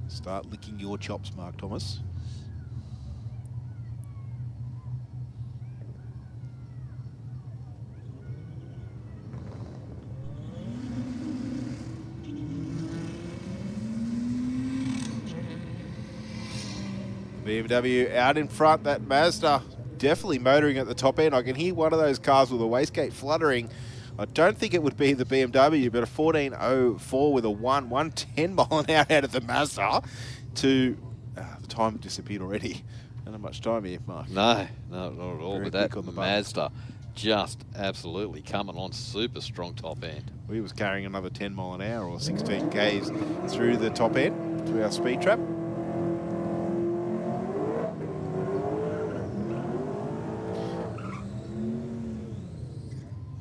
Start licking your chops, Mark Thomas. BMW out in front, that Mazda definitely motoring at the top end. I can hear one of those cars with a wastegate fluttering. I don't think it would be the BMW, but a 14.04 with a 110 mile an hour out of the Mazda to... the time disappeared already. Don't have much time here, Mark. No, not at all. Very But that quick on the Mazda just absolutely coming on super strong top end. We was carrying another 10 mile an hour or 16 Ks through the top end to our speed trap.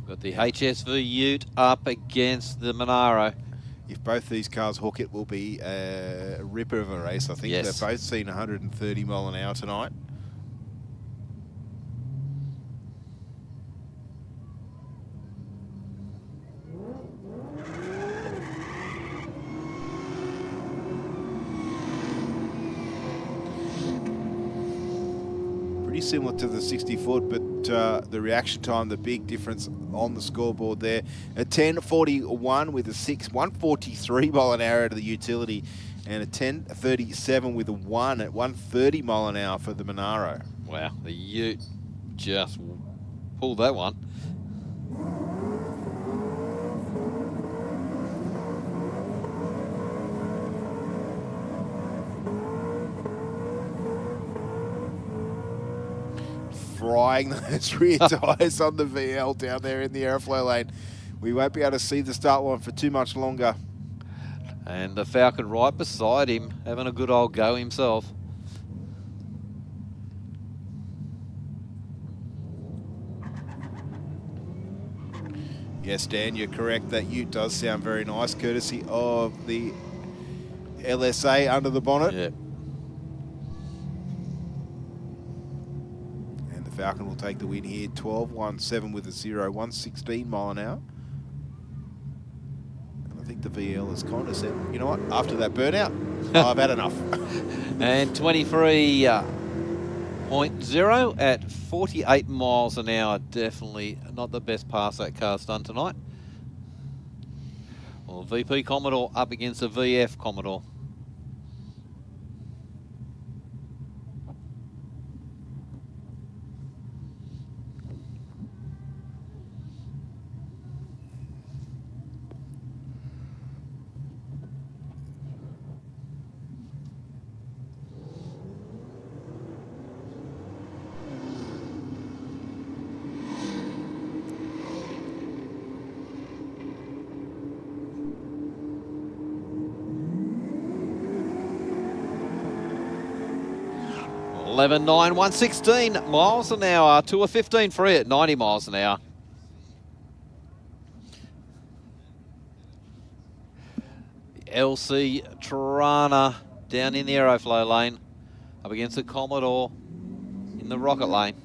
Got the HSV Ute up against the Monaro. If both these cars hook, it will be a ripper of a race. I think Yes. they've both seen 130 mile an hour tonight. Pretty similar to the 60 foot, but the reaction time, the big difference on the scoreboard there. A 10.41 with a 6, 143 mile an hour out of the utility, and a 10.37 with a 1 at 130 mile an hour for the Monaro. Wow, the Ute just pulled that one. Frying those rear tyres on the VL down there in the Aeroflow lane. We won't be able to see the start line for too much longer. And the Falcon right beside him, having a good old go himself. Yes, Dan, you're correct. That Ute does sound very nice, courtesy of the LSA under the bonnet. Yep. And the Falcon will take the win here, 12.17 with a 0, 116 mile an hour. And I think the VL has kind of said, you know what, after that burnout, I've had enough. And 23.0 at 48 miles an hour. Definitely not the best pass that car's done tonight. Well, VP Commodore up against the VF Commodore. .11.9, 116 miles an hour to a 15 free at 90 miles an hour. LC Tirana down in the Aeroflow lane up against the Commodore in the Rocket lane.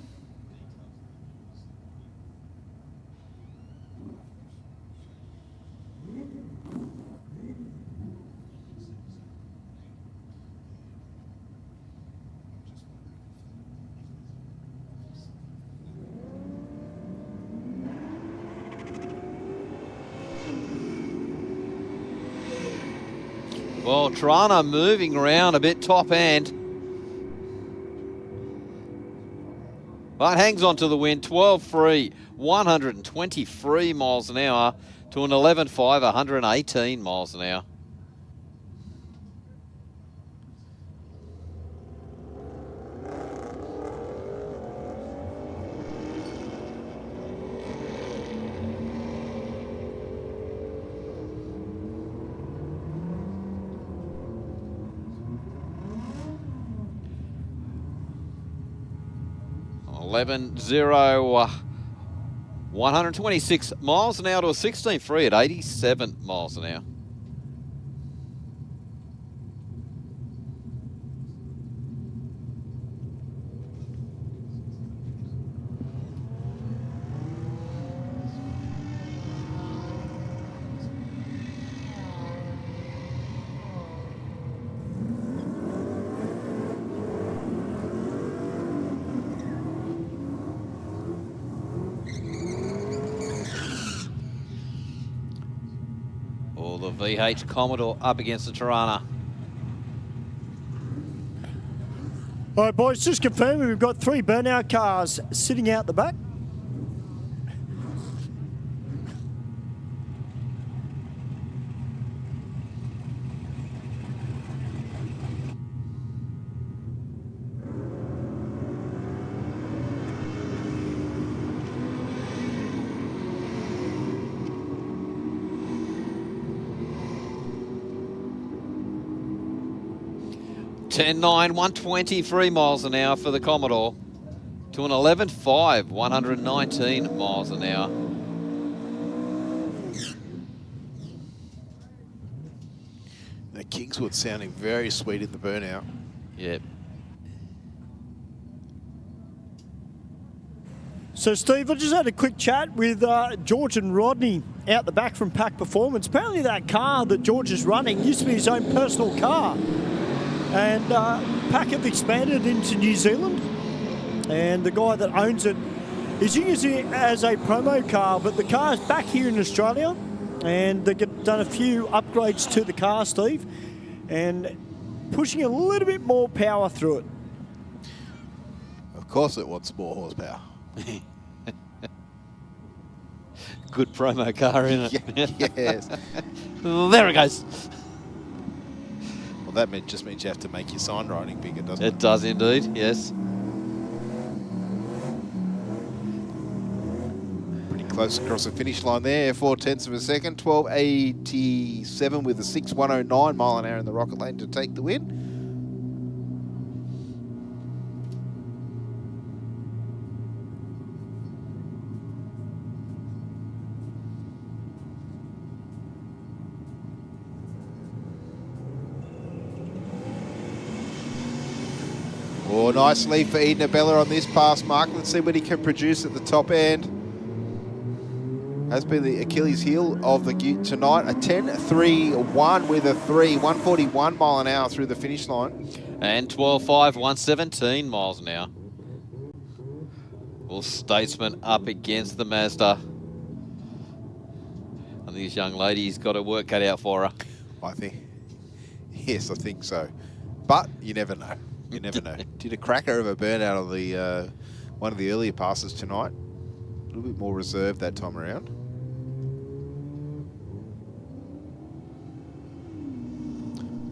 Well, Tirana moving around a bit top end. But hangs on to the win, 12 free, 123 miles an hour to an 11.5, 118 miles an hour. .11.0, 126 miles an hour to a 16 free at 87 miles an hour. The VH Commodore up against the Tirana. All right, boys, just confirming we've got 3 Burnout cars sitting out the back. .10.9, 123 miles an hour for the Commodore to an 11.5, 119 miles an hour. The Kingswood sounding very sweet in the burnout. Yep. So, Steve, I just had a quick chat with George and Rodney out the back from Pack Performance. Apparently that car that George is running used to be his own personal car. And Pack have expanded into New Zealand. And the guy that owns it He's using it as a promo car, but the car's back here in Australia, and they've done a few upgrades to the car, Steve, and pushing a little bit more power through it. Of course it wants more horsepower. Good promo car, isn't it? Yes. There it goes. Well, that just means you have to make your sign writing bigger, doesn't it? It does indeed, yes. Pretty close across the finish line there. 4/10 of a second. 12.87 with a 6.109 mile an hour in the Rocket Lane to take the win. Oh, nice lead for Eden Abella on this pass, Mark. Let's see what he can produce at the top end. Has been the Achilles heel of the Ute tonight. A 10.3.1 with a 3. 141 mile an hour through the finish line. And 12.5, 117 miles an hour. Well, Statesman up against the Mazda. And this young lady's got her work cut out for her. I think. Yes, I think so. But you never know. You never know. Did a cracker of a burnout on the one of the earlier passes tonight. A little bit more reserved that time around.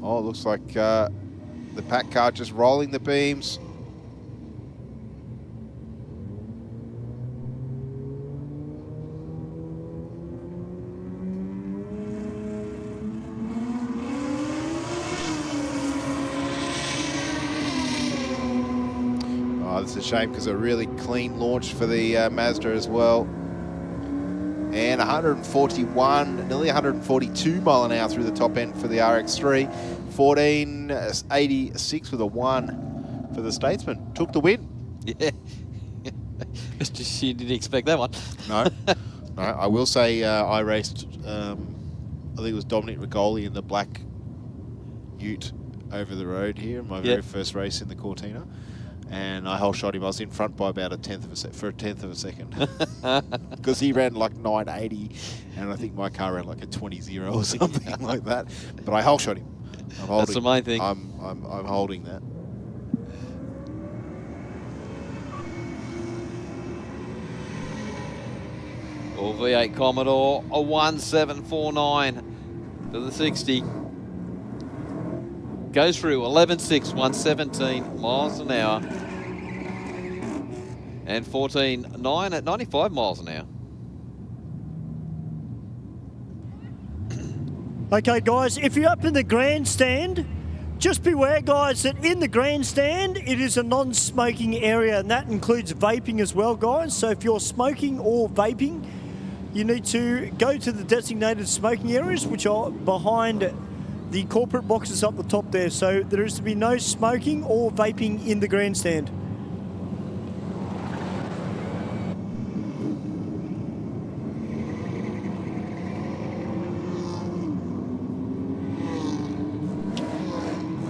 Oh, it looks like the pack car just rolling the beams. Oh, that's a shame because a really clean launch for the Mazda as well. And 141, nearly 142 mile an hour through the top end for the RX3. 14.86 with a 1 for the Statesman. Took the win. Yeah. You didn't expect that one. No. No, I will say I raced, I think it was Dominic Rigoli in the black Ute over the road here, my very first race in the Cortina. And I whole shot him. I was in front by about a tenth of a second. Because he ran like 980, and I think my car ran like a 20.0 or something like that. But I whole shot him. That's the main thing. I'm holding that. All V8 Commodore, a 1749 to the 60. Goes through 11.6, 117 miles an hour. And 14.9 at 95 miles an hour. Okay, guys, if you're up in the grandstand, just beware, guys, that in the grandstand, it is a non-smoking area, and that includes vaping as well, guys. So if you're smoking or vaping, you need to go to the designated smoking areas, which are behind the corporate boxes up the top there. So there is to be no smoking or vaping in the grandstand.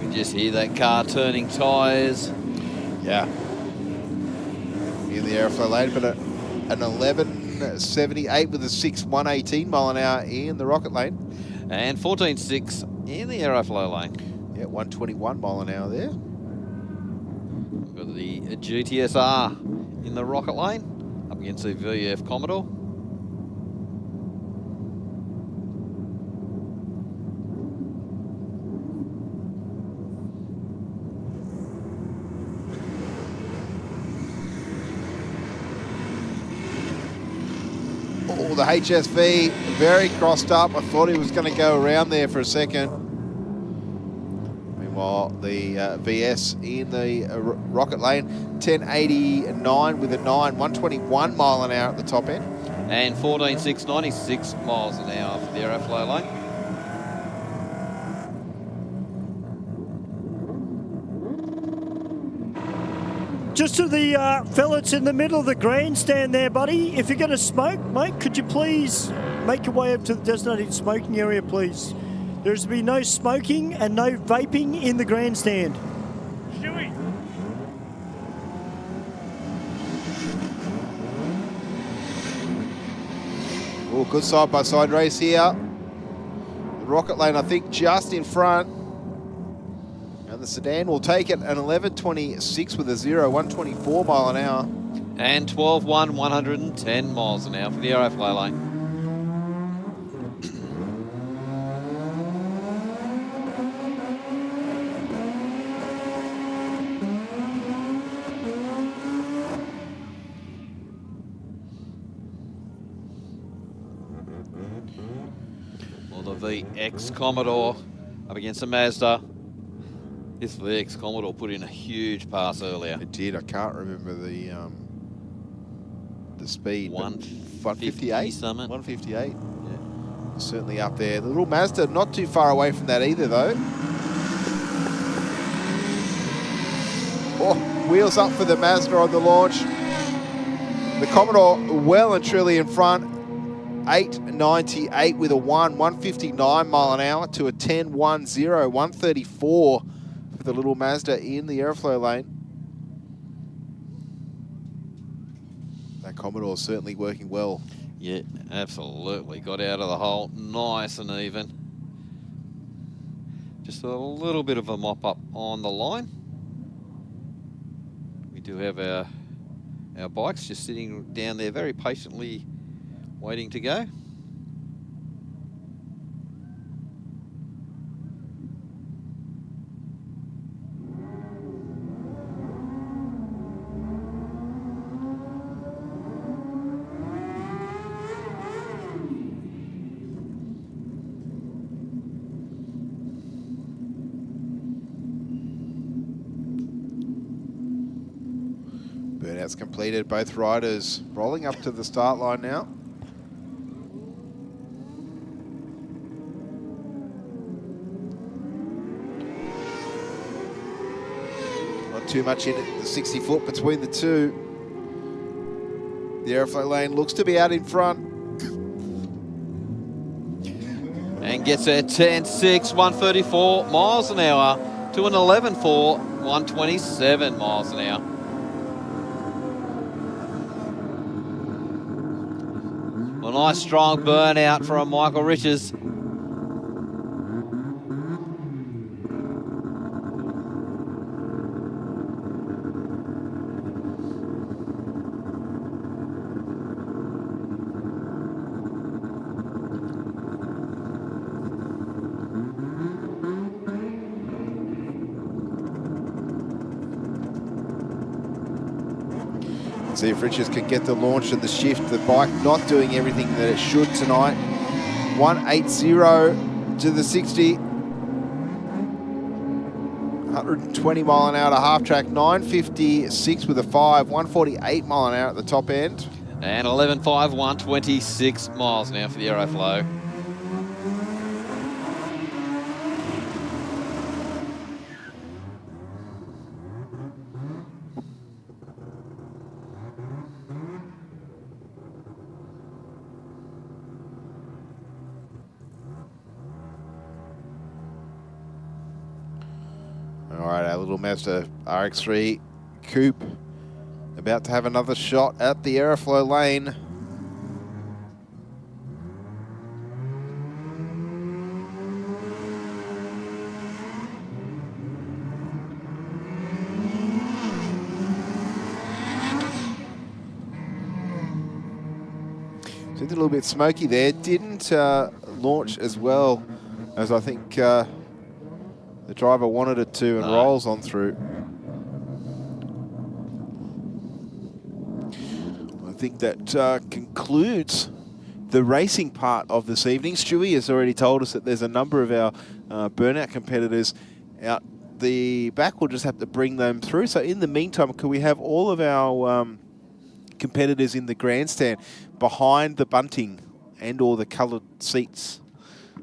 We just hear that car turning tyres. Yeah. In the Aeroflow lane, but an 11.78 with a 6.118 mile an hour in the Rocket lane. And 14.6 in the Aeroflow lane. Yeah, 121 mile an hour there. We've got the GTSR in the Rocket lane up against the VF Commodore. Oh, the HSV very crossed up. I thought he was going to go around there for a second. Meanwhile, the VS in the Rocket lane, 10.89 with a 9, 121 mile an hour at the top end. And 14.6, 96 miles an hour for the Aeroflow lane. Just to the fellas in the middle of the grandstand there, buddy, if you're going to smoke, mate, could you please make your way up to the designated smoking area, please? There's to be no smoking and no vaping in the grandstand. Stewie. Oh, good side-by-side race here. The Rocket Lane, I think, just in front. And the sedan will take it an 11.26 with a 0, 124 mile an hour. And 12.1, 110 miles an hour for the Aeroflow lane. Well, the VX Commodore up against the Mazda. This VX Commodore put in a huge pass earlier. It did. I can't remember the speed. 158 something. 158. Yeah. Certainly up there. The little Mazda not too far away from that either, though. Oh, wheels up for the Mazda on the launch. The Commodore well and truly in front. 8.98 with a 159 mile an hour to a 10.10, 134 for the little Mazda in the Aeroflow lane. That Commodore certainly working well. Yeah, absolutely. Got out of the hole nice and even. Just a little bit of a mop up on the line. We do have our bikes just sitting down there very patiently waiting to go. Burnout's completed. Both riders rolling up to the start line now. Not too much in it, the 60 foot between the two. The Aeroflow lane looks to be out in front. And gets a 10.6, 134 miles an hour to an 11.4, 127 miles an hour. Well, nice strong burnout from Michael Riches. See if Richards can get the launch and the shift. The bike not doing everything that it should tonight. 180 to the 60. 120 mile an hour to half track. 956 with a 5. 148 mile an hour at the top end. And 11.5, 126 miles an hour for the Aeroflow. All right, our little Mazda RX-3 Coupe about to have another shot at the Aeroflow lane. Seemed a little bit smoky there. Didn't launch as well as I think the driver wanted it to, and rolls on through. I think that concludes the racing part of this evening. Stewie has already told us that there's a number of our Burnout competitors out the back. We'll just have to bring them through. So in the meantime, could we have all of our competitors in the grandstand behind the bunting and or the coloured seats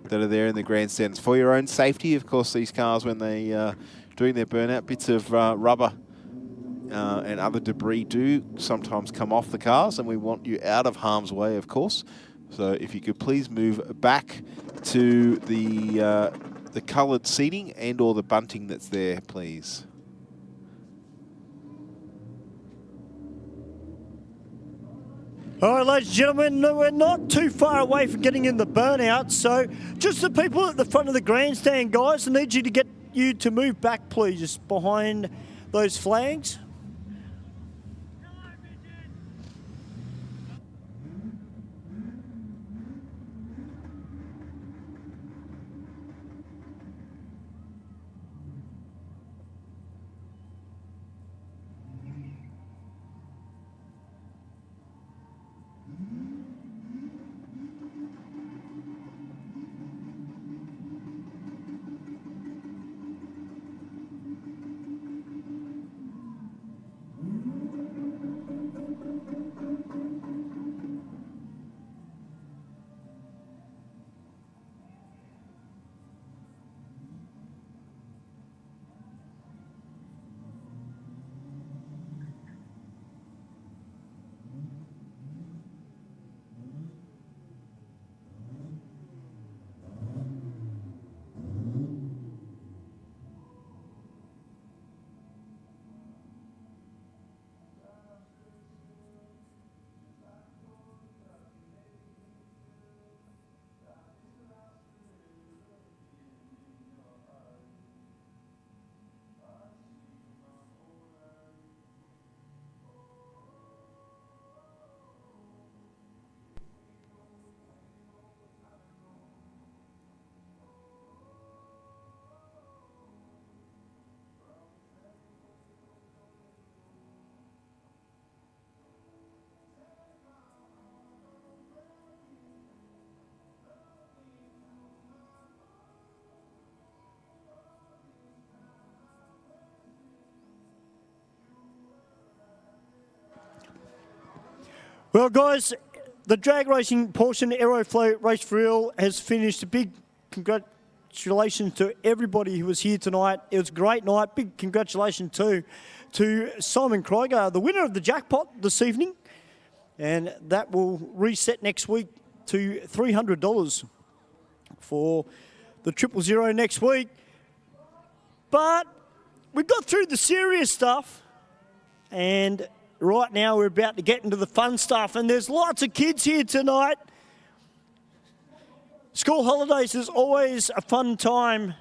that are there in the grandstands for your own safety? Of course, these cars, when they doing their burnout, bits of rubber and other debris do sometimes come off the cars, and we want you out of harm's way, of course. So if you could please move back to the coloured seating and or the bunting that's there, please. All right, ladies and gentlemen, we're not too far away from getting in the burnout. So just the people at the front of the grandstand, guys, I need you to move back, please, behind those flags. Well, guys, the drag racing portion, Aeroflow Race for Real, has finished. A big congratulations to everybody who was here tonight. It was a great night. Big congratulations too to Simon Krieger, the winner of the jackpot this evening. And that will reset next week to $300 for the 000 next week. But we got through the serious stuff, and right now we're about to get into the fun stuff, and there's lots of kids here tonight. School holidays is always a fun time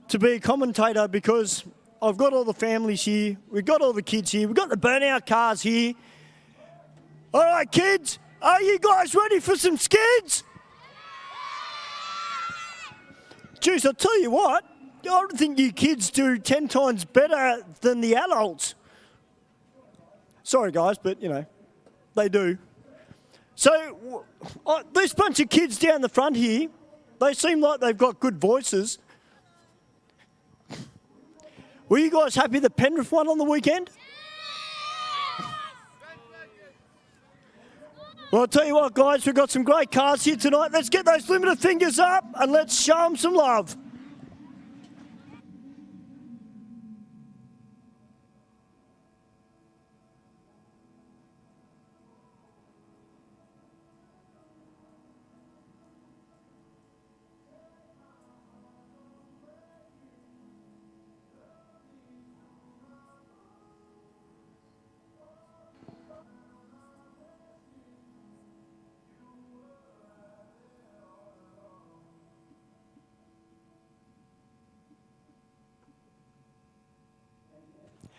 to be a commentator because I've got all the families here, we've got all the kids here, we've got the burnout cars here. All right, kids, are you guys ready for some skids? Jeez, I'll tell you what, I don't think you kids do 10 times better than the adults. Sorry, guys, but, you know, they do. So, this bunch of kids down the front here, they seem like they've got good voices. Were you guys happy the Penrith won on the weekend? Well, I'll tell you what, guys, we've got some great cars here tonight. Let's get those limited fingers up and let's show them some love.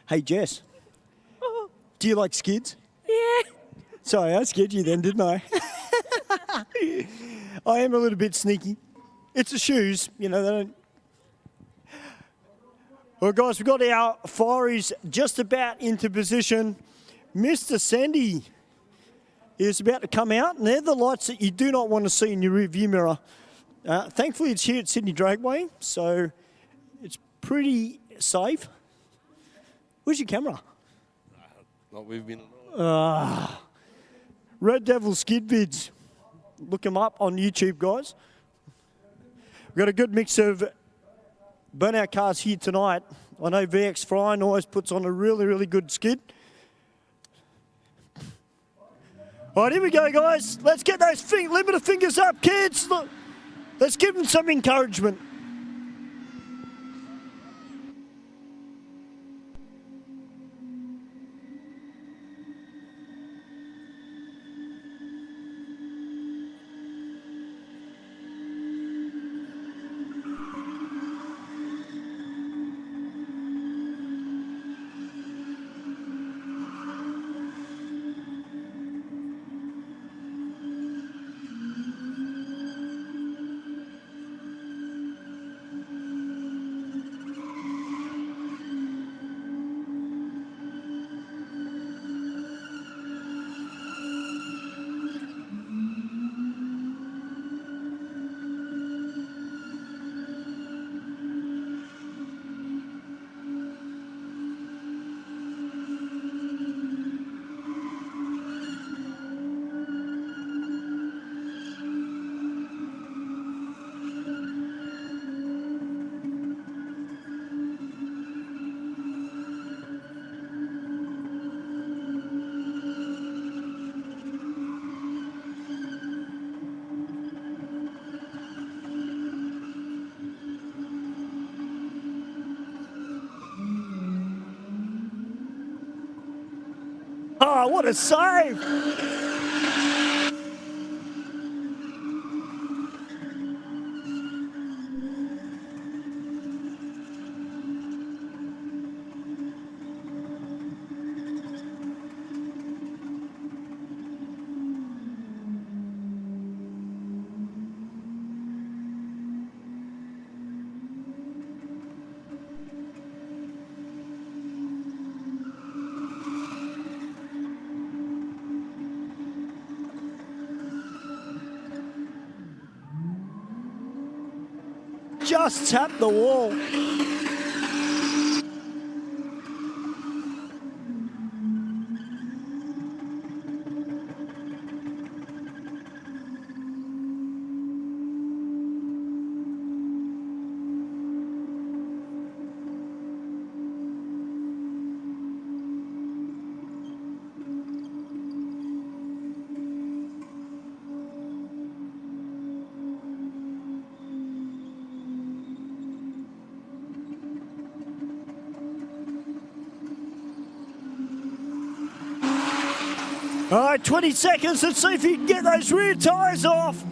Hey, Jess. Do you like skids? Yeah. Sorry, I scared you then, didn't I? I am a little bit sneaky. It's the shoes, you know, they don't... Well, guys, we've got our fireys just about into position. Mr. Sandy is about to come out, and they're the lights that you do not want to see in your rearview mirror. Thankfully, it's here at Sydney Dragway, so it's pretty safe. Where's your camera? Not with me. Red Devil Skid Vids. Look them up on YouTube, guys. We've got a good mix of burnout cars here tonight. I know VX Frying always puts on a really, really good skid. All right, here we go, guys. Let's get those limiter fingers up, kids. Look, let's give them some encouragement. Oh, what a save! Just tapped the wall. All right, 20 seconds. Let's see if you can get those rear tyres off.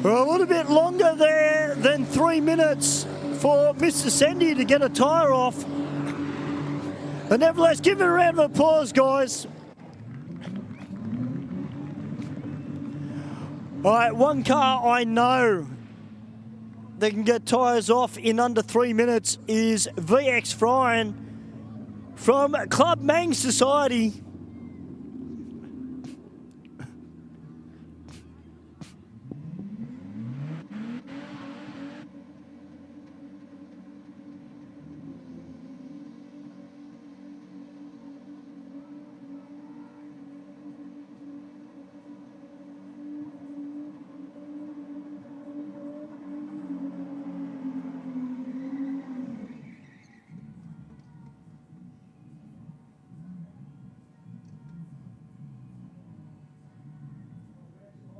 Well, a little bit longer there than 3 minutes for Mr. Sandy to get a tyre off. But nevertheless, give him a round of applause, guys. All right, one car I know that can get tyres off in under 3 minutes is VX Frying from Club Mang Society.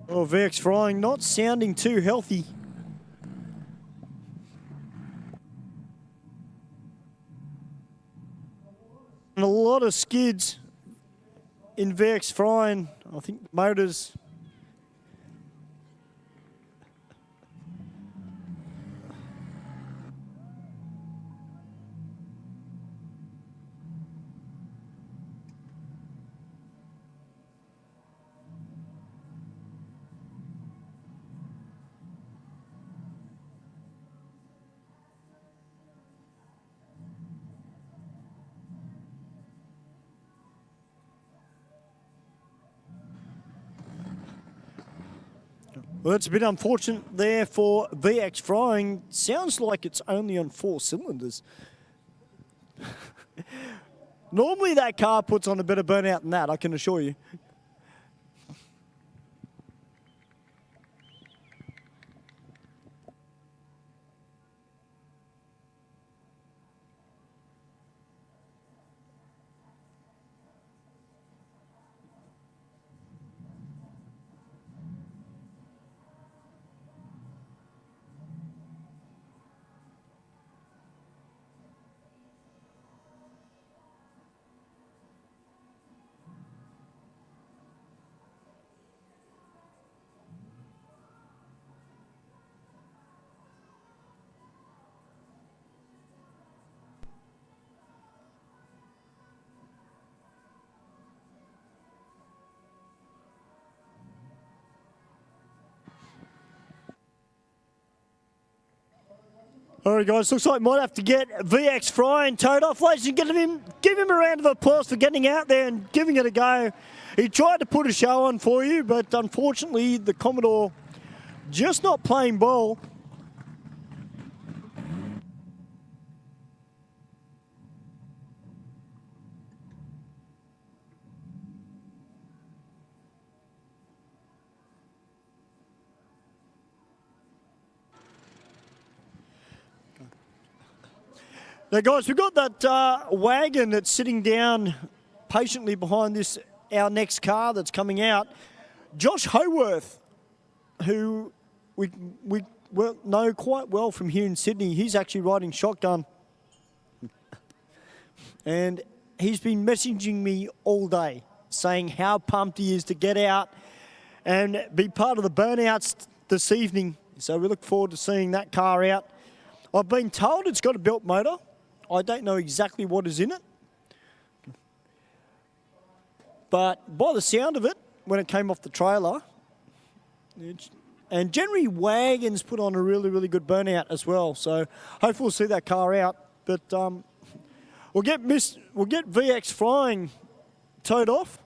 Oh, VX Frying not sounding too healthy. And a lot of skids in VX Frying. I think motors. Well, it's a bit unfortunate there for VX Frying. Sounds like it's only on 4 cylinders. Normally that car puts on a better burnout than that, I can assure you. All right, guys, looks like might have to get VX Frying towed off. Ladies and gentlemen, give him a round of applause for getting out there and giving it a go. He tried to put a show on for you, but unfortunately the Commodore just not playing ball. Now, guys, we've got that wagon that's sitting down patiently behind this, our next car that's coming out. Josh Howarth, who we know quite well from here in Sydney, he's actually riding shotgun. And he's been messaging me all day saying how pumped he is to get out and be part of the Burnouts this evening. So we look forward to seeing that car out. I've been told it's got a built motor. I don't know exactly what is in it. But by the sound of it, when it came off the trailer, and generally wagons put on a really, really good burnout as well. So hopefully we'll see that car out. But we'll get VX Frying towed off.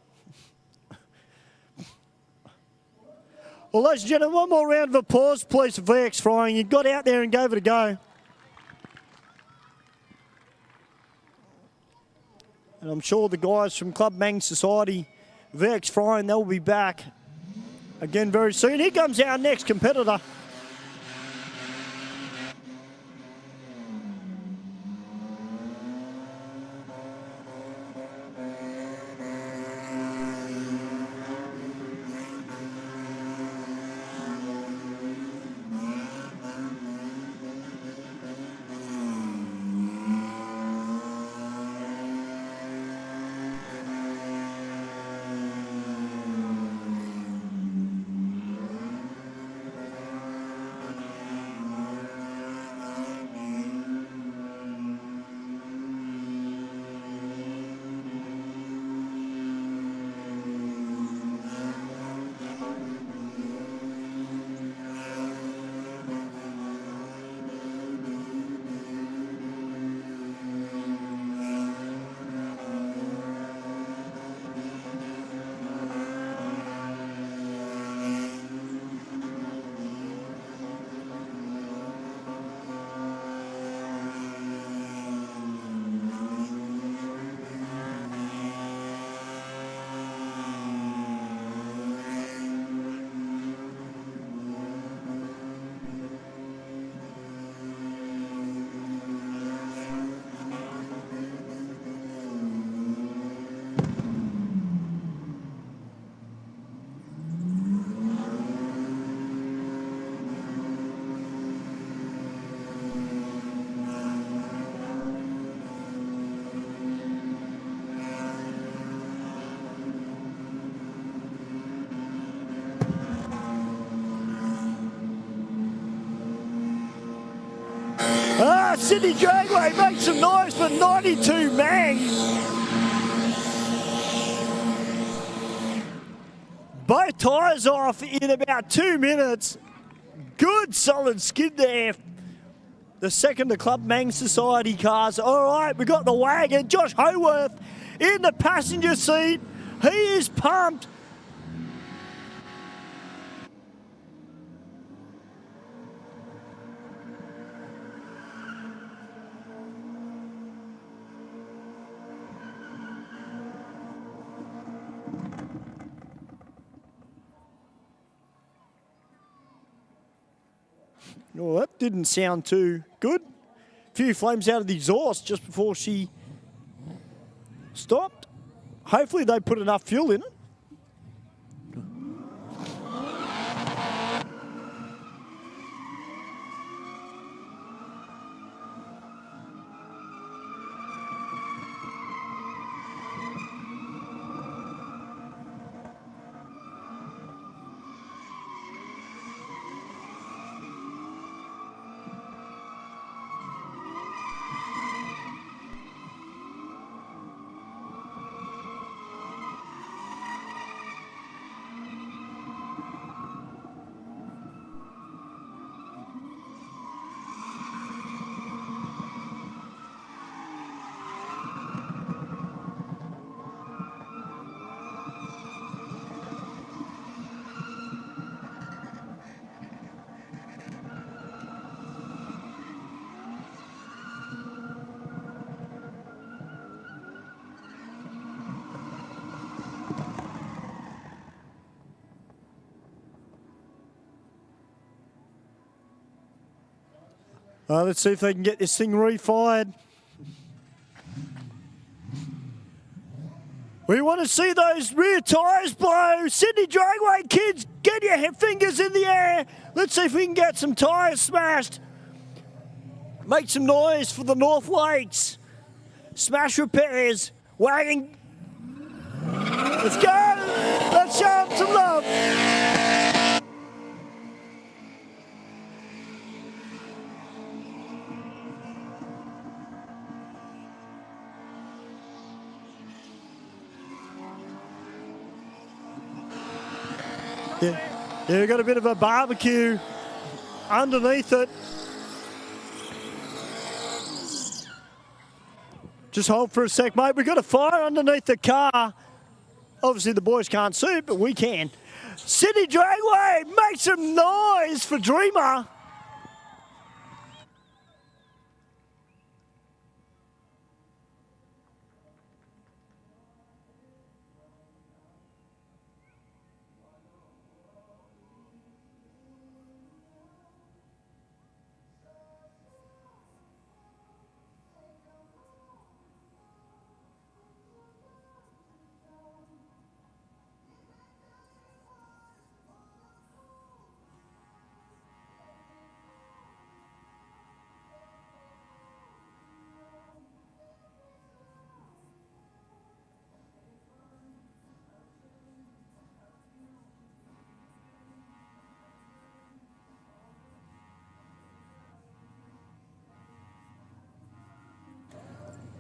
Well, ladies and gentlemen, one more round of applause, please, for VX Frying. You got out there and gave it a go. And I'm sure the guys from Club Mang Society, VX Frying, they'll be back again very soon. Here comes our next competitor. Sydney Dragway makes some noise for 92 Mang. Both tyres off in about 2 minutes. Good solid skid there. The second of Club Mang Society cars. All right, we got the wagon. Josh Howarth in the passenger seat. He is pumped. Well, that didn't sound too good. A few flames out of the exhaust just before she stopped. Hopefully they put enough fuel in it. Let's see if they can get this thing refired. We want to see those rear tyres blow. Sydney Dragway kids, get your fingers in the air. Let's see if we can get some tyres smashed. Make some noise for the North Lakes. Smash repairs. Wagon. Let's go. Let's show them some love. Yeah, we've got a bit of a barbecue underneath it. Just hold for a sec, mate. We've got a fire underneath the car. Obviously, the boys can't see it, but we can. Sydney Dragway, make some noise for Dreamer.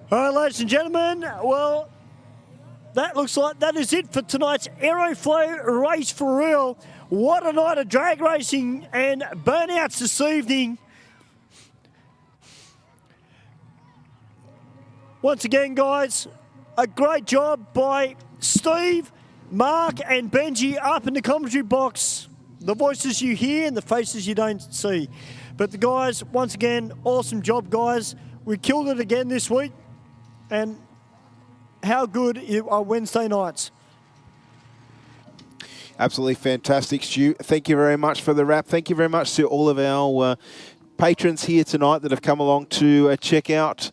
All right, ladies and gentlemen, well, that looks like that is it for tonight's Aeroflow Race for Real. What a night of drag racing and burnouts this evening. Once again, guys, a great job by Steve, Mark and Benji up in the commentary box. The voices you hear and the faces you don't see. But the guys, once again, awesome job, guys. We killed it again this week. And how good are Wednesday nights? Absolutely fantastic, Stu. Thank you very much for the wrap. Thank you very much to all of our patrons here tonight that have come along to check out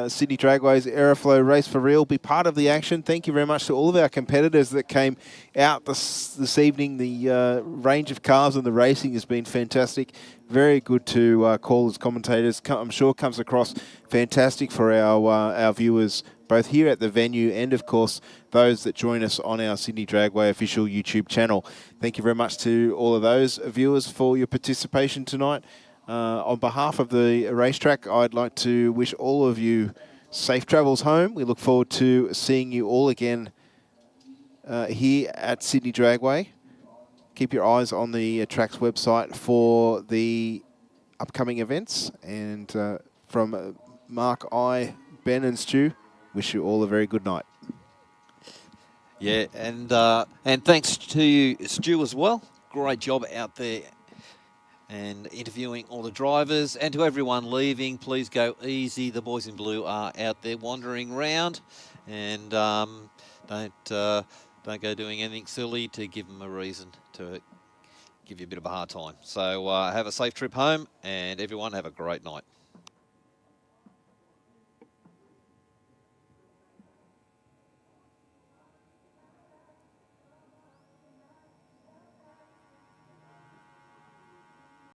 Sydney Dragway's Aeroflow Race for Real. Be part of the action. Thank you very much to all of our competitors that came out this evening. The range of cars and the racing has been fantastic. Very good to callers, commentators. I'm sure comes across fantastic for our viewers, both here at the venue and, of course, those that join us on our Sydney Dragway official YouTube channel. Thank you very much to all of those viewers for your participation tonight. On behalf of the racetrack, I'd like to wish all of you safe travels home. We look forward to seeing you all again here at Sydney Dragway. Keep your eyes on the track's website for the upcoming events. And from Mark, Ben and Stu, wish you all a very good night. Yeah, and thanks to you, Stu, as well. Great job out there and interviewing all the drivers. And to everyone leaving, please go easy. The boys in blue are out there wandering around. And don't go doing anything silly to give them a reason to give you a bit of a hard time. So have a safe trip home, and everyone have a great night.